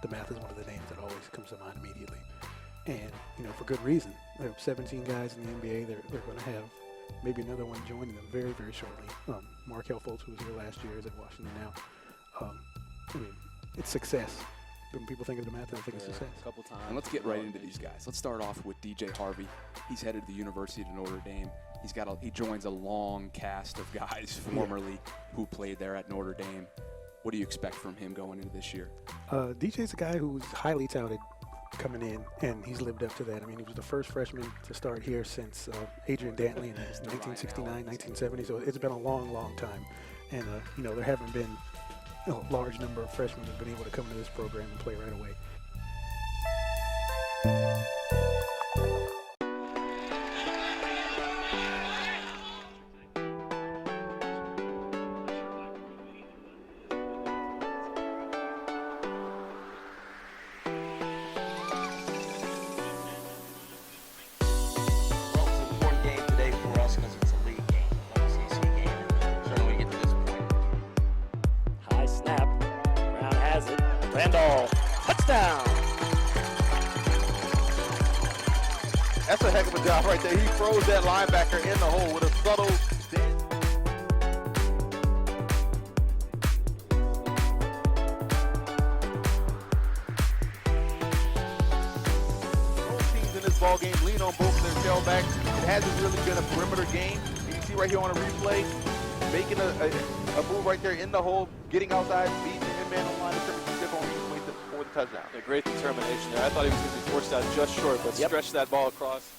DeMatha is one of the names that always comes to mind immediately. And, you know, for good reason. There are 17 guys in the NBA. They're going to have maybe another one joining them very, very shortly. Markel Fultz, who was here last year, is at Washington now. I mean, it's success. When people think of DeMatha, they think of success. A couple times. And let's get right into these guys. Let's start off with DJ Harvey. He's headed to the University of Notre Dame. He joins a long cast of guys formerly who played there at Notre Dame. What do you expect from him going into this year? DJ's a guy who's highly touted coming in, and he's lived up to that. I mean, he was the first freshman to start here since Adrian Dantley in 1969, 1970, so it's been a long, long time. And, you know, there haven't been a large number of freshmen who've been able to come into this program and play right away. That's a heck of a job right there. He froze that linebacker in the hole with a subtle dent. Both teams in this ball game lean on both of their tailbacks. It hasn't really been a perimeter game. You can see right here on a replay, making a move right there in the hole, getting outside, beating the man on line of scrimmage, stiff on for the touchdown. Yeah, great determination there. I thought he was going to be forced out just short, but stretched that ball across.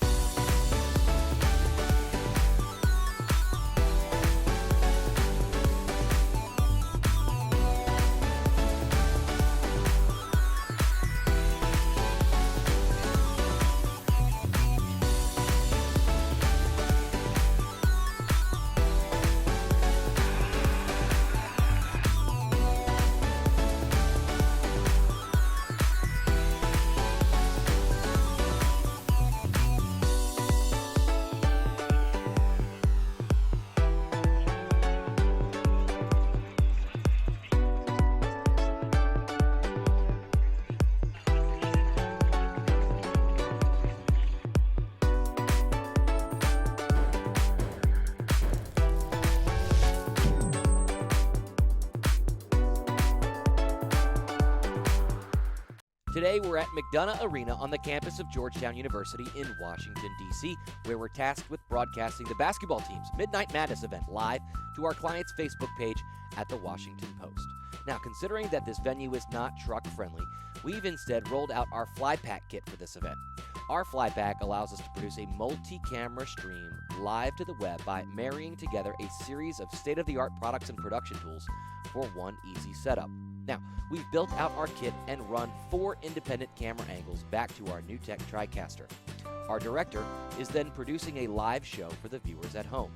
Today, we're at McDonough Arena on the campus of Georgetown University in Washington, D.C., where we're tasked with broadcasting the basketball team's Midnight Madness event live to our client's Facebook page at the Washington Post. Now, considering that this venue is not truck-friendly, we've instead rolled out our fly pack kit for this event. Our flyback allows us to produce a multi-camera stream live to the web by marrying together a series of state-of-the-art products and production tools for one easy setup. Now, we've built out our kit and run 4 independent camera angles back to our NewTek TriCaster. Our director is then producing a live show for the viewers at home.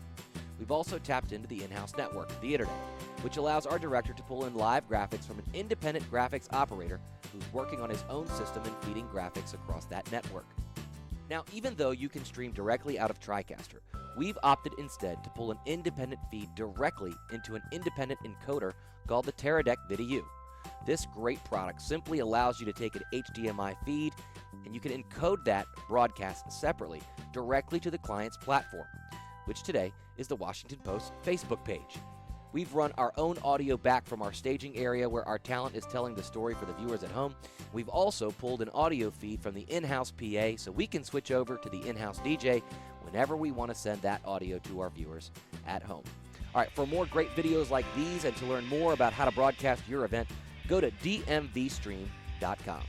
We've also tapped into the in-house network, the Internet, which allows our director to pull in live graphics from an independent graphics operator who's working on his own system and feeding graphics across that network. Now, even though you can stream directly out of TriCaster, we've opted instead to pull an independent feed directly into an independent encoder called the Teradek VidiU. This great product simply allows you to take an HDMI feed and you can encode that broadcast separately directly to the client's platform, which today is the Washington Post Facebook page. We've run our own audio back from our staging area where our talent is telling the story for the viewers at home. We've also pulled an audio feed from the in-house PA so we can switch over to the in-house DJ whenever we want to send that audio to our viewers at home. All right, for more great videos like these and to learn more about how to broadcast your event, go to dmvstream.com.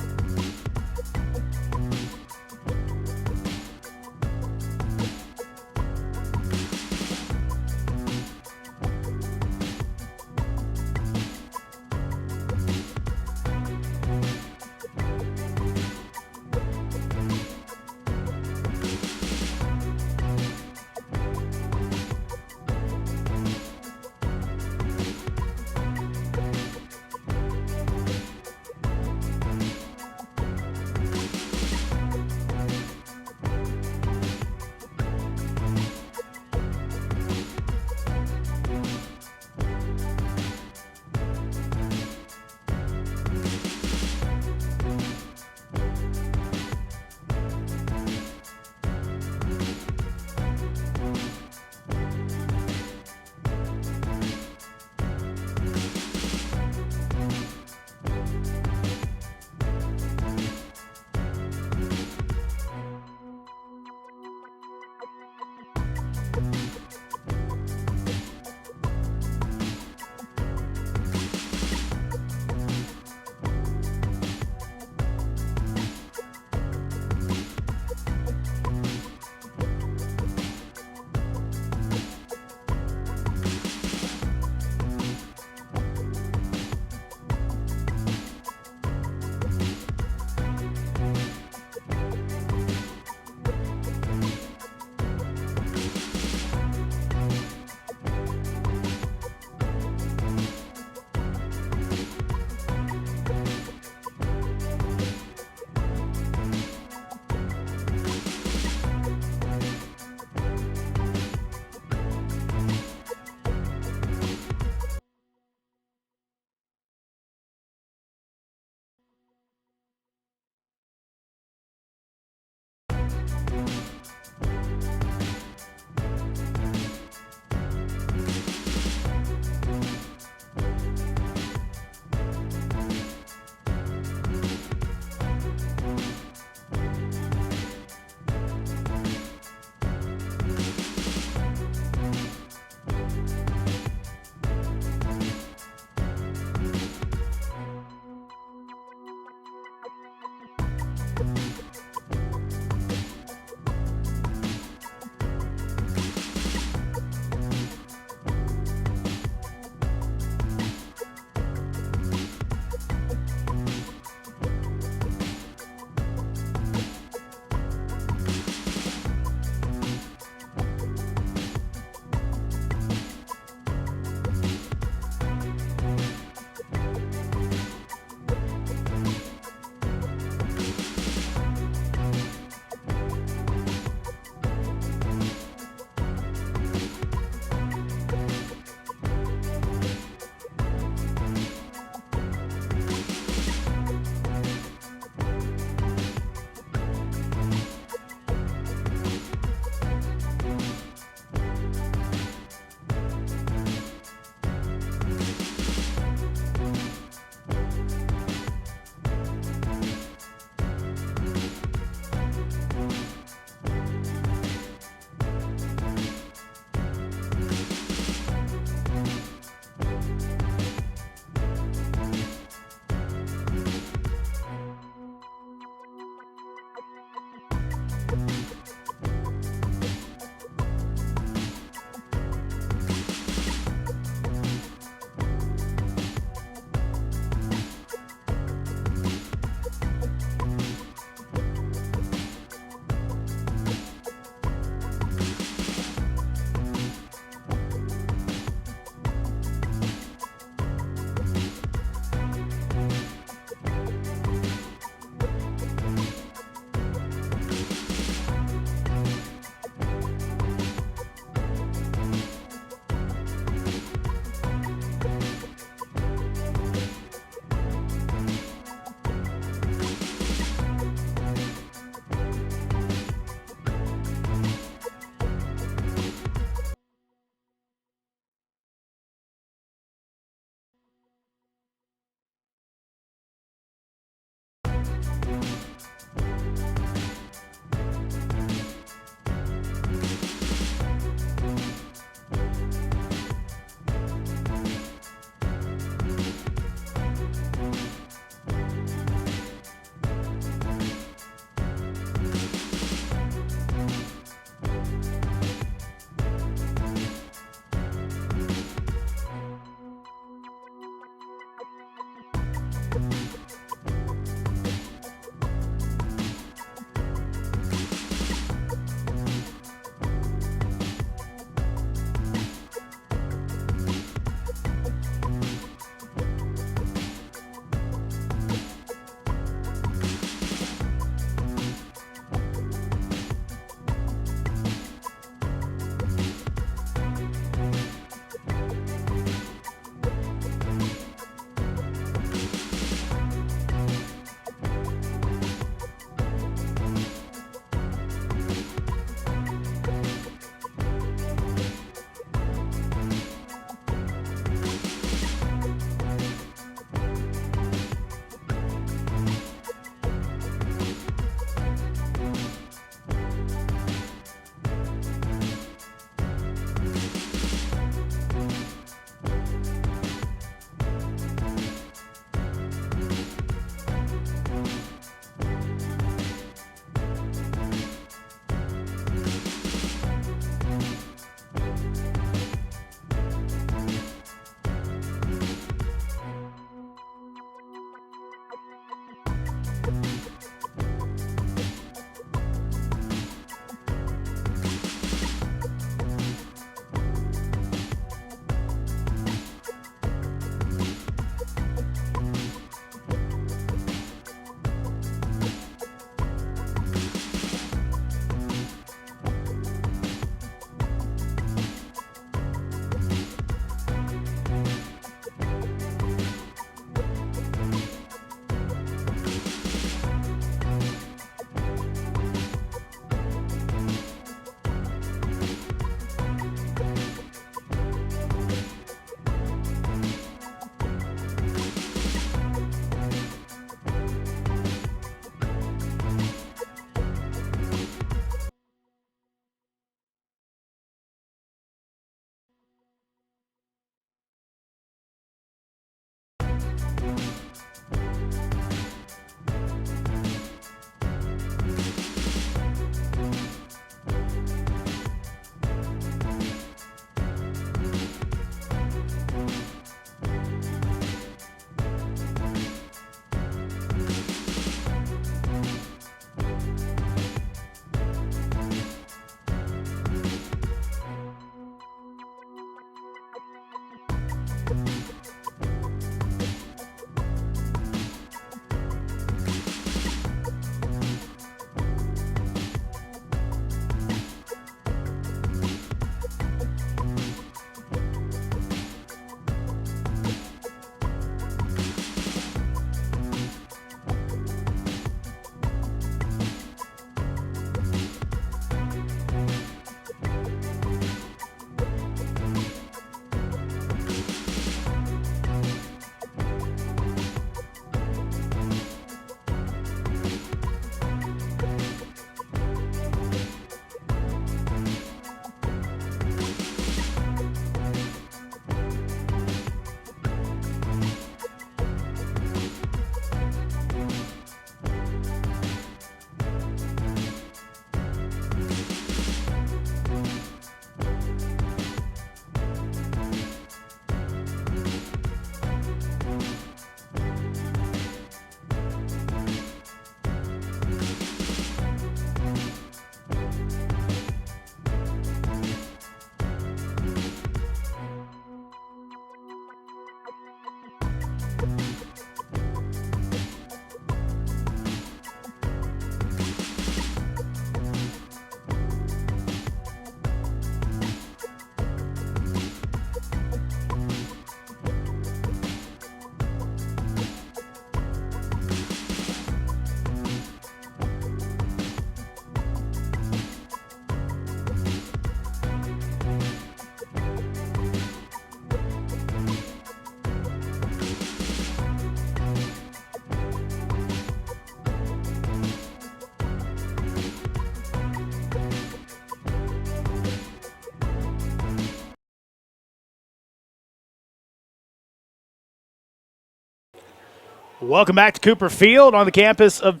Welcome back to Cooper Field on the campus of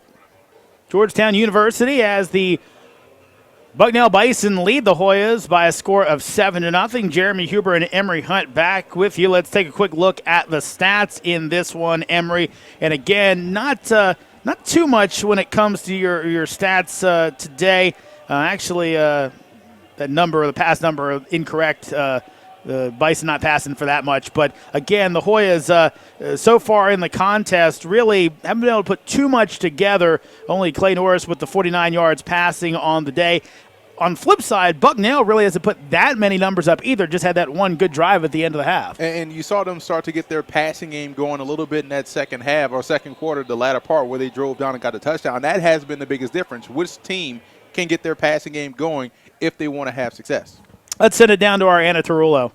Georgetown University as the Bucknell Bison lead the Hoyas by a score of 7-0. Jeremy Huber and Emory Hunt back with you. Let's take a quick look at the stats in this one, Emory. And again, not too much when it comes to your stats today. The pass number incorrect. The Bison not passing for that much. But again, the Hoyas so far in the contest really haven't been able to put too much together. Only Clay Norris with the 49 yards passing on the day. On the flip side, Bucknell really hasn't put that many numbers up either. Just had that one good drive at the end of the half. And you saw them start to get their passing game going a little bit in that second half or second quarter, the latter part where they drove down and got a touchdown. That has been the biggest difference. Which team can get their passing game going if they want to have success? Let's send it down to our Anna Tarullo.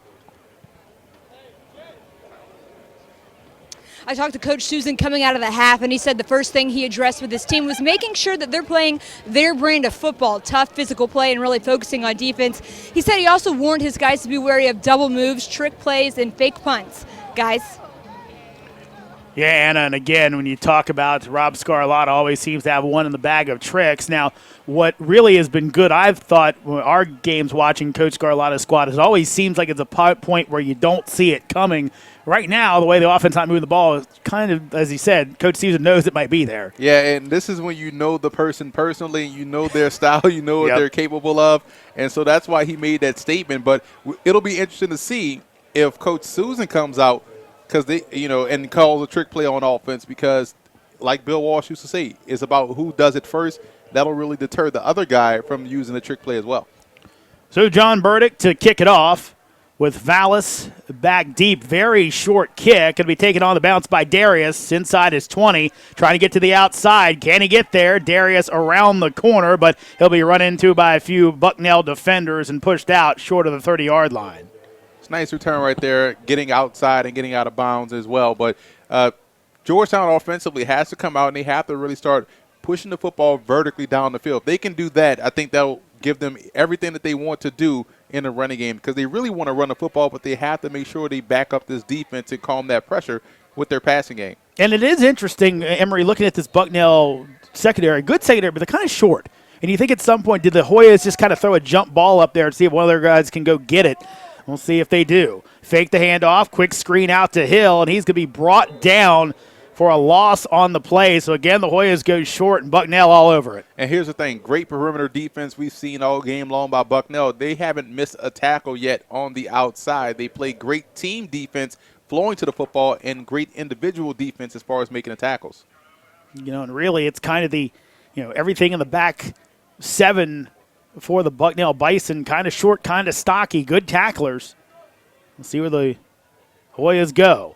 I talked to Coach Susan coming out of the half, and he said the first thing he addressed with his team was making sure that they're playing their brand of football, tough physical play, and really focusing on defense. He said he also warned his guys to be wary of double moves, trick plays, and fake punts. Guys. Yeah, Anna, and again, when you talk about Rob Scarlotta, always seems to have one in the bag of tricks. Now, what really has been good, I've thought, our games watching Coach Scarlotta's squad, it always seems like it's a point where you don't see it coming. Right now, the way the offense not moving the ball is kind of, as he said, Coach Susan knows it might be there. Yeah, and this is when you know the person personally, you know their style, you know what they're capable of, and so that's why he made that statement. But it'll be interesting to see if Coach Susan comes out and calls a trick play on offense because, like Bill Walsh used to say, it's about who does it first. That'll really deter the other guy from using the trick play as well. So John Burdick to kick it off with Vallis back deep. Very short kick. Going to be taken on the bounce by Darius inside his 20. Trying to get to the outside. Can he get there? Darius around the corner, but he'll be run into by a few Bucknell defenders and pushed out short of the 30-yard line. It's a nice return right there, getting outside and getting out of bounds as well. But Georgetown offensively has to come out, and they have to really start pushing the football vertically down the field. If they can do that, I think that will give them everything that they want to do in the running game because they really want to run the football, but they have to make sure they back up this defense and calm that pressure with their passing game. And it is interesting, Emory, looking at this Bucknell secondary, good secondary, but they're kind of short. And you think at some point, did the Hoyas just kind of throw a jump ball up there and see if one of their guys can go get it? We'll see if they do. Fake the handoff, quick screen out to Hill, and he's going to be brought down for a loss on the play. So, again, the Hoyas go short and Bucknell all over it. And here's the thing. Great perimeter defense we've seen all game long by Bucknell. They haven't missed a tackle yet on the outside. They play great team defense, flowing to the football, and great individual defense as far as making the tackles. And really it's kind of the, everything in the back seven for the Bucknell Bison, kind of short, kind of stocky, good tacklers. Let's see where the Hoyas go.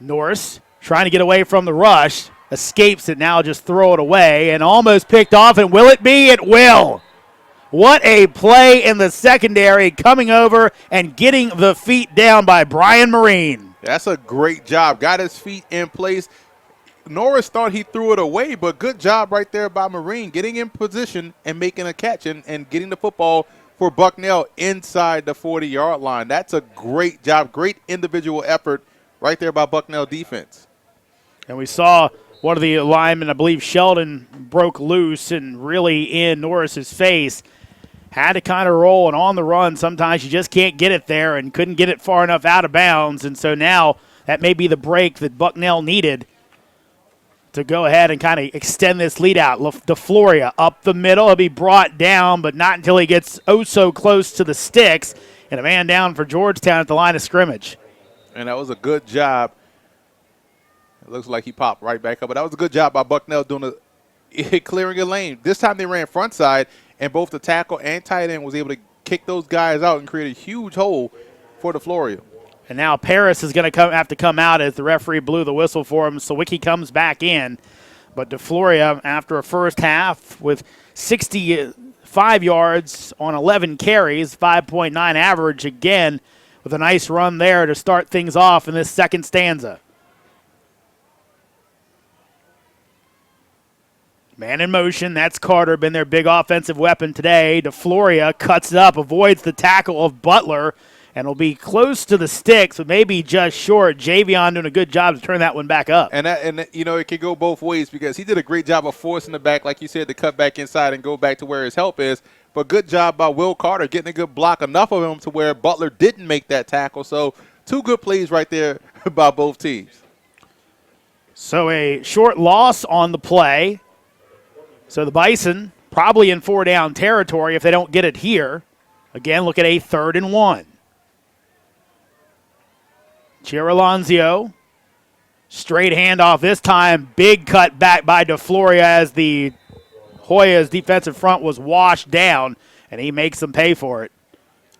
Norris trying to get away from the rush, escapes it now, just throw it away, and almost picked off, and will it be? It will. What a play in the secondary, coming over and getting the feet down by Brian Marine. That's a great job. Got his feet in place. Norris thought he threw it away, but good job right there by Marine, getting in position and making a catch and getting the football for Bucknell inside the 40-yard line. That's a great job, great individual effort right there by Bucknell defense. And we saw one of the linemen, I believe Sheldon, broke loose and really in Norris's face. Had to kind of roll, and on the run, sometimes you just can't get it there and couldn't get it far enough out of bounds. And so now that may be the break that Bucknell needed to go ahead and kind of extend this lead out. DeFloria up the middle. He'll be brought down, but not until he gets so close to the sticks. And a man down for Georgetown at the line of scrimmage. And that was a good job. It looks like he popped right back up. But that was a good job by Bucknell clearing a lane. This time they ran front side, and both the tackle and tight end was able to kick those guys out and create a huge hole for DeFloria. And now Paris is going to have to come out as the referee blew the whistle for him. Sawicki comes back in. But DeFloria, after a first half with 65 yards on 11 carries, 5.9 average, again, with a nice run there to start things off in this second stanza. Man in motion, that's Carter, been their big offensive weapon today. DeFloria cuts it up, avoids the tackle of Butler, and will be close to the sticks, but maybe just short. Javion doing a good job to turn that one back up. And it can go both ways because he did a great job of forcing the back, like you said, to cut back inside and go back to where his help is. But good job by Will Carter getting a good block, enough of him to where Butler didn't make that tackle. So 2 good plays right there by both teams. So a short loss on the play. So the Bison probably in 4-down territory if they don't get it here. Again, look at a 3rd and 1. Chiralonzio, straight handoff this time. Big cut back by DeFloria as the Hoyas defensive front was washed down, and he makes them pay for it.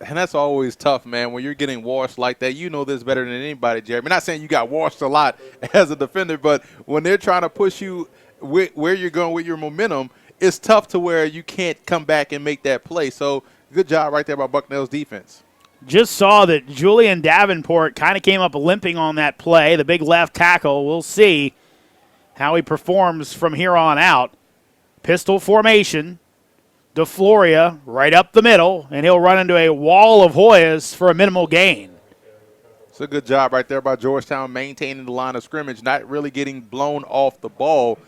And that's always tough, man, when you're getting washed like that. You know this better than anybody, Jeremy. I'm not saying you got washed a lot as a defender, but when they're trying to push you where you're going with your momentum, it's tough to where you can't come back and make that play. So good job right there by Bucknell's defense. Just saw that Julian Davenport kind of came up limping on that play, the big left tackle. We'll see how he performs from here on out. Pistol formation. DeFloria right up the middle, and he'll run into a wall of Hoyas for a minimal gain. It's a good job right there by Georgetown maintaining the line of scrimmage, not really getting blown off the ball.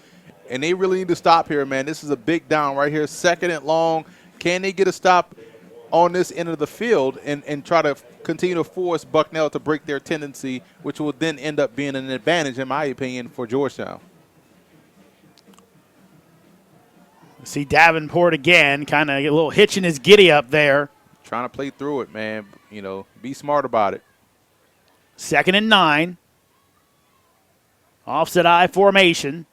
And they really need to stop here, man. This is a big down right here, 2nd and long. Can they get a stop on this end of the field and try to continue to force Bucknell to break their tendency, which will then end up being an advantage, in my opinion, for Georgetown. See Davenport again, kind of a little hitch in his giddy up there. Trying to play through it, man. Be smart about it. 2nd and 9. Offset I formation.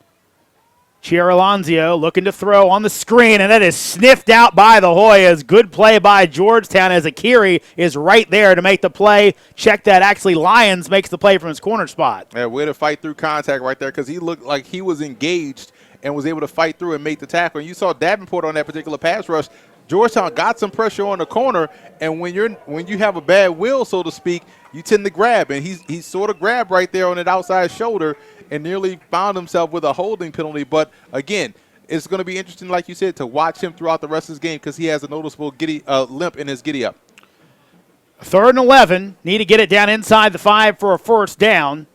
Chiralonzio looking to throw on the screen, and that is sniffed out by the Hoyas. Good play by Georgetown as Akiri is right there to make the play. Check that. Actually, Lyons makes the play from his corner spot. Yeah, way to fight through contact right there because he looked like he was engaged and was able to fight through and make the tackle. And you saw Davenport on that particular pass rush. Georgetown got some pressure on the corner, and when you have a bad will, so to speak, you tend to grab. And he sort of grabbed right there on that outside shoulder and nearly found himself with a holding penalty. But, again, it's going to be interesting, like you said, to watch him throughout the rest of his game because he has a noticeable limp in his giddy-up. 3rd and 11. Need to get it down inside the 5 for a 1st down.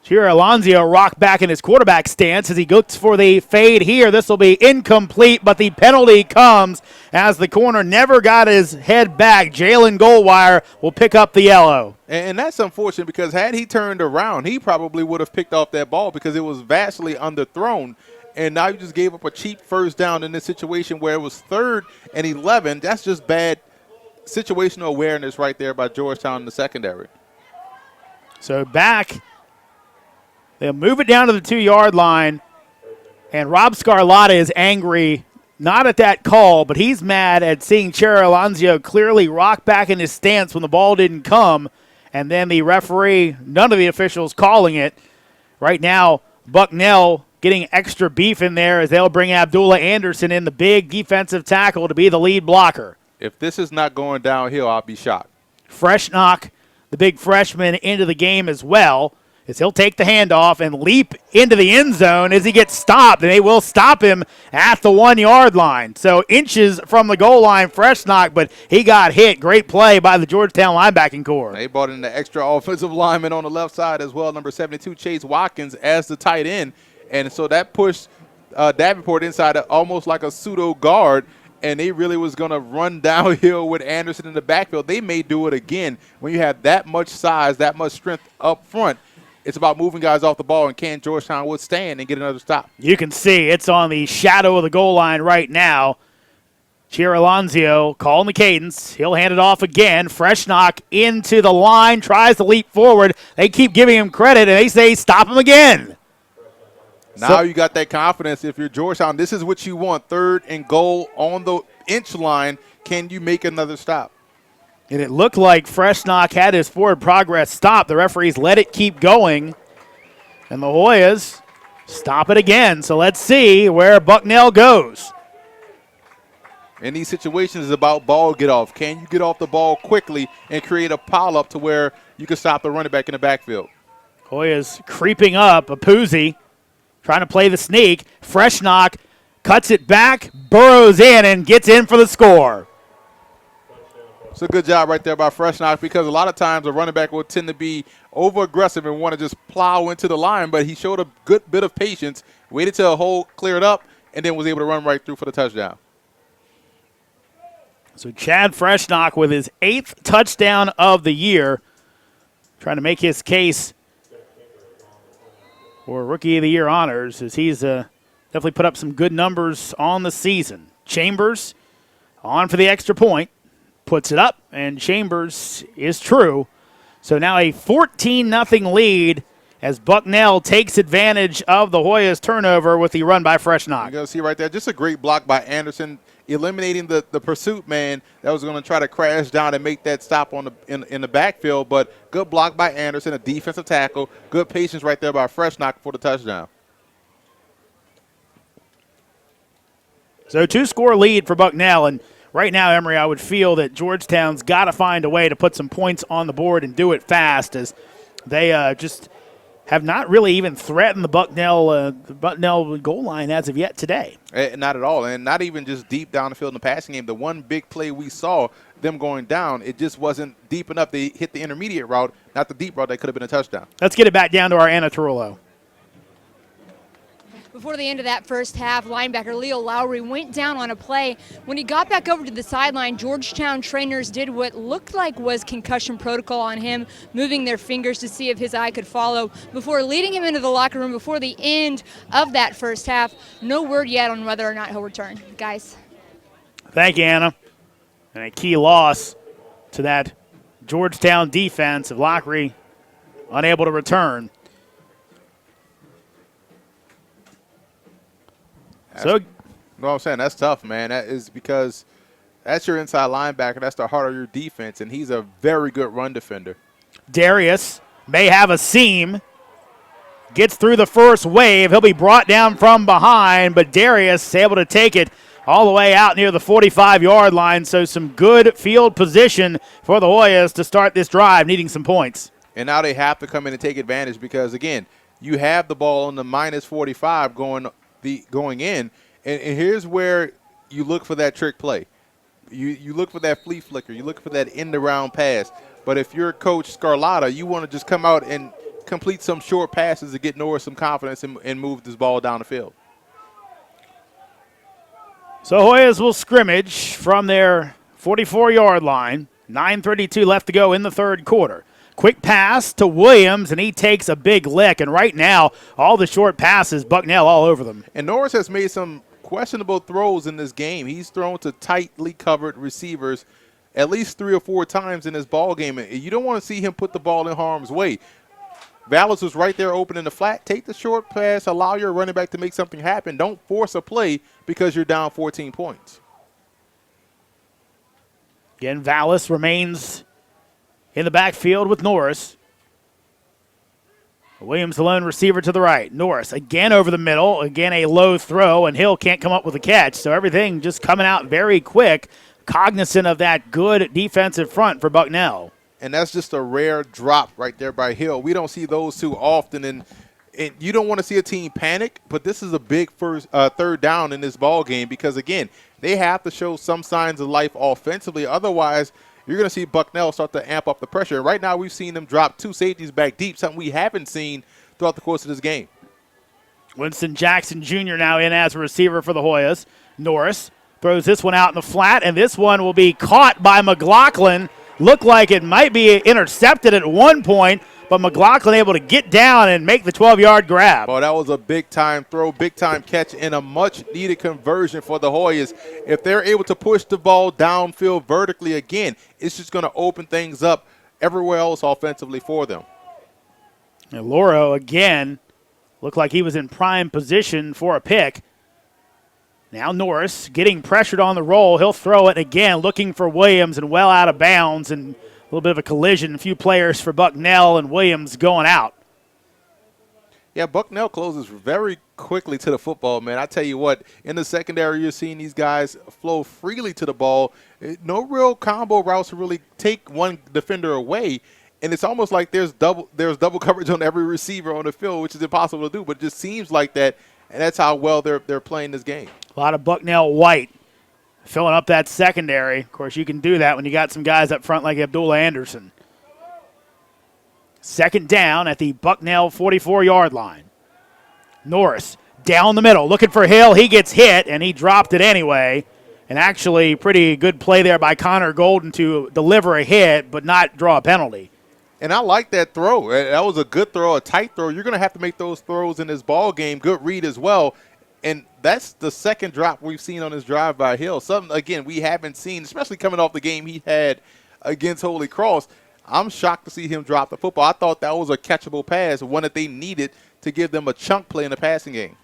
Here, Alonzo rocked back in his quarterback stance as he looks for the fade here. This will be incomplete, but the penalty comes as the corner never got his head back. Jalen Goldwire will pick up the yellow. And that's unfortunate because had he turned around, he probably would have picked off that ball because it was vastly underthrown. And now you just gave up a cheap 1st down in this situation where it was 3rd and 11. That's just bad situational awareness right there by Georgetown in the secondary. So back. They'll move it down to the 2-yard line, and Rob Scarlatta is angry, not at that call, but he's mad at seeing Chiralonzio clearly rock back in his stance when the ball didn't come, and then the referee, none of the officials calling it. Right now, Bucknell getting extra beef in there as they'll bring Abdullah Anderson in, the big defensive tackle, to be the lead blocker. If this is not going downhill, I'll be shocked. Fresh knock, the big freshman, into the game as well, as he'll take the handoff and leap into the end zone as he gets stopped, and they will stop him at the 1-yard line. So inches from the goal line, fresh knock, but he got hit. Great play by the Georgetown linebacking corps. They brought in the extra offensive lineman on the left side as well, number 72, Chase Watkins, as the tight end. And so that pushed Davenport inside almost like a pseudo guard, and they really was going to run downhill with Anderson in the backfield. They may do it again. When you have that much size, that much strength up front, it's about moving guys off the ball, and can Georgetown withstand and get another stop? You can see it's on the shadow of the goal line right now. Chiralonzio calling the cadence. He'll hand it off again. Fresh knock into the line, tries to leap forward. They keep giving him credit, and they say stop him again. Now you got that confidence. If you're Georgetown, this is what you want. 3rd and goal on the inch line. Can you make another stop? And it looked like Freshnock had his forward progress stopped. The referees let it keep going. And the Hoyas stop it again. So let's see where Bucknell goes. In these situations, it's about ball get off. Can you get off the ball quickly and create a pile-up to where you can stop the running back in the backfield? Hoyas creeping up. Apuzzi trying to play the sneak. Freshnock cuts it back, burrows in, and gets in for the score. It's a good job right there by Freshnock, because a lot of times a running back will tend to be over-aggressive and want to just plow into the line, but he showed a good bit of patience, waited till a hole cleared up, and then was able to run right through for the touchdown. So Chad Freshnock with his 8th touchdown of the year, trying to make his case for Rookie of the Year honors, as he's definitely put up some good numbers on the season. Chambers on for the extra point, puts it up, and Chambers is true. So now a 14-0 lead as Bucknell takes advantage of the Hoyas' turnover with the run by Freshnock. You're going to see right there, just a great block by Anderson, eliminating the pursuit man that was going to try to crash down and make that stop on in the backfield. But good block by Anderson, a defensive tackle. Good patience right there by Freshnock for the touchdown. So 2-score lead for Bucknell, and right now, Emory, I would feel that Georgetown's got to find a way to put some points on the board and do it fast, as they just have not really even threatened the Bucknell goal line as of yet today. Not at all, and not even just deep down the field in the passing game. The one big play we saw them going down, it just wasn't deep enough. They hit the intermediate route, not the deep route that could have been a touchdown. Let's get it back down to our Anna Turullo. Before the end of that first half, linebacker Leo Lowry went down on a play. When he got back over to the sideline, Georgetown trainers did what looked like was concussion protocol on him, moving their fingers to see if his eye could follow before leading him into the locker room before the end of that first half. No word yet on whether or not he'll return. Guys. Thank you, Anna. And a key loss to that Georgetown defense of Lockery unable to return. I'm saying that's tough, man. That is because that's your inside linebacker. That's the heart of your defense, and he's a very good run defender. Darius may have a seam. Gets through the first wave. He'll be brought down from behind, but Darius is able to take it all the way out near the 45-yard line. So some good field position for the Hoyas to start this drive, needing some points. And now they have to come in and take advantage because, again, you have the ball on the minus 45 going in, and here's where you look for that trick play. You look for that flea flicker. You look for that end-around pass. But if you're Coach Scarlatta, you want to just come out and complete some short passes to get Norris some confidence and move this ball down the field. So Hoyas will scrimmage from their 44-yard line. 9:32 left to go in the third quarter. Quick pass to Williams, and he takes a big lick. And right now, all the short passes, Bucknell all over them. And Norris has made some questionable throws in this game. He's thrown to tightly covered receivers at least 3 or 4 times in this ball game. You don't want to see him put the ball in harm's way. Vallis was right there open in the flat. Take the short pass. Allow your running back to make something happen. Don't force a play because you're down 14 points. Again, Vallis remains in the backfield with Norris. Williams, the lone receiver to the right. Norris again over the middle. Again, a low throw, and Hill can't come up with a catch. So everything just coming out very quick, cognizant of that good defensive front for Bucknell. And that's just a rare drop right there by Hill. We don't see those too often, and you don't want to see a team panic, but this is a big third down in this ball game because, again, they have to show some signs of life offensively. Otherwise, you're going to see Bucknell start to amp up the pressure. And right now we've seen them drop 2 safeties back deep, something we haven't seen throughout the course of this game. Winston Jackson Jr. now in as a receiver for the Hoyas. Norris throws this one out in the flat, and this one will be caught by McLaughlin. Looked like it might be intercepted at one point, but McLaughlin able to get down and make the 12-yard grab. Oh, that was a big-time throw, big-time catch, and a much-needed conversion for the Hoyas. If they're able to push the ball downfield vertically again, it's just going to open things up everywhere else offensively for them. And Loro, again, looked like he was in prime position for a pick. Now Norris getting pressured on the roll. He'll throw it again, looking for Williams and well out of bounds, and a little bit of a collision. A few players for Bucknell and Williams going out. Yeah, Bucknell closes very quickly to the football, man. I tell you what, in the secondary, you're seeing these guys flow freely to the ball. No real combo routes to really take one defender away. And it's almost like there's double coverage on every receiver on the field, which is impossible to do, but it just seems like that, and that's how well they're playing this game. A lot of Bucknell white filling up that secondary. Of course, you can do that when you got some guys up front like Abdullah Anderson. Second down at the Bucknell 44-yard line. Norris down the middle, looking for Hill. He gets hit, and he dropped it anyway. And actually, pretty good play there by Connor Golden to deliver a hit but not draw a penalty. And I like that throw. That was a good throw, a tight throw. You're going to have to make those throws in this ball game. Good read as well. And that's the second drop we've seen on this drive by Hill. Something, again, we haven't seen, especially coming off the game he had against Holy Cross. I'm shocked to see him drop the football. I thought that was a catchable pass, one that they needed to give them a chunk play in the passing game.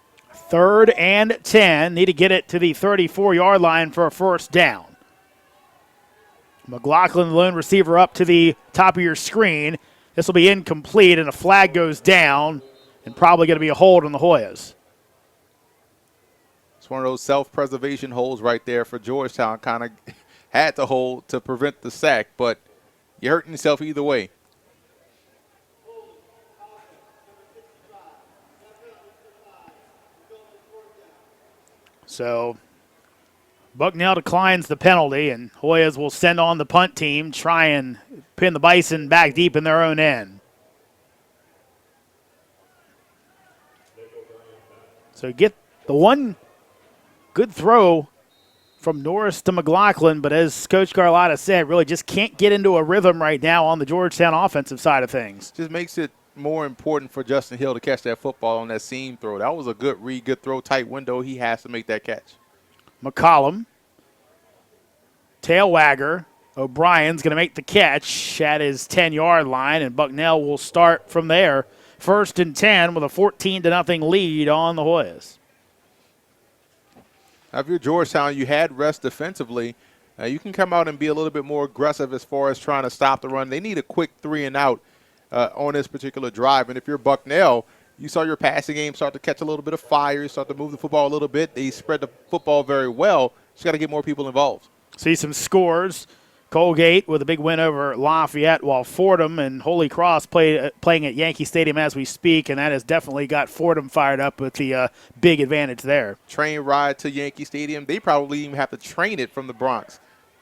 3rd and 10. Need to get it to the 34-yard line for a first down. McLaughlin, the lone receiver, up to the top of your screen. This will be incomplete, and a flag goes down, and probably going to be a hold on the Hoyas. It's one of those self-preservation holds right there for Georgetown. Kind of had to hold to prevent the sack, but you're hurting yourself either way. So Bucknell declines the penalty, and Hoyas will send on the punt team, try and pin the Bison back deep in their own end. So get the one good throw from Norris to McLaughlin, but as Coach Carlotta said, really just can't get into a rhythm right now on the Georgetown offensive side of things. Just makes it more important for Justin Hill to catch that football on that seam throw. That was a good read, good throw, tight window. He has to make that catch. McCollum, tail wagger. O'Brien's going to make the catch at his 10-yard line, and Bucknell will start from there. 1st and 10 with a 14-0 lead on the Hoyas. Now, if you're Georgetown, you had rest defensively. You can come out and be a little bit more aggressive as far as trying to stop the run. They need a quick 3 and out on this particular drive. And if you're Bucknell, you saw your passing game start to catch a little bit of fire. You start to move the football a little bit. They spread the football very well. Just got to get more people involved. See some scores. Colgate with a big win over Lafayette, while Fordham and Holy Cross playing at Yankee Stadium as we speak, and that has definitely got Fordham fired up with the big advantage there. Train ride to Yankee Stadium. They probably even have to train it from the Bronx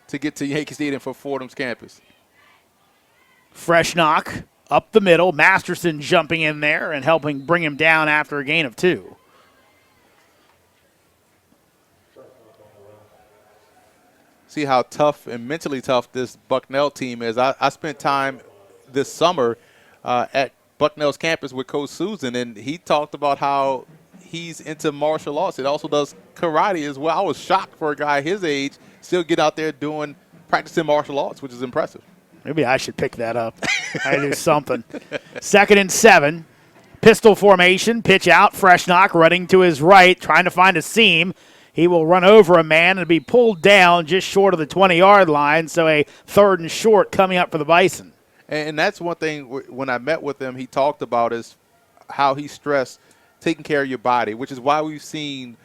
to get to Yankee Stadium for Fordham's campus. Fresh knock up the middle. Masterson jumping in there and helping bring him down after a gain of 2. See how tough and mentally tough this Bucknell team is. I spent time this summer at Bucknell's campus with Coach Susan, and he talked about how he's into martial arts. It also does karate as well. I was shocked for a guy his age still get out there practicing martial arts, which is impressive. Maybe I should pick that up. I do something. 2nd and 7. Pistol formation, pitch out, fresh knock, running to his right, trying to find a seam. He will run over a man and be pulled down just short of the 20-yard line, so a 3rd and short coming up for the Bison. And that's one thing when I met with him he talked about is how he stressed taking care of your body, which is why we've seen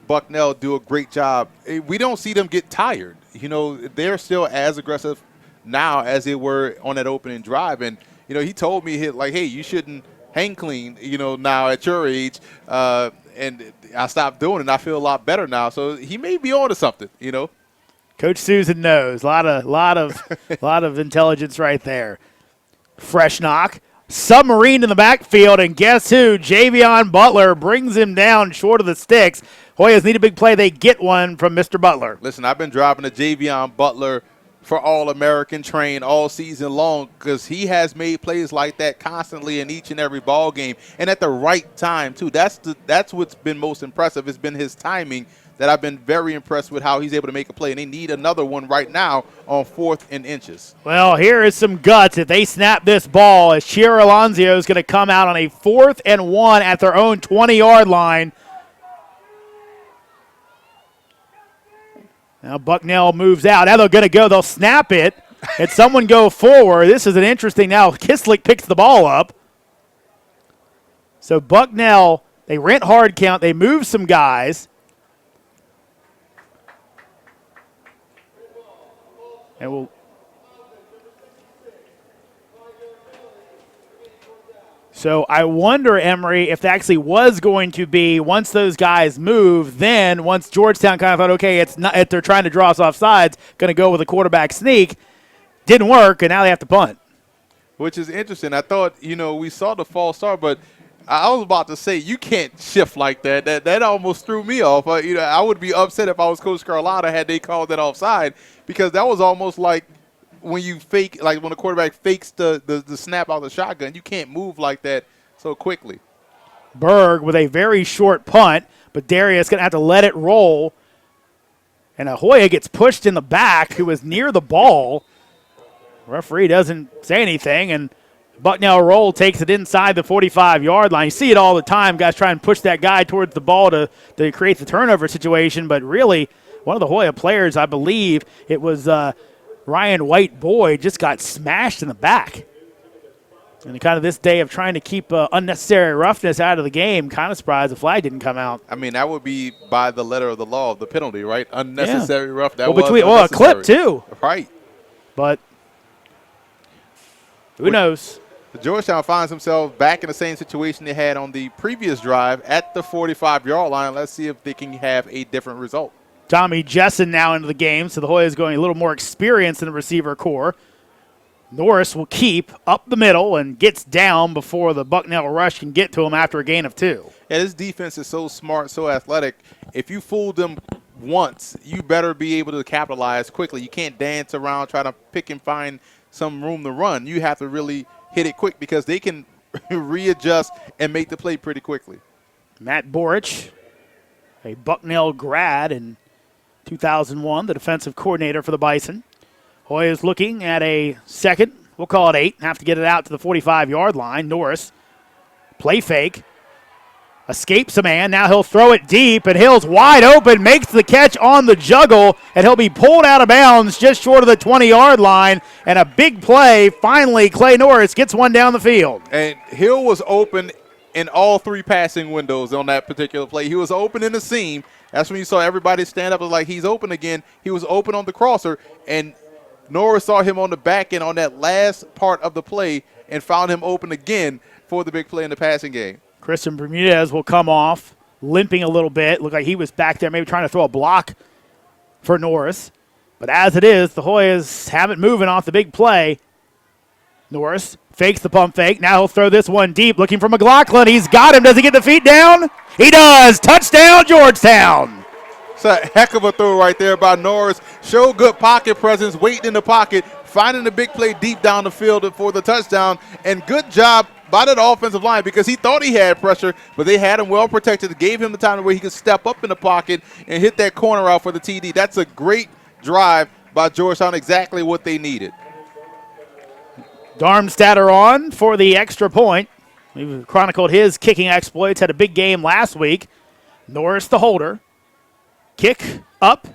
Bucknell do a great job. We don't see them get tired. You know, they're still as aggressive now as they were on that opening drive. And, you know, he told me, hey, you shouldn't hang clean, now at your age. And I stopped doing it, and I feel a lot better now. So he may be on to something, Coach Susan knows. A lot of intelligence right there. Fresh knock. Submarine in the backfield, and guess who? Javion Butler brings him down short of the sticks. Hoyas need a big play. They get one from Mr. Butler. Listen, I've been driving a Javion Butler for All-American train all season long because he has made plays like that constantly in each and every ball game and at the right time, too. That's what's been most impressive. It's been his timing that I've been very impressed with how he's able to make a play, and they need another one right now on 4th and inches. Well, here is some guts if they snap this ball as Chiara Alonso is going to come out on a 4th and 1 at their own 20-yard line. Now Bucknell moves out. Now they're going to go. They'll snap it, and someone go forward. This is an interesting. Now Kislick picks the ball up. So Bucknell, they rent hard count. They move some guys. And So I wonder, Emory, if that actually was going to be once those guys move, then once Georgetown kind of thought, okay, it's not, if they're trying to draw us off sides, going to go with a quarterback sneak. Didn't work, and now they have to punt. Which is interesting. I thought, we saw the false start, but I was about to say you can't shift like that. That almost threw me off. I would be upset if I was Coach Carlotta had they called that offside, because that was almost like when you fake, like when the quarterback fakes the snap out of the shotgun. You can't move like that so quickly. Berg with a very short punt, but Darius going to have to let it roll. And Ahoya gets pushed in the back, who was near the ball. Referee doesn't say anything, and Bucknell roll takes it inside the 45-yard line. You see it all the time. Guys try and push that guy towards the ball to create the turnover situation, but really one of the Hoya players, I believe it was Ryan White-Boyd, just got smashed in the back. And kind of this day of trying to keep unnecessary roughness out of the game, kind of surprised the flag didn't come out. I mean, that would be by the letter of the law of the penalty, right? Unnecessary rough. That a clip too. Right. But who knows? Georgetown finds himself back in the same situation they had on the previous drive at the 45-yard line. Let's see if they can have a different result. Tommy Jessen now into the game, so the Hoyas going a little more experienced in the receiver core. Norris will keep up the middle and gets down before the Bucknell rush can get to him after a gain of 2. Yeah, this defense is so smart, so athletic. If you fool them once, you better be able to capitalize quickly. You can't dance around trying to pick and find some room to run. You have to really hit it quick because they can readjust and make the play pretty quickly. Matt Borich, a Bucknell grad in 2001, the defensive coordinator for the Bison. Hoyas looking at a second, we'll call it 8, have to get it out to the 45-yard line. Norris, play fake, escapes a man, now he'll throw it deep, and Hill's wide open, makes the catch on the juggle, and he'll be pulled out of bounds just short of the 20-yard line, and a big play. Finally, Clay Norris gets one down the field. And Hill was open in all 3 passing windows on that particular play. He was open in the seam. That's when you saw everybody stand up and like, he's open again. He was open on the crosser, and Norris saw him on the back end on that last part of the play and found him open again for the big play in the passing game. Christian Bermudez will come off, limping a little bit. Looked like he was back there maybe trying to throw a block for Norris. But as it is, the Hoyas have it moving off the big play. Norris fakes the pump fake. Now he'll throw this one deep, looking for McLaughlin. He's got him. Does he get the feet down? He does. Touchdown, Georgetown. It's a heck of a throw right there by Norris. Show good pocket presence, waiting in the pocket, finding the big play deep down the field for the touchdown. And good job by that offensive line because he thought he had pressure, but they had him well protected, gave him the time where he could step up in the pocket and hit that corner out for the TD. That's a great drive by Georgetown, exactly what they needed. Darmstadt on for the extra point. We've chronicled his kicking exploits, had a big game last week. Norris the holder. Kick up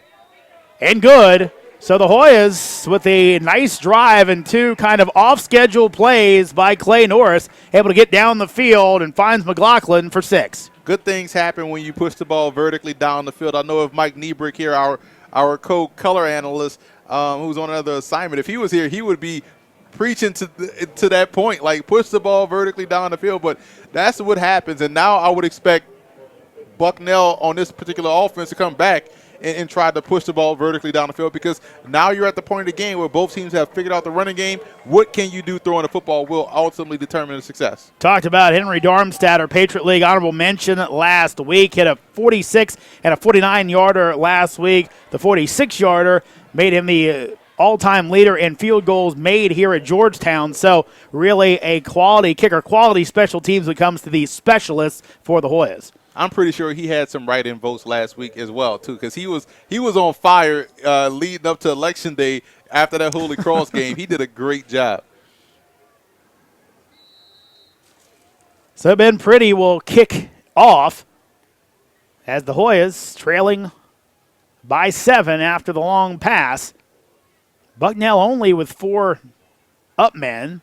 and good. So the Hoyas with a nice drive and 2 kind of off-schedule plays by Clay Norris, able to get down the field and finds McLaughlin for 6. Good things happen when you push the ball vertically down the field. I know if Mike Niebrick here, our co-color analyst, who's on another assignment, if he was here, he would be preaching to that point, like push the ball vertically down the field. But that's what happens. And now I would expect Bucknell on this particular offense to come back and try to push the ball vertically down the field because now you're at the point of the game where both teams have figured out the running game. What can you do throwing the football will ultimately determine the success. Talked about Henry Darmstadt, our Patriot League honorable mention last week. Hit a 46 and a 49-yarder last week. The 46-yarder made him the all-time leader in field goals made here at Georgetown. So really a quality kicker, quality special teams when it comes to these specialists for the Hoyas. I'm pretty sure he had some write-in votes last week as well, too, because he was on fire leading up to Election Day after that Holy Cross game. He did a great job. So Ben Pretty will kick off as the Hoyas trailing by 7 after the long pass. Bucknell only with 4 up men.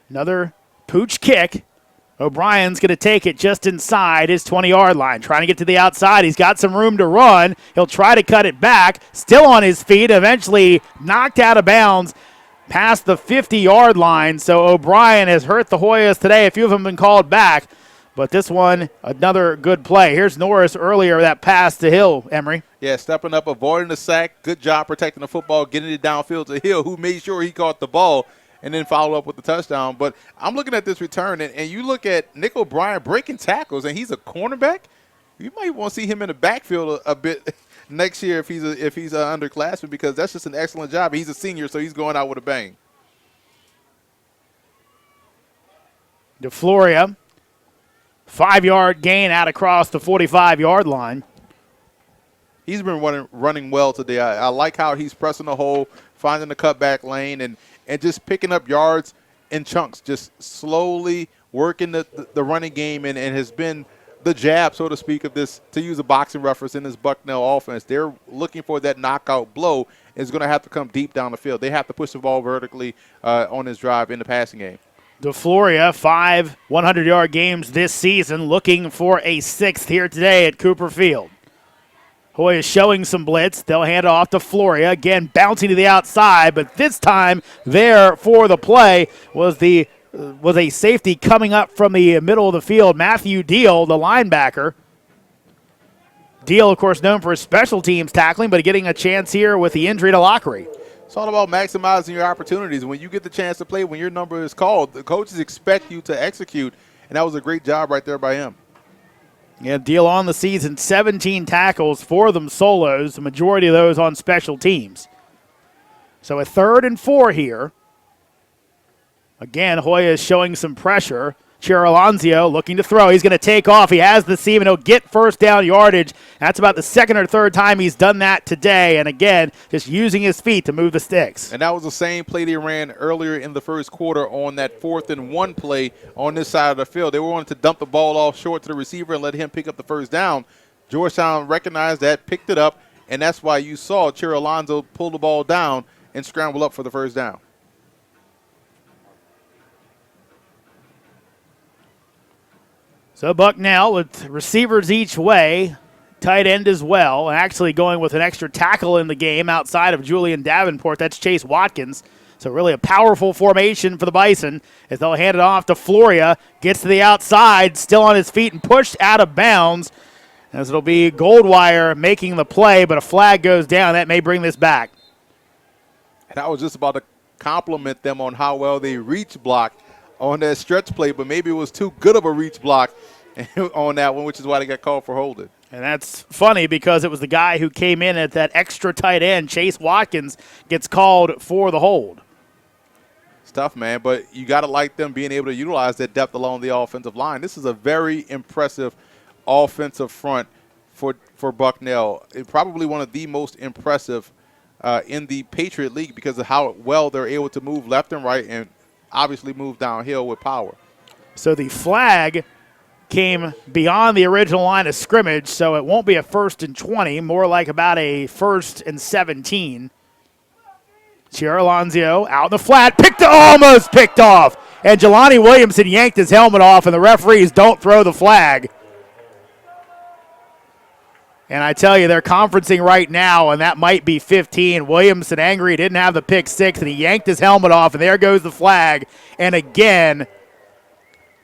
Another pooch kick. O'Brien's going to take it just inside his 20-yard line, trying to get to the outside. He's got some room to run. He'll try to cut it back, still on his feet, eventually knocked out of bounds past the 50-yard line. So O'Brien has hurt the Hoyas today. A few of them have been called back. But this one, another good play. Here's Norris earlier, that pass to Hill, Emory. Yeah, stepping up, avoiding the sack. Good job protecting the football, getting it downfield to Hill, who made sure he caught the ball and then followed up with the touchdown. But I'm looking at this return, and you look at Nick O'Brien breaking tackles, and he's a cornerback. You might want to see him in the backfield a bit next year if he's an underclassman, because that's just an excellent job. He's a senior, so he's going out with a bang. DeFloria, 5-yard gain out across the 45-yard line. He's been running well today. I like how he's pressing the hole, finding the cutback lane, and just picking up yards in chunks, just slowly working the running game, and has been the jab, so to speak, of this, to use a boxing reference, in this Bucknell offense. They're looking for that knockout blow. It's going to have to come deep down the field. They have to push the ball vertically on this drive in the passing game. DeFloria, 5 100-yard games this season, looking for a 6th here today at Cooper Field. Hoy is showing some blitz. They'll hand it off to Floria. Again, bouncing to the outside, but this time there for the play was a safety coming up from the middle of the field, Matthew Deal, the linebacker. Deal, of course, known for his special teams tackling, but getting a chance here with the injury to Lockery. It's all about maximizing your opportunities. When you get the chance to play, when your number is called, the coaches expect you to execute, and that was a great job right there by him. Yeah, Deal on the season, 17 tackles, 4 of them solos, the majority of those on special teams. So a 3rd and 4 here. Again, Hoya is showing some pressure. Chiralonzio looking to throw. He's going to take off. He has the seam, and he'll get first down yardage. That's about the 2nd or 3rd time he's done that today. And again, just using his feet to move the sticks. And that was the same play they ran earlier in the first quarter on that 4th and 1 play on this side of the field. They wanted to dump the ball off short to the receiver and let him pick up the first down. Georgetown recognized that, picked it up, and that's why you saw Chiralonzio pull the ball down and scramble up for the first down. So Bucknell with receivers each way, tight end as well, and actually going with an extra tackle in the game outside of Julian Davenport. That's Chase Watkins. So really a powerful formation for the Bison as they'll hand it off to Floria. Gets to the outside, still on his feet and pushed out of bounds, as it'll be Goldwire making the play, but a flag goes down. That may bring this back. And I was just about to compliment them on how well they reach blocked on that stretch play, but maybe it was too good of a reach block on that one, which is why they got called for holding. And that's funny because it was the guy who came in at that extra tight end, Chase Watkins, gets called for the hold. It's tough, man, but you got to like them being able to utilize that depth along the offensive line. This is a very impressive offensive front for Bucknell. It's probably one of the most impressive in the Patriot League because of how well they're able to move left and right and obviously move downhill with power. So the flag came beyond the original line of scrimmage, so it won't be a 1st and 20, more like about a 1st and 17. Chiralonzio out in the flat, almost picked off. And Jelani Williamson yanked his helmet off, and the referees don't throw the flag. And I tell you, they're conferencing right now, and that might be 15. Williamson angry, didn't have the pick 6, and he yanked his helmet off, and there goes the flag. And again,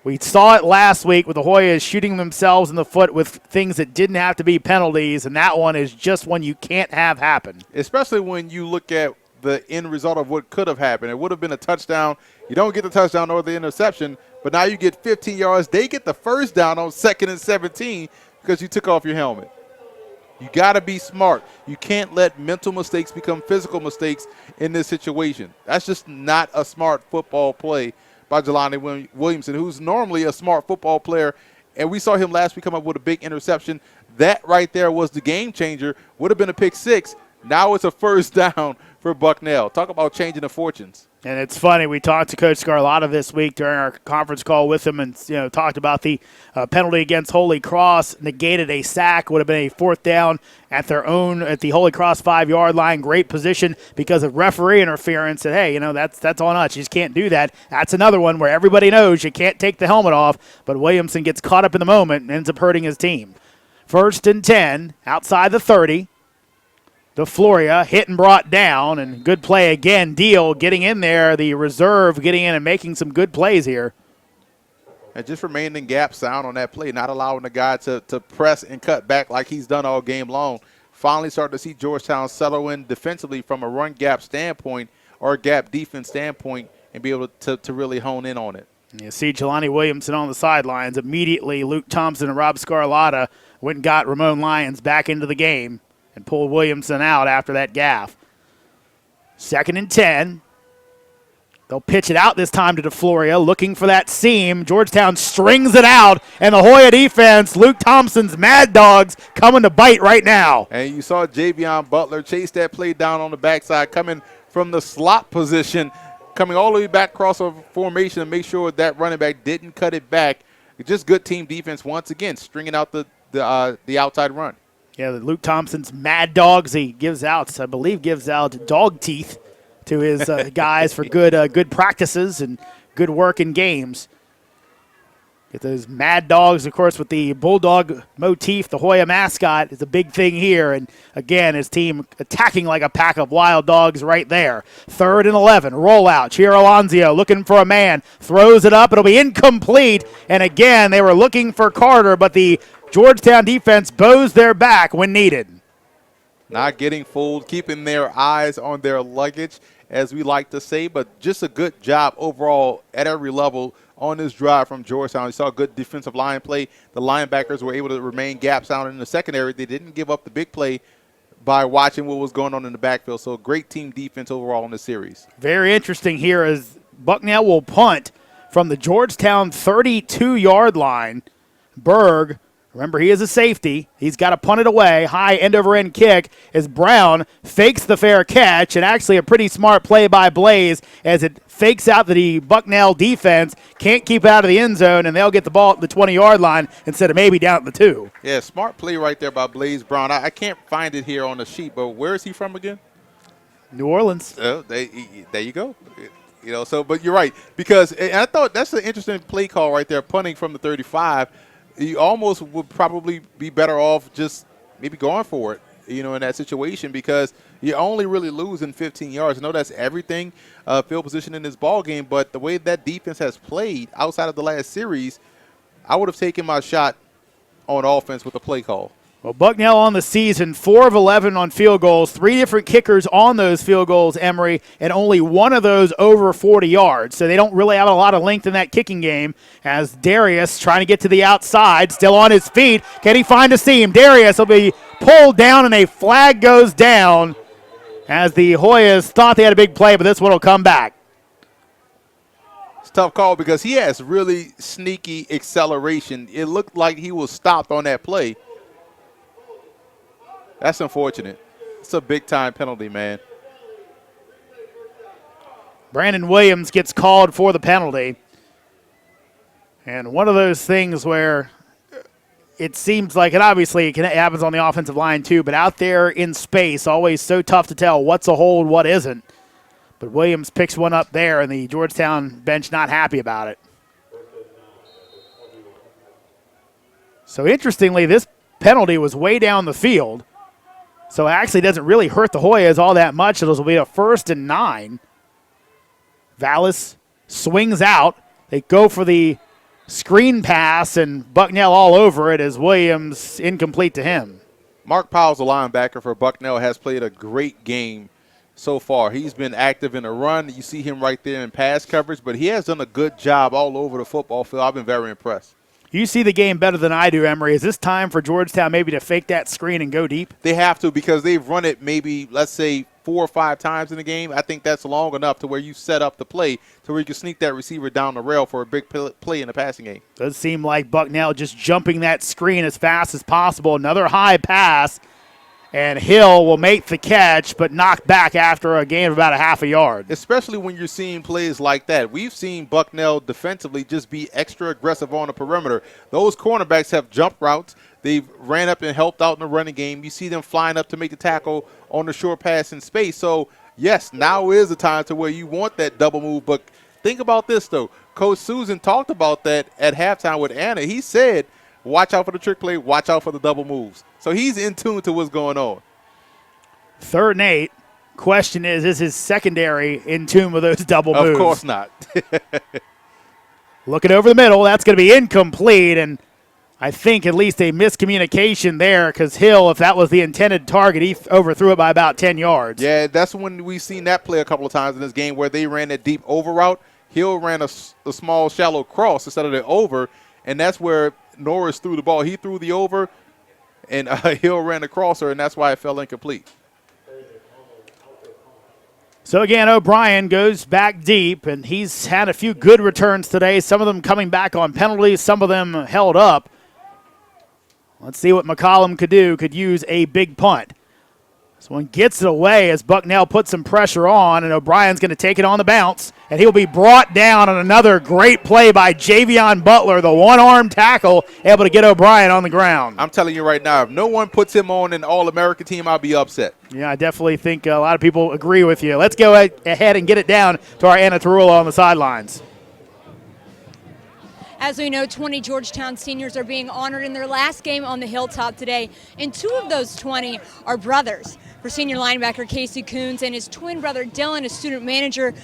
we saw it last week with the Hoyas shooting themselves in the foot with things that didn't have to be penalties, and that one is just one you can't have happen. Especially when you look at the end result of what could have happened. It would have been a touchdown. You don't get the touchdown or the interception, but now you get 15 yards. They get the first down on 2nd and 17 because you took off your helmet. You got to be smart. You can't let mental mistakes become physical mistakes in this situation. That's just not a smart football play by Jelani Williamson, who's normally a smart football player. And we saw him last week come up with a big interception. That right there was the game changer. Would have been a pick 6. Now it's a first down for Bucknell. Talk about changing the fortunes. And it's funny, we talked to Coach Scarlatta this week during our conference call with him and talked about the penalty against Holy Cross, negated a sack, would have been a 4th down at the Holy Cross 5-yard line. Great position because of referee interference. And, hey, that's on us. You just can't do that. That's another one where everybody knows you can't take the helmet off, but Williamson gets caught up in the moment and ends up hurting his team. 1st and 10, outside the 30. DeFloria hit and brought down, and good play again. Deal getting in there, the reserve getting in and making some good plays here. And just remaining gap sound on that play, not allowing the guy to press and cut back like he's done all game long. Finally starting to see Georgetown settle in defensively from a run gap standpoint or a gap defense standpoint and be able to really hone in on it. You see Jelani Williamson on the sidelines. Immediately, Luke Thompson and Rob Scarlatta went and got Ramon Lyons back into the game and pulled Williamson out after that gaff. 2nd and 10. They'll pitch it out this time to DeFloria, looking for that seam. Georgetown strings it out, and the Hoya defense, Luke Thompson's Mad Dogs, coming to bite right now. And you saw Javion Butler chase that play down on the backside, coming from the slot position, coming all the way back across a formation to make sure that running back didn't cut it back. Just good team defense once again, stringing out the outside run. Yeah, Luke Thompson's Mad Dogs, he gives out dog teeth to his guys for good practices and good work in games. Get those Mad Dogs, of course, with the Bulldog motif. The Hoya mascot is a big thing here. And, again, his team attacking like a pack of wild dogs right there. 3rd and 11, rollout. Chiro Alonzio looking for a man. Throws it up. It'll be incomplete. And, again, they were looking for Carter, but the Georgetown defense bows their back when needed. Not getting fooled, keeping their eyes on their luggage, as we like to say, but just a good job overall at every level on this drive from Georgetown. You saw good defensive line play. The linebackers were able to remain gap sound in the secondary. They didn't give up the big play by watching what was going on in the backfield. So great team defense overall in the series. Very interesting here as Bucknell will punt from the Georgetown 32-yard line. Berg, remember, he is a safety. He's got to punt it away. High end-over-end kick as Brown fakes the fair catch, and actually a pretty smart play by Blaze as it fakes out the Bucknell defense, can't keep out of the end zone, and they'll get the ball at the 20-yard line instead of maybe down at the 2. Yeah, smart play right there by Blaze Brown. I can't find it here on the sheet, but where is he from again? New Orleans. Oh, there you go. You know, so, but you're right, because and I thought that's an interesting play call right there, punting from the 35. You almost would probably be better off just maybe going for it, you know, in that situation, because you're only really losing 15 yards. I know that's everything, field position in this ball game, but the way that defense has played outside of the last series, I would have taken my shot on offense with the play call. Well, Bucknell on the season, 4 of 11 on field goals, 3 different kickers on those field goals, Emory, and only one of those over 40 yards. So they don't really have a lot of length in that kicking game as Darius trying to get to the outside, still on his feet. Can he find a seam? Darius will be pulled down, and a flag goes down as the Hoyas thought they had a big play, but this one will come back. It's a tough call because he has really sneaky acceleration. It looked like he was stopped on that play. That's unfortunate. It's a big-time penalty, man. Brandon Williams gets called for the penalty. And one of those things where it seems like, and obviously it happens on the offensive line too, but out there in space, always so tough to tell what's a hold, what isn't. But Williams picks one up there, and the Georgetown bench not happy about it. So interestingly, this penalty was way down the field. So it actually doesn't really hurt the Hoyas all that much. It'll be a 1st and 9. Vallis swings out. They go for the screen pass, and Bucknell all over it as Williams incomplete to him. Mark Powell's the linebacker for Bucknell, has played a great game so far. He's been active in the run. You see him right there in pass coverage, but he has done a good job all over the football field. I've been very impressed. You see the game better than I do, Emory. Is this time for Georgetown maybe to fake that screen and go deep? They have to, because they've run it maybe, let's say, 4 or 5 times in the game. I think that's long enough to where you set up the play to where you can sneak that receiver down the rail for a big play in the passing game. Does seem like Bucknell just jumping that screen as fast as possible. Another high pass, and Hill will make the catch but knocked back after a gain of about a half a yard. Especially when you're seeing plays like that. We've seen Bucknell defensively just be extra aggressive on the perimeter. Those cornerbacks have jump routes. They've ran up and helped out in the running game. You see them flying up to make the tackle on the short pass in space. So, yes, now is the time to where you want that double move. But think about this, though. Coach Susan talked about that at halftime with Anna. He said, watch out for the trick play, watch out for the double moves. So he's in tune to what's going on. 3rd and 8. Question is his secondary in tune with those double moves? Of course not. Looking over the middle, that's going to be incomplete, and I think at least a miscommunication there because Hill, if that was the intended target, he overthrew it by about 10 yards. Yeah, that's when we've seen that play a couple of times in this game where they ran that deep over route. Hill ran a small, shallow cross instead of the over, and that's where Norris threw the ball. He threw the over, and Hill ran the crosser, and that's why it fell incomplete. So again, O'Brien goes back deep, and he's had a few good returns today, some of them coming back on penalties, some of them held up. Let's see what McCollum could do, could use a big punt. This one gets it away as Bucknell puts some pressure on, and O'Brien's going to take it on the bounce, and he'll be brought down on another great play by Javion Butler, the one-arm tackle, able to get O'Brien on the ground. I'm telling you right now, if no one puts him on an All-American team, I'll be upset. Yeah, I definitely think a lot of people agree with you. Let's go ahead and get it down to our Anna Tarula on the sidelines. As we know, 20 Georgetown seniors are being honored in their last game on the Hilltop today, and 2 of those 20 are brothers. For senior linebacker Casey Coons and his twin brother Dylan, a student manager,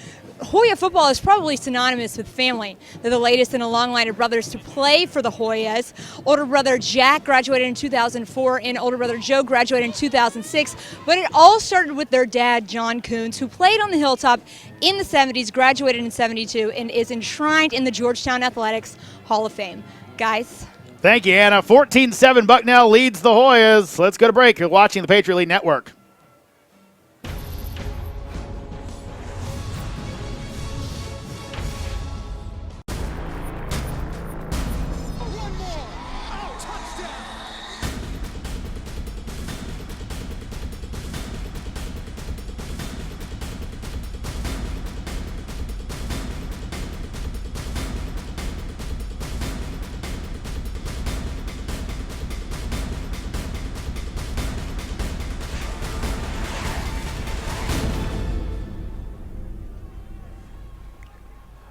Hoya football is probably synonymous with family. They're the latest in a long line of brothers to play for the Hoyas. Older brother Jack graduated in 2004 and older brother Joe graduated in 2006. But it all started with their dad, John Coons, who played on the Hilltop in the 70s, graduated in 72, and is enshrined in the Georgetown Athletics Hall of Fame. Guys. Thank you, Anna. 14-7 Bucknell leads the Hoyas. Let's go to break. You're watching the Patriot League Network.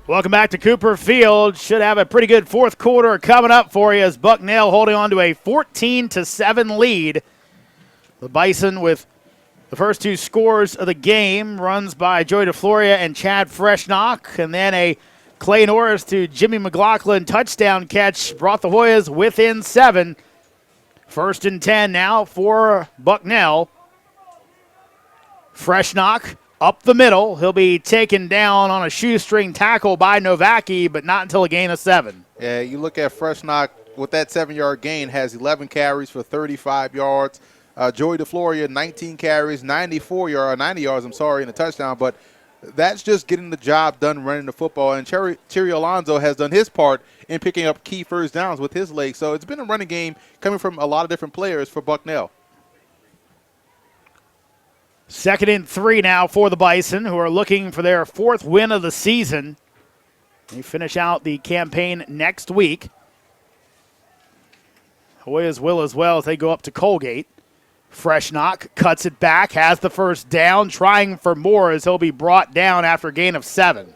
Welcome back to Cooper Field. Should have a pretty good 4th quarter coming up for you as Bucknell holding on to a 14-7 lead. The Bison with the first 2 scores of the game, runs by Joey DeFloria and Chad Freshnock, and then a Clay Norris to Jimmy McLaughlin touchdown catch brought the Hoyas within 7. 1st and 10 now for Bucknell. Freshnock up the middle. He'll be taken down on a shoestring tackle by Novacki, but not until a gain of 7. Yeah, you look at Freshnock with that 7-yard gain, has 11 carries for 35 yards. Joey DeFloria, 19 carries, 90 yards, and a touchdown. But that's just getting the job done running the football. And Cherry Alonzo has done his part in picking up key first downs with his legs. So it's been a running game coming from a lot of different players for Bucknell. 2nd and 3 now for the Bison, who are looking for their 4th win of the season. They finish out the campaign next week. Hoyas will as well as they go up to Colgate. Freshnock cuts it back, has the first down, trying for more as he'll be brought down after a gain of 7.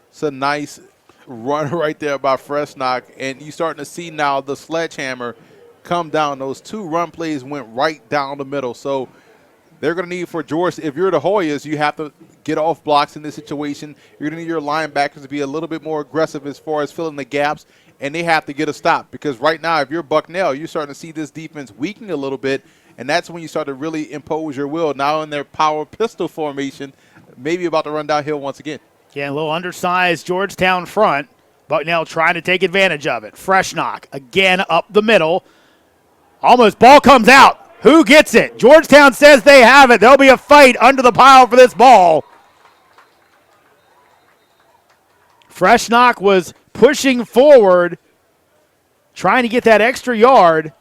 It's a nice run right there by Freshnock, and you're starting to see now the sledgehammer come down. Those 2 run plays went right down the middle. So they're going to need for George, if you're the Hoyas, you have to get off blocks in this situation. You're going to need your linebackers to be a little bit more aggressive as far as filling the gaps, and they have to get a stop. Because right now, if you're Bucknell, you're starting to see this defense weakening a little bit, and that's when you start to really impose your will. Now in their power pistol formation, maybe about to run downhill once again. Yeah, a little undersized Georgetown front. Bucknell trying to take advantage of it. Freshnock again up the middle. Almost ball comes out. Who gets it? Georgetown says they have it. There'll be a fight under the pile for this ball. Freshnock was pushing forward, trying to get that extra yard.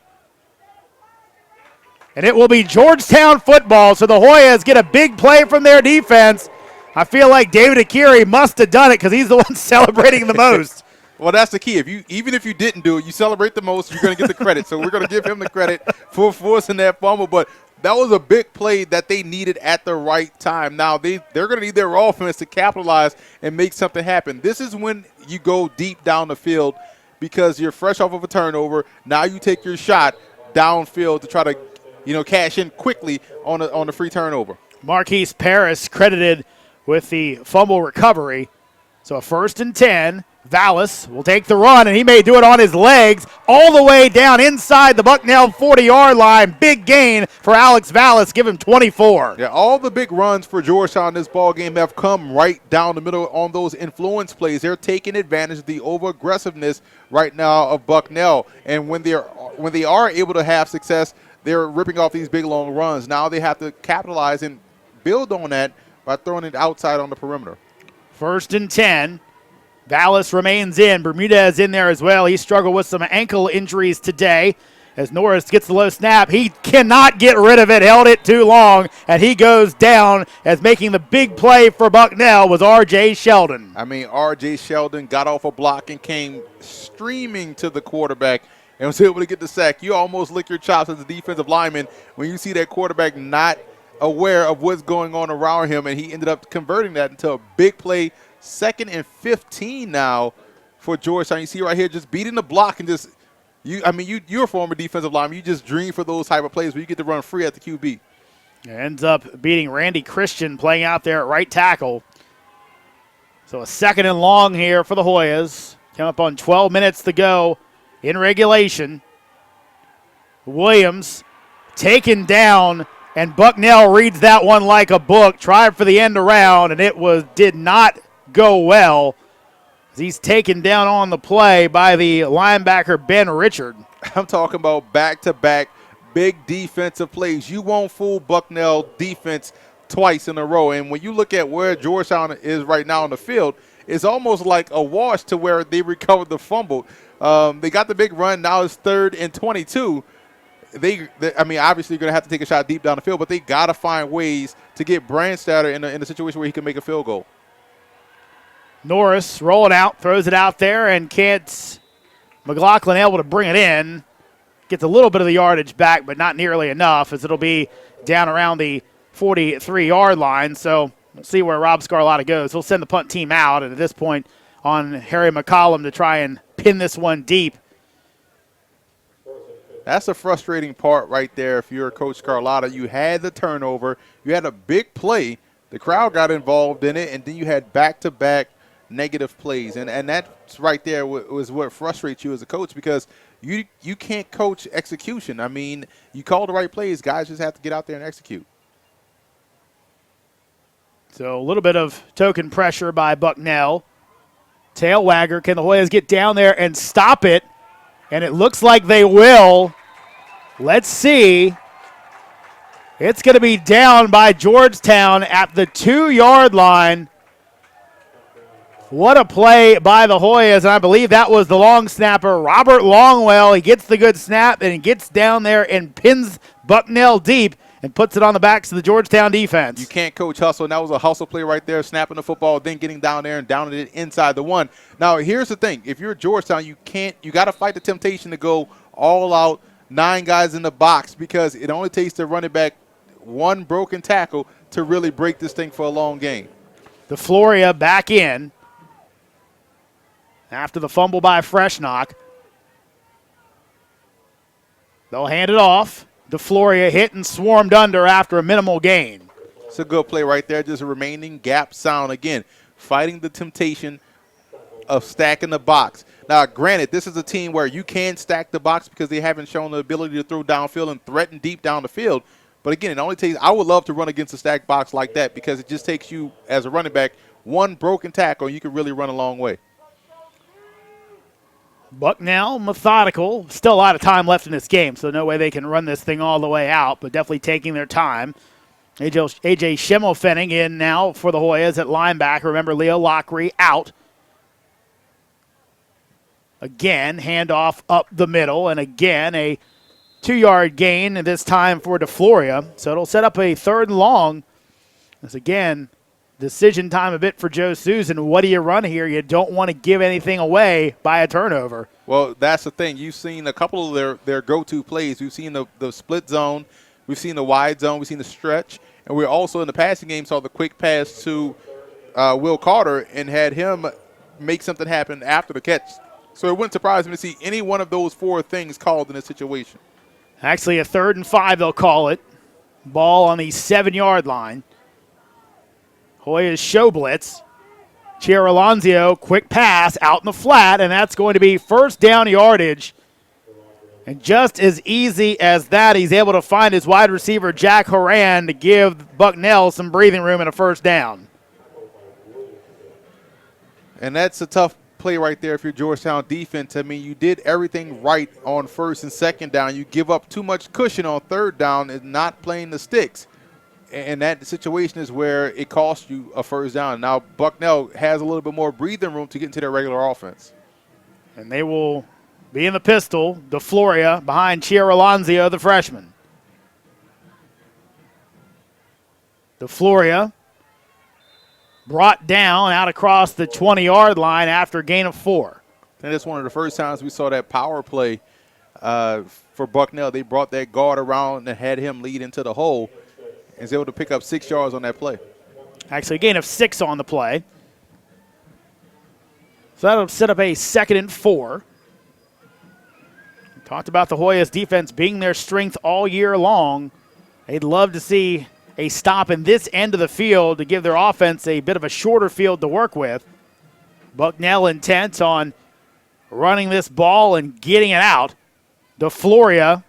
And it will be Georgetown football, so the Hoyas get a big play from their defense. I feel like David Akiri must have done it because he's the one celebrating the most. Well, that's the key. Even if you didn't do it, you celebrate the most, you're going to get the credit. So we're going to give him the credit for forcing that fumble. But that was a big play that they needed at the right time. Now, they're going to need their offense to capitalize and make something happen. This is when you go deep down the field because you're fresh off of a turnover. Now you take your shot downfield to try to cash in quickly on the free turnover. Marquise Paris credited with the fumble recovery. So a 1st and 10. Vallis will take the run, and he may do it on his legs all the way down inside the Bucknell 40-yard line. Big gain for Alex Vallis. Give him 24. Yeah, all the big runs for Georgetown in this ball game have come right down the middle on those influence plays. They're taking advantage of the over-aggressiveness right now of Bucknell. And when they are able to have success, they're ripping off these big, long runs. Now they have to capitalize and build on that by throwing it outside on the perimeter. 1st and 10. Vallis remains in. Bermudez in there as well. He struggled with some ankle injuries today. As Norris gets the low snap, he cannot get rid of it, held it too long, and he goes down as making the big play for Bucknell was R.J. Sheldon. I mean, R.J. Sheldon got off a block and came streaming to the quarterback and was able to get the sack. You almost lick your chops as a defensive lineman when you see that quarterback not aware of what's going on around him, and he ended up converting that into a big play. 2nd and 15 now for Georgetown. You see right here, just beating the block and just you're a former defensive lineman. You just dream for those type of plays where you get to run free at the QB. Ends up beating Randy Christian playing out there at right tackle. So a 2nd and long here for the Hoyas. Come up on 12 minutes to go in regulation. Williams taken down, and Bucknell reads that one like a book. Tried for the end around, and it did not go well. He's taken down on the play by the linebacker Ben Richard. I'm talking about back-to-back big defensive plays. You won't fool Bucknell defense twice in a row. And when you look at where Georgetown is right now on the field, it's almost like a wash to where they recovered the fumble. They got the big run. Now it's 3rd and 22. Obviously you're going to have to take a shot deep down the field, but they got to find ways to get Brandstatter in a situation where he can make a field goal. Norris rolling out, throws it out there, and McLaughlin able to bring it in. Gets a little bit of the yardage back, but not nearly enough, as it'll be down around the 43-yard line. So we'll see where Rob Scarlata goes. He'll send the punt team out, and at this point on Harry McCollum to try and pin this one deep. That's the frustrating part right there. If you're Coach Scarlata, you had the turnover, you had a big play, the crowd got involved in it, and then you had back-to-back negative plays. And that's right there was what frustrates you as a coach, because you can't coach execution. I mean, you call the right plays, guys just have to get out there and execute. So a little bit of token pressure by Bucknell. Tail wagger. Can the Hoyas get down there and stop it? And it looks like they will. Let's see. It's going to be down by Georgetown at the 2-yard line. What a play by the Hoyas, and I believe that was the long snapper, Robert Longwell. He gets the good snap, and he gets down there and pins Bucknell deep and puts it on the backs of the Georgetown defense. You can't coach hustle, and that was a hustle play right there, snapping the football, then getting down there and downing it inside the 1. Now, here's the thing. If you're Georgetown, you got to fight the temptation to go all out, 9 guys in the box, because it only takes the running back 1 broken tackle to really break this thing for a long game. DeFloria back in after the fumble by Freshnock. They'll hand it off. DeFloria hit and swarmed under after a minimal gain. It's a good play right there, just a remaining gap sound. Again, fighting the temptation of stacking the box. Now, granted, this is a team where you can stack the box because they haven't shown the ability to throw downfield and threaten deep down the field. But again, it only takes – I would love to run against a stacked box like that, because it just takes you, as a running back, 1 broken tackle, and you can really run a long way. Bucknell, methodical. Still a lot of time left in this game, so no way they can run this thing all the way out, but definitely taking their time. A.J. Schimmelfenning in now for the Hoyas at linebacker. Remember, Leo Lockery out. Again, handoff up the middle, and again a 2-yard gain, and this time for DeFloria. So it'll set up a 3rd and long. This again, decision time a bit for Joe Susan. What do you run here? You don't want to give anything away by a turnover. Well, that's the thing. You've seen a couple of their go-to plays. We've seen the split zone. We've seen the wide zone. We've seen the stretch. And we also, in the passing game, saw the quick pass to Will Carter and had him make something happen after the catch. So it wouldn't surprise me to see any one of those 4 things called in this situation. Actually, a 3rd and 5, they'll call it. Ball on the 7-yard line. Hoya's show blitz. Chiarolonzio, quick pass out in the flat, and that's going to be first down yardage. And just as easy as that, he's able to find his wide receiver, Jack Horan, to give Bucknell some breathing room and a first down. And that's a tough play right there if you're Georgetown defense. I mean, you did everything right on 1st and 2nd down. You give up too much cushion on 3rd down and not playing the sticks. And that situation is where it costs you a first down. Now, Bucknell has a little bit more breathing room to get into their regular offense. And they will be in the pistol. DeFloria behind Chiarolonzio, the freshman. DeFloria brought down out across the 20-yard line after a gain of 4. And it's one of the first times we saw that power play for Bucknell. They brought that guard around and had him lead into the hole. And was able to pick up 6 yards on that play. Actually, a gain of 6 on the play. So that'll set up a 2nd and 4. We talked about the Hoyas defense being their strength all year long. They'd love to see a stop in this end of the field to give their offense a bit of a shorter field to work with. Bucknell intent on running this ball and getting it out. DeFloria,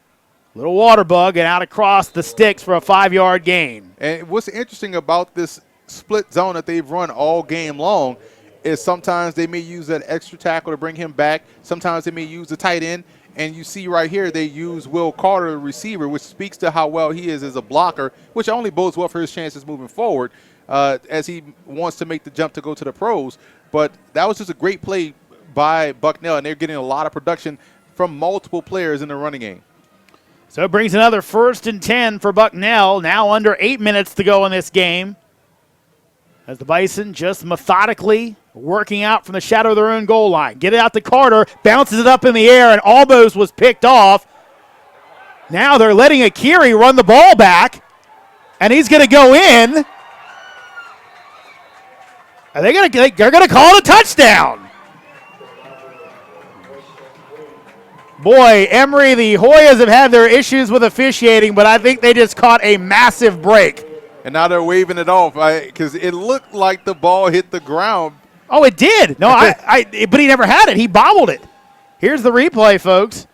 little water bug, and out across the sticks for a 5-yard gain. And what's interesting about this split zone that they've run all game long is sometimes they may use that extra tackle to bring him back. Sometimes they may use the tight end. And you see right here they use Will Carter, the receiver, which speaks to how well he is as a blocker, which only bodes well for his chances moving forward as he wants to make the jump to go to the pros. But that was just a great play by Bucknell, and they're getting a lot of production from multiple players in the running game. So it brings another 1st and 10 for Bucknell. Now under 8 minutes to go in this game. As the Bison just methodically working out from the shadow of their own goal line. Get it out to Carter, bounces it up in the air, and almost was picked off. Now they're letting Akiri run the ball back, and he's going to go in. Are they're going to call it a touchdown. Boy, Emory, the Hoyas have had their issues with officiating, but I think they just caught a massive break. And now they're waving it off because it looked like the ball hit the ground. Oh, it did. No, but he never had it. He bobbled it. Here's the replay, folks.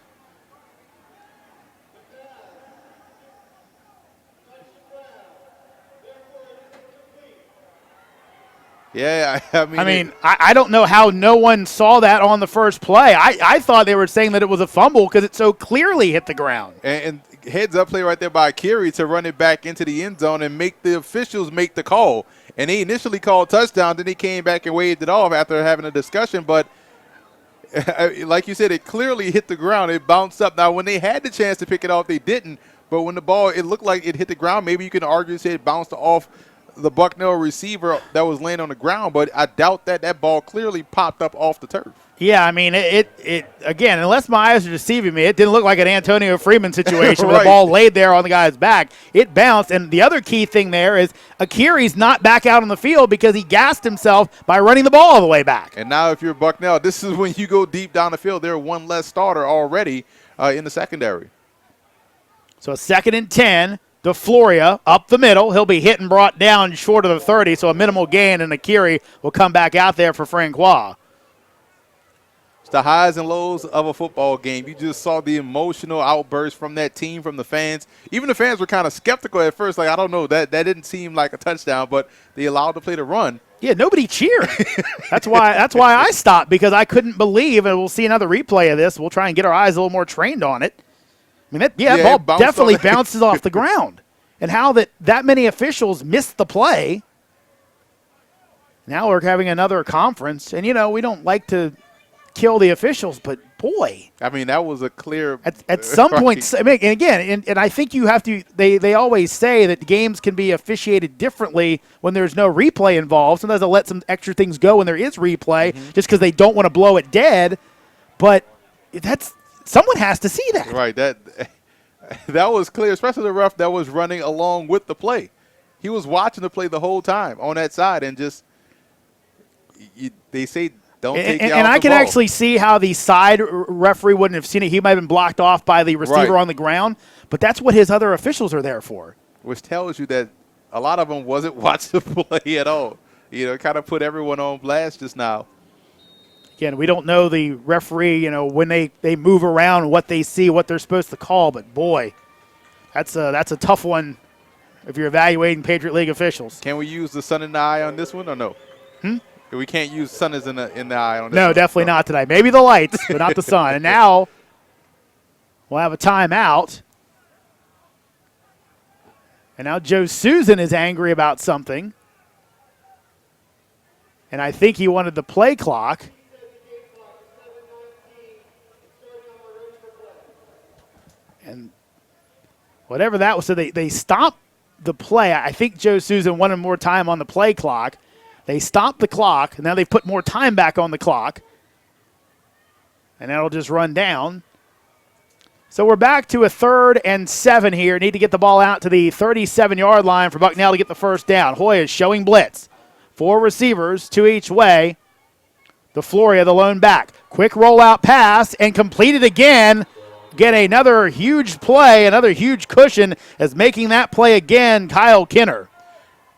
Yeah, I mean, I don't know how no one saw that on the first play. I thought they were saying that it was a fumble because it so clearly hit the ground. And heads up play right there by Akiri to run it back into the end zone and make the officials make the call. And he initially called touchdown, then he came back and waved it off after having a discussion. But like you said, it clearly hit the ground. It bounced up. Now, when they had the chance to pick it off, they didn't. But when the ball, it looked like it hit the ground. Maybe you can argue and say it bounced off the Bucknell receiver that was laying on the ground, but I doubt that ball clearly popped up off the turf. Yeah, I mean, it again, unless my eyes are deceiving me, it didn't look like an Antonio Freeman situation where the ball laid there on the guy's back. It bounced, and the other key thing there is Akiri's not back out on the field because he gassed himself by running the ball all the way back. And now if you're Bucknell, this is when you go deep down the field. They're one less starter already in the secondary. So a 2nd and 10. DeFloria up the middle. He'll be hit and brought down short of the 30, so a minimal gain, and Akiri will come back out there for Francois. It's the highs and lows of a football game. You just saw the emotional outburst from that team, from the fans. Even the fans were kind of skeptical at first. Like, I don't know, that didn't seem like a touchdown, but they allowed the play to run. Yeah, nobody cheered. That's why I stopped, because I couldn't believe, and we'll see another replay of this. We'll try and get our eyes a little more trained on it. I mean, that ball definitely bounces off the ground. And how that many officials missed the play. Now we're having another conference. And, we don't like to kill the officials, but, boy. I mean, that was a clear. At some point, I mean, and again, and I think you have to, they always say that games can be officiated differently when there's no replay involved. Sometimes they'll let some extra things go when there is replay just because they don't want to blow it dead. But someone has to see that. Right, that was clear, especially the ref that was running along with the play. He was watching the play the whole time on that side, and just they say Don't take you and off I the can ball. actually see how the side referee wouldn't have seen it. He might have been blocked off by the receiver Right. on the ground, but that's what his other officials are there for. Which tells you that a lot of them wasn't watching the play at all. Kind of put everyone on blast just now. Again, we don't know the referee, when they move around, what they see, what they're supposed to call, but boy, that's a tough one if you're evaluating Patriot League officials. Can we use the sun in the eye on this one or no? We can't use sun is in the eye on this No, one. definitely not today. Maybe the lights, but not the sun. And now we'll have a timeout. And now Joe Susan is angry about something. And I think he wanted the play clock. And whatever that was, so they stopped the play. I think Joe Susan wanted more time on the play clock. They stopped the clock, and now they've put more time back on the clock. And that'll just run down. So we're back to a 3rd and 7 here. Need to get the ball out to the 37-yard line for Bucknell to get the first down. Hoy is showing blitz. 4 receivers, 2 each way. DeFloria, the lone back. Quick rollout pass and completed again. Get another huge play, another huge cushion as making that play again, Kyle Kinner.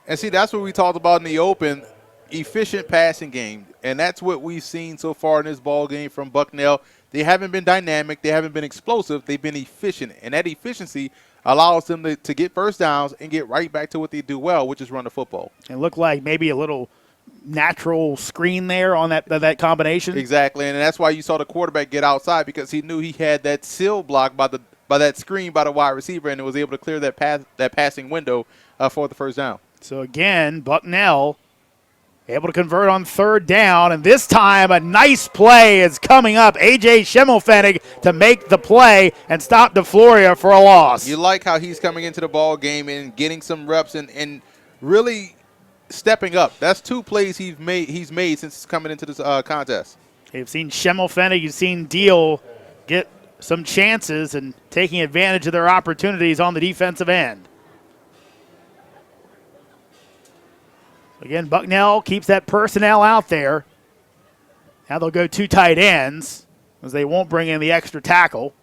And see, that's what we talked about in the open, efficient passing game. And that's what we've seen so far in this ball game from Bucknell. They haven't been dynamic. They haven't been explosive. They've been efficient. And that efficiency allows them to get first downs and get right back to what they do well, which is run the football. It looked like maybe a little natural screen there on that combination. Exactly, and that's why you saw the quarterback get outside, because he knew he had that seal block by that screen by the wide receiver, and it was able to clear that passing window for the first down. So again, Bucknell able to convert on 3rd down, and this time a nice play is coming up. A.J. Schimmelfennig to make the play and stop DeFloria for a loss. You like how he's coming into the ball game and getting some reps and really stepping up. That's 2 plays he's made since coming into this contest. You've seen Schimmelfennig, you've seen Deal get some chances and taking advantage of their opportunities on the defensive end. Again, Bucknell keeps that personnel out there. Now they'll go 2 tight ends as they won't bring in the extra tackle.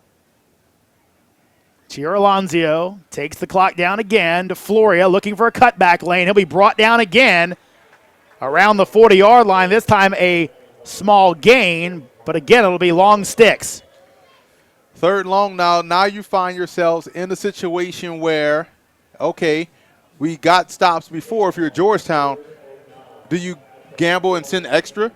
Chiralonzio takes the clock down again to Floria, looking for a cutback lane. He'll be brought down again around the 40-yard line. This time a small gain, but again, it'll be long sticks. 3rd and long now. Now you find yourselves in a situation where, okay, we got stops before. If you're Georgetown, do you gamble and send extra?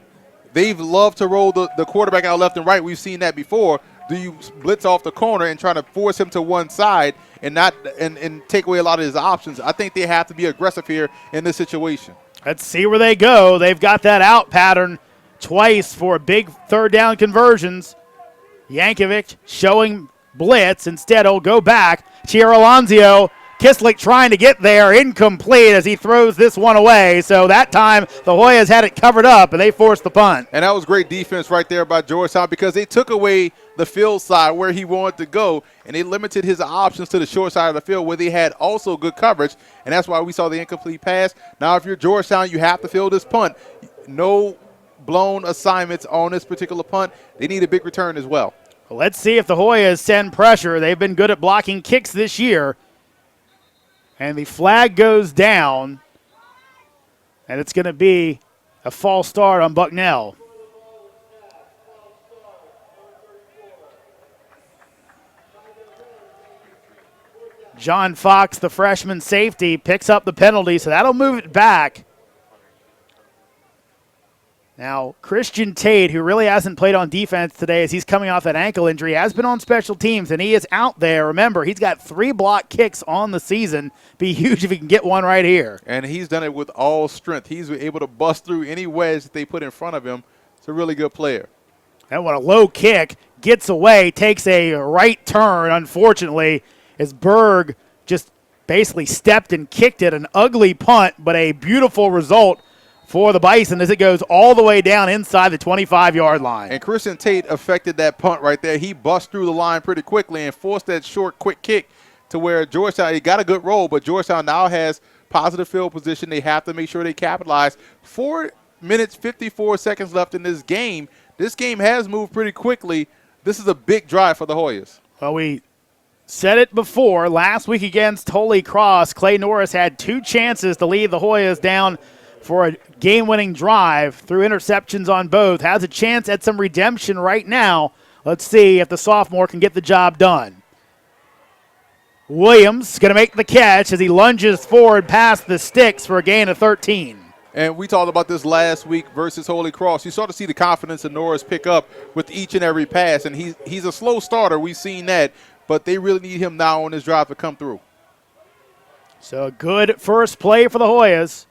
They've loved to roll the quarterback out left and right. We've seen that before. Do you blitz off the corner and try to force him to one side and not and take away a lot of his options? I think they have to be aggressive here in this situation. Let's see where they go. They've got that out pattern twice for big 3rd down conversions. Yankovic showing blitz. Instead, he'll go back. Chiralonzio, Kislik trying to get there, incomplete as he throws this one away. So that time, the Hoyas had it covered up, and they forced the punt. And that was great defense right there by Georgetown, because they took away the field side where he wanted to go, and they limited his options to the short side of the field where they had also good coverage, and that's why we saw the incomplete pass. Now, if you're Georgetown, you have to field this punt. No blown assignments on this particular punt. They need a big return as well. Well, let's see if the Hoyas send pressure. They've been good at blocking kicks this year. And the flag goes down, and it's going to be a false start on Bucknell. John Fox, the freshman safety, picks up the penalty, so that'll move it back. Now, Christian Tate, who really hasn't played on defense today as he's coming off that ankle injury, has been on special teams, and he is out there. Remember, he's got 3 block kicks on the season. Be huge if he can get one right here. And he's done it with all strength. He's able to bust through any wedge that they put in front of him. It's a really good player. And what a low kick, gets away, takes a right turn, unfortunately, as Berg just basically stepped and kicked it. An ugly punt, but a beautiful result for the Bison as it goes all the way down inside the 25-yard line. And Christian Tate affected that punt right there. He bust through the line pretty quickly and forced that short, quick kick to where Georgetown, he got a good roll, but Georgetown now has positive field position. They have to make sure they capitalize. 4 minutes, 54 seconds left in this game. This game has moved pretty quickly. This is a big drive for the Hoyas. Well, we said it before. Last week against Holy Cross, Clay Norris had 2 chances to lead the Hoyas down for a game-winning drive through interceptions on both. Has a chance at some redemption right now. Let's see if the sophomore can get the job done. Williams going to make the catch as he lunges forward past the sticks for a gain of 13. And we talked about this last week versus Holy Cross. You start to see the confidence of Norris pick up with each and every pass, and he's a slow starter. We've seen that, but they really need him now on this drive to come through. So a good first play for the Hoyas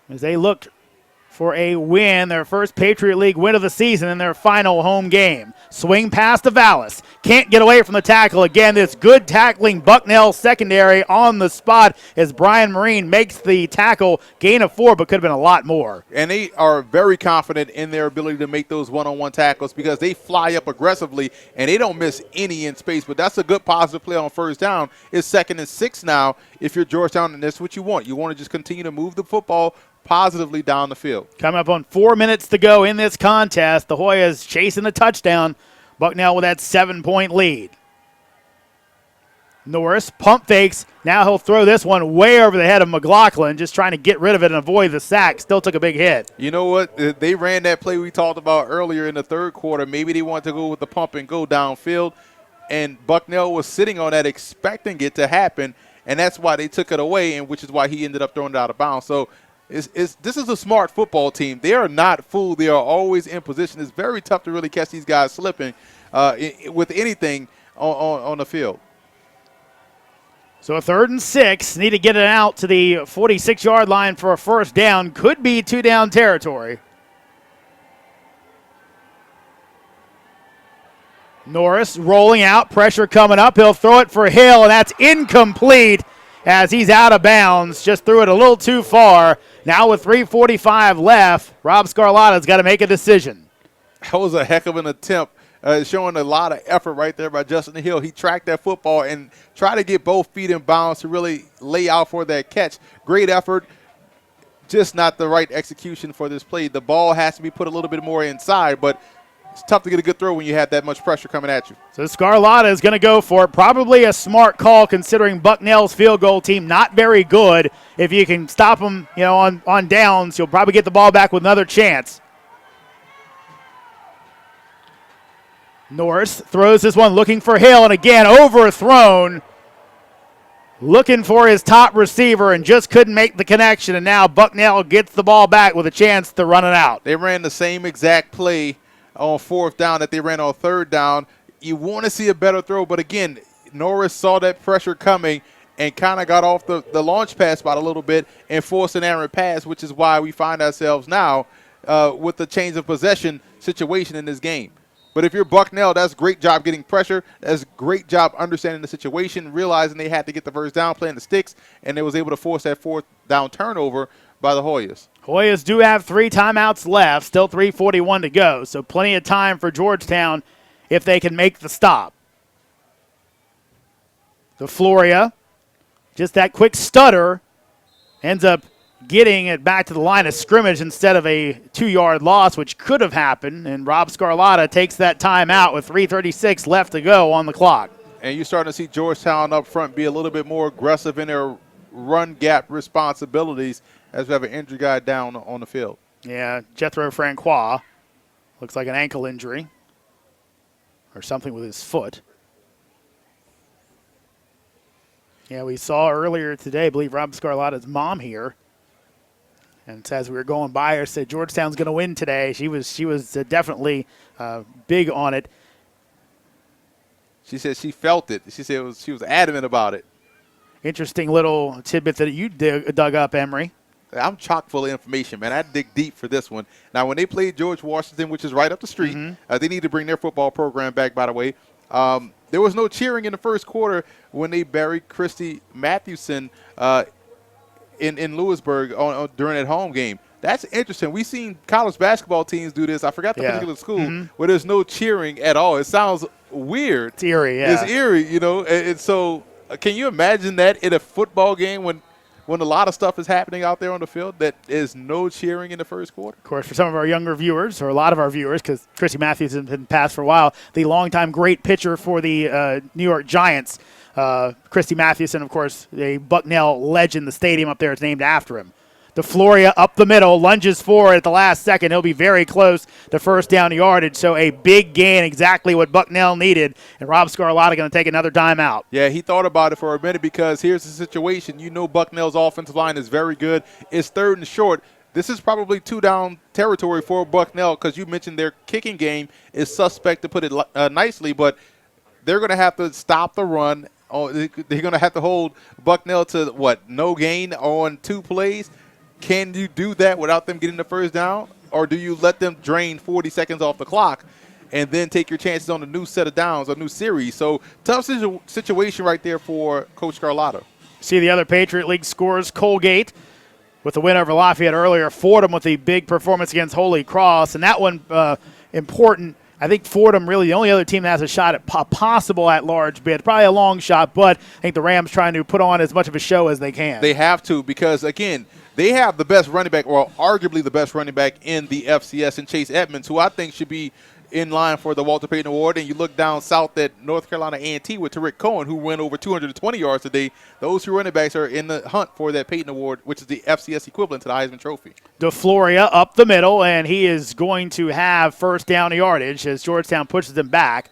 as they look for a win, their first Patriot League win of the season in their final home game. Swing past to Vallis. Can't get away from the tackle. Again, this good tackling Bucknell secondary on the spot as Brian Marine makes the tackle. Gain of 4, but could have been a lot more. And they are very confident in their ability to make those one-on-one tackles because they fly up aggressively and they don't miss any in space. But that's a good positive play on first down. It's 2nd and 6 now if you're Georgetown, and that's what you want. You want to just continue to move the football positively down the field. Coming up on 4 minutes to go in this contest. The Hoyas chasing the touchdown. Bucknell with that 7-point lead. Norris pump fakes. Now he'll throw this one way over the head of McLaughlin, just trying to get rid of it and avoid the sack. Still took a big hit. You know what? They ran that play we talked about earlier in the third quarter. Maybe they wanted to go with the pump and go downfield, and Bucknell was sitting on that expecting it to happen, and that's why they took it away, and which is why he ended up throwing it out of bounds. So this is a smart football team. They are not fooled. They are always in position. It's very tough to really catch these guys slipping with anything on the field. So a 3rd and 6. Need to get it out to the 46-yard line for a first down. Could be 2-down territory. Norris rolling out. Pressure coming up. He'll throw it for Hill, and that's incomplete as he's out of bounds. Just threw it a little too far. Now with 3:45 left, Rob Scarlatta's got to make a decision. That was a heck of an attempt, showing a lot of effort right there by Justin Hill. He tracked that football and tried to get both feet in bounds to really lay out for that catch. Great effort, just not the right execution for this play. The ball has to be put a little bit more inside, but it's tough to get a good throw when you have that much pressure coming at you. So Scarlatta is going to go for it. Probably a smart call considering Bucknell's field goal team not very good. If you can stop them, on downs, you'll probably get the ball back with another chance. Norris throws this one looking for Hill, and again overthrown. Looking for his top receiver and just couldn't make the connection, and now Bucknell gets the ball back with a chance to run it out. They ran the same exact play on 4th down that they ran on 3rd down. You want to see a better throw, but again, Norris saw that pressure coming and kind of got off the launch pad spot a little bit and forced an errant pass, which is why we find ourselves now with the change of possession situation in this game. But if you're Bucknell, that's a great job getting pressure. That's a great job understanding the situation, realizing they had to get the first down, playing the sticks, and they was able to force that 4th down turnover by the Hoyas. Hoyas do have 3 timeouts left, still 3:41 to go, so plenty of time for Georgetown if they can make the stop. The Floria, just that quick stutter, ends up getting it back to the line of scrimmage instead of a 2-yard loss, which could have happened, and Rob Scarlatta takes that timeout with 3:36 left to go on the clock. And you're starting to see Georgetown up front be a little bit more aggressive in their run gap responsibilities as we have an injured guy down on the field. Yeah, Jethro Francois. Looks like an ankle injury or something with his foot. Yeah, we saw earlier today, I believe Rob Scarlatta's mom here. And as we were going by her, said Georgetown's going to win today. She was definitely big on it. She said she felt it. She said she was adamant about it. Interesting little tidbit that you dug up, Emory. I'm chock full of information, man. I dig deep for this one. Now, when they played George Washington, which is right up the street, they need to bring their football program back, by the way. There was no cheering in the first quarter when they buried Christy Mathewson in Lewisburg during that home game. That's interesting. We've seen college basketball teams do this. I forgot the particular school where there's no cheering at all. It sounds weird. It's eerie, yeah. It's eerie, And so can you imagine that in a football game when when a lot of stuff is happening out there on the field that is no cheering in the first quarter. Of course, for some of our younger viewers, or a lot of our viewers, because Christy Matthews has been passed for a while, the longtime great pitcher for the New York Giants, Christy Mathewson, of course, a Bucknell legend. The stadium up there is named after him. DeFloria up the middle, lunges forward at the last second. He'll be very close to first down yardage, so a big gain, exactly what Bucknell needed. And Rob Scarlotta going to take another timeout. Yeah, he thought about it for a minute because here's the situation. You know Bucknell's offensive line is very good. It's 3rd and short. This is probably 2-down territory for Bucknell because you mentioned their kicking game is suspect, to put it nicely, but they're going to have to stop the run. They're going to have to hold Bucknell to, no gain on 2 plays? Can you do that without them getting the first down? Or do you let them drain 40 seconds off the clock and then take your chances on a new set of downs, a new series? So tough situation right there for Coach Carlotta. See the other Patriot League scores. Colgate with the win over Lafayette earlier. Fordham with a big performance against Holy Cross. And that one important. I think Fordham really the only other team that has a shot at possible at-large bid. Probably a long shot, but I think the Rams trying to put on as much of a show as they can. They have to because, again, they have the best running back, or arguably the best running back in the FCS, in Chase Edmonds, who I think should be in line for the Walter Payton Award. And you look down south at North Carolina A&T with Tariq Cohen, who went over 220 yards today. Those 2 running backs are in the hunt for that Payton Award, which is the FCS equivalent to the Heisman Trophy. DeFloria up the middle, and he is going to have first down yardage as Georgetown pushes him back.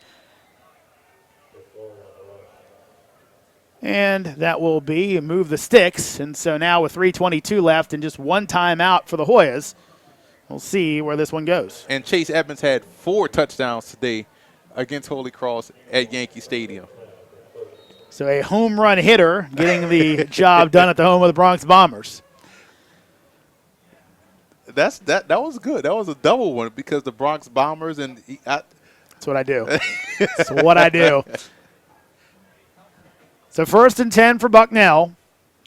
And that will be move the sticks. And so now with 3:22 left and just 1 timeout for the Hoyas, we'll see where this one goes. And Chase Edmonds had 4 touchdowns today against Holy Cross at Yankee Stadium. So a home run hitter getting the job done at the home of the Bronx Bombers. That was good. That was a double one because the Bronx Bombers and that's what I do. That's what I do. So 1st and 10 for Bucknell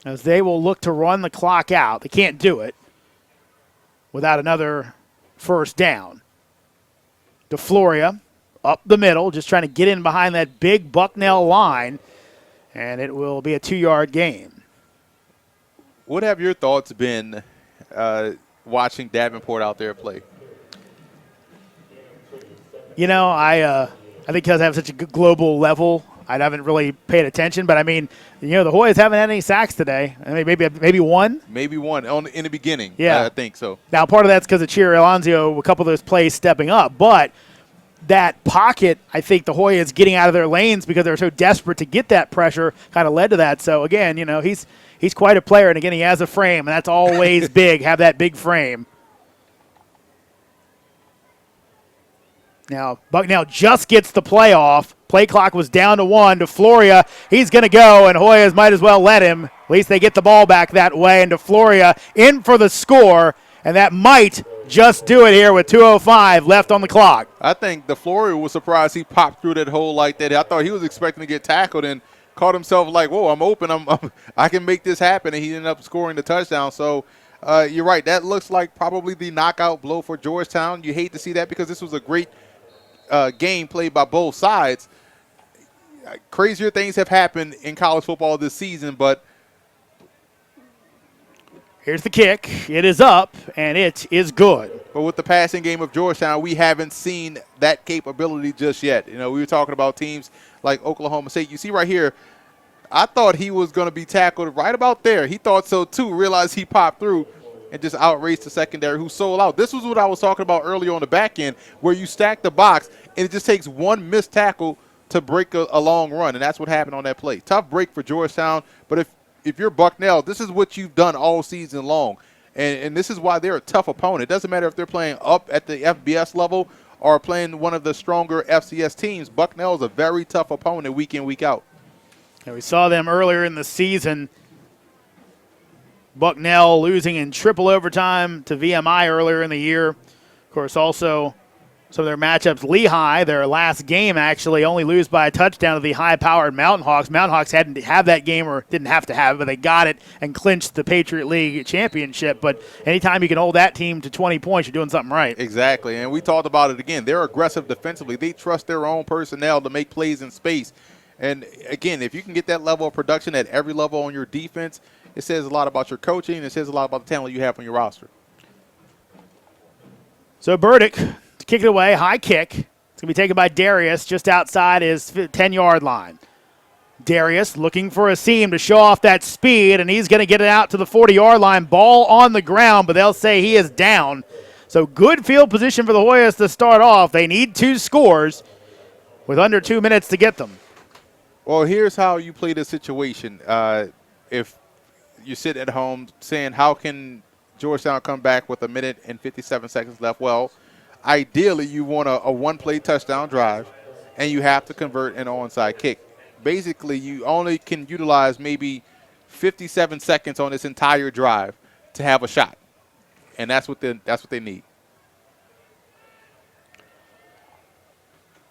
as they will look to run the clock out. They can't do it without another first down. DeFloria up the middle, just trying to get in behind that big Bucknell line, and it will be a 2-yard gain. What have your thoughts been watching Davenport out there play? You know, I think because I have such a good global level, I haven't really paid attention. But, I mean, the Hoyas haven't had any sacks today. I mean, maybe one? Maybe one in the beginning. Yeah. I think so. Now, part of that's because of Chiri Alonso, a couple of those plays stepping up. But that pocket, I think the Hoyas getting out of their lanes because they're so desperate to get that pressure kind of led to that. So, again, he's quite a player. And, again, he has a frame, and that's always big, have that big frame. Now, Bucknell just gets the play off. Play clock was down to 1. DeFloria, he's going to go, and Hoyas might as well let him. At least they get the ball back that way, and DeFloria in for the score, and that might just do it here with 2:05 left on the clock. I think DeFloria was surprised he popped through that hole like that. I thought he was expecting to get tackled and caught himself like, whoa, I'm open. I can make this happen, and he ended up scoring the touchdown. So you're right. That looks like probably the knockout blow for Georgetown. You hate to see that because this was a great game played by both sides. Crazier things have happened in college football this season, but here's the kick. It is up, and it is good. But with the passing game of Georgetown, we haven't seen that capability just yet. We were talking about teams like Oklahoma State. You see right here, I thought he was going to be tackled right about there. He thought so too, realized he popped through and just outraced the secondary who sold out. This was what I was talking about earlier on the back end, where you stack the box, and it just takes one missed tackle to break a long run, and that's what happened on that play. Tough break for Georgetown, but if you're Bucknell, this is what you've done all season long, and this is why they're a tough opponent. It doesn't matter if they're playing up at the FBS level or playing one of the stronger FCS teams. Bucknell is a very tough opponent week in, week out. And we saw them earlier in the season. Bucknell losing in triple overtime to VMI earlier in the year. Of course, also some of their matchups, Lehigh, their last game actually only lose by a touchdown to the high-powered Mountain Hawks. Mountain Hawks hadn't have that game, or didn't have to have it, but they got it and clinched the Patriot League championship. But anytime you can hold that team to 20 points, you're doing something right. Exactly, and we talked about it again. They're aggressive defensively. They trust their own personnel to make plays in space. And, again, if you can get that level of production at every level on your defense, it says a lot about your coaching. It says a lot about the talent you have on your roster. So Burdick to kick it away, high kick. It's going to be taken by Darius just outside his 10-yard line. Darius looking for a seam to show off that speed, and he's going to get it out to the 40-yard line. Ball on the ground, but they'll say he is down. So good field position for the Hoyas to start off. They need 2 scores with under 2 minutes to get them. Well, here's how you play this situation. If you sit at home saying, how can Georgetown come back with 1 minute and 57 seconds left? Well, ideally you want a one-play touchdown drive, and you have to convert an onside kick. Basically, you only can utilize maybe 57 seconds on this entire drive to have a shot, and that's what they need.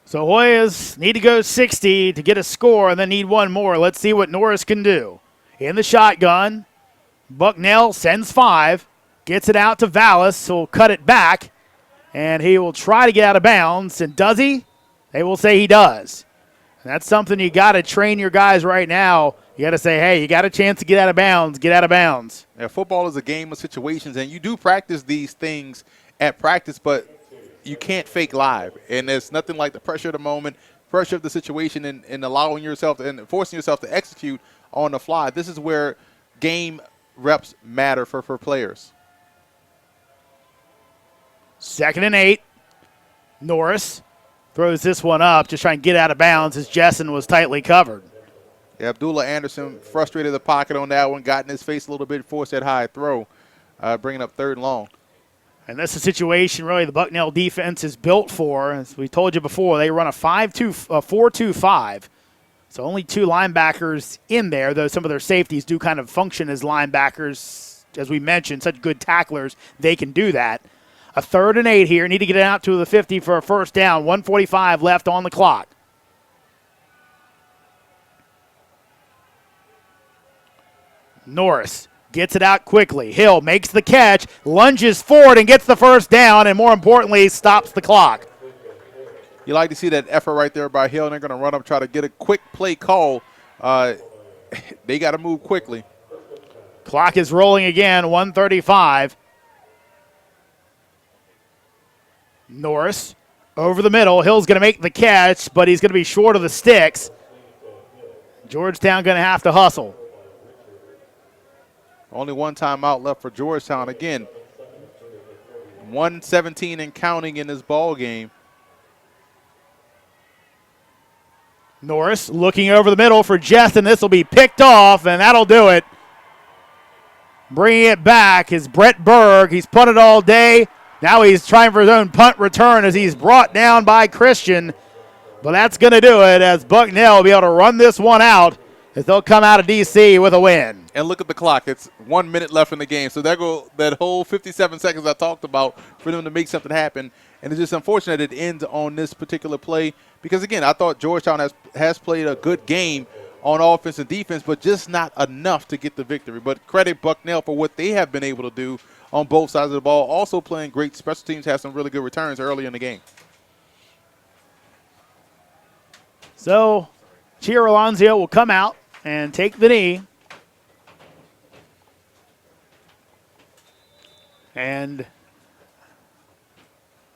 So Hoyas need to go 60 to get a score and then need 1 more. Let's see what Norris can do. In the shotgun, Bucknell sends 5, gets it out to Vallis, who'll cut it back, and he will try to get out of bounds. And does he? They will say he does. And that's something you got to train your guys right now. You got to say, hey, you got a chance to get out of bounds, get out of bounds. Yeah, football is a game of situations, and you do practice these things at practice, but you can't fake live. And there's nothing like the pressure of the moment, pressure of the situation, and allowing yourself and forcing yourself to execute on the fly. This is where game reps matter for players. 2nd and 8. Norris throws this one up, just trying to get out of bounds as Jessen was tightly covered. Yeah, Abdullah Anderson frustrated the pocket on that one, got in his face a little bit, forced that high throw, bringing up 3rd and long. And that's a situation really the Bucknell defense is built for. As we told you before, they run a 4-2-5. So only 2 linebackers in there, though some of their safeties do kind of function as linebackers. As we mentioned, such good tacklers, they can do that. A 3rd and 8 here. Need to get it out to the 50 for a first down. 1:45 left on the clock. Norris gets it out quickly. Hill makes the catch, lunges forward and gets the first down, and more importantly, stops the clock. You like to see that effort right there by Hill, and they're going to run up, try to get a quick play call. They got to move quickly. Clock is rolling again, 1:35. Norris over the middle. Hill's going to make the catch, but he's going to be short of the sticks. Georgetown going to have to hustle. Only 1 timeout left for Georgetown. Again, 1:17 and counting in this ball game. Norris looking over the middle for Jessen. This will be picked off, and that'll do it. Bringing it back is Brett Berg. He's punted all day. Now he's trying for his own punt return as he's brought down by Christian. But that's going to do it as Bucknell will be able to run this one out as they'll come out of D.C. with a win. And look at the clock. It's 1 minute left in the game. So there go that whole 57 seconds I talked about for them to make something happen. And it's just unfortunate it ends on this particular play because, again, I thought Georgetown has played a good game on offense and defense, but just not enough to get the victory. But credit Bucknell for what they have been able to do on both sides of the ball. Also playing great special teams, have some really good returns early in the game. So Chier Alonso will come out and take the knee. And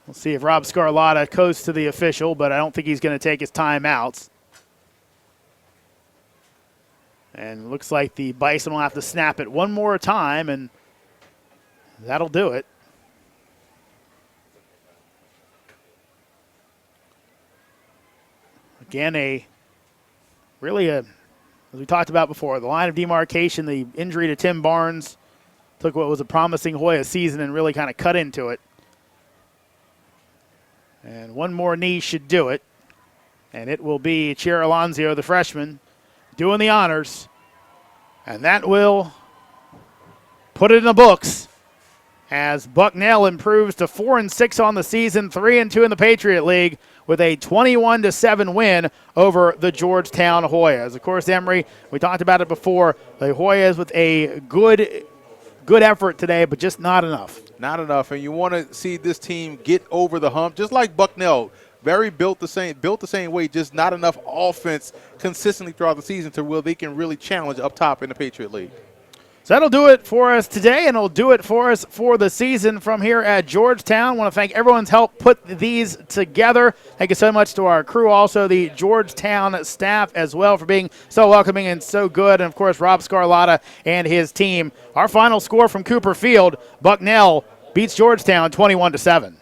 we'll see if Rob Scarlatta goes to the official, but I don't think he's going to take his timeouts. And looks like the Bison will have to snap it one more time, and that'll do it. Again, as we talked about before, the line of demarcation, the injury to Tim Barnes took what was a promising Hoya season and really kind of cut into it. And one more knee should do it. And it will be Chier Alonso, the freshman, doing the honors. And that will put it in the books as Bucknell improves to 4-6 on the season, 3-2 in the Patriot League with a 21-7 win over the Georgetown Hoyas. Of course, Emory, we talked about it before, the Hoyas with a good effort today, but just not enough. Not enough, and you want to see this team get over the hump, just like Bucknell. Very built the same way, just not enough offense consistently throughout the season to where they can really challenge up top in the Patriot League. So that'll do it for us today, and it'll do it for us for the season from here at Georgetown. I want to thank everyone's help put these together. Thank you so much to our crew, also the Georgetown staff as well, for being so welcoming and so good. And, of course, Rob Scarlatta and his team. Our final score from Cooper Field, Bucknell beats Georgetown 21-7.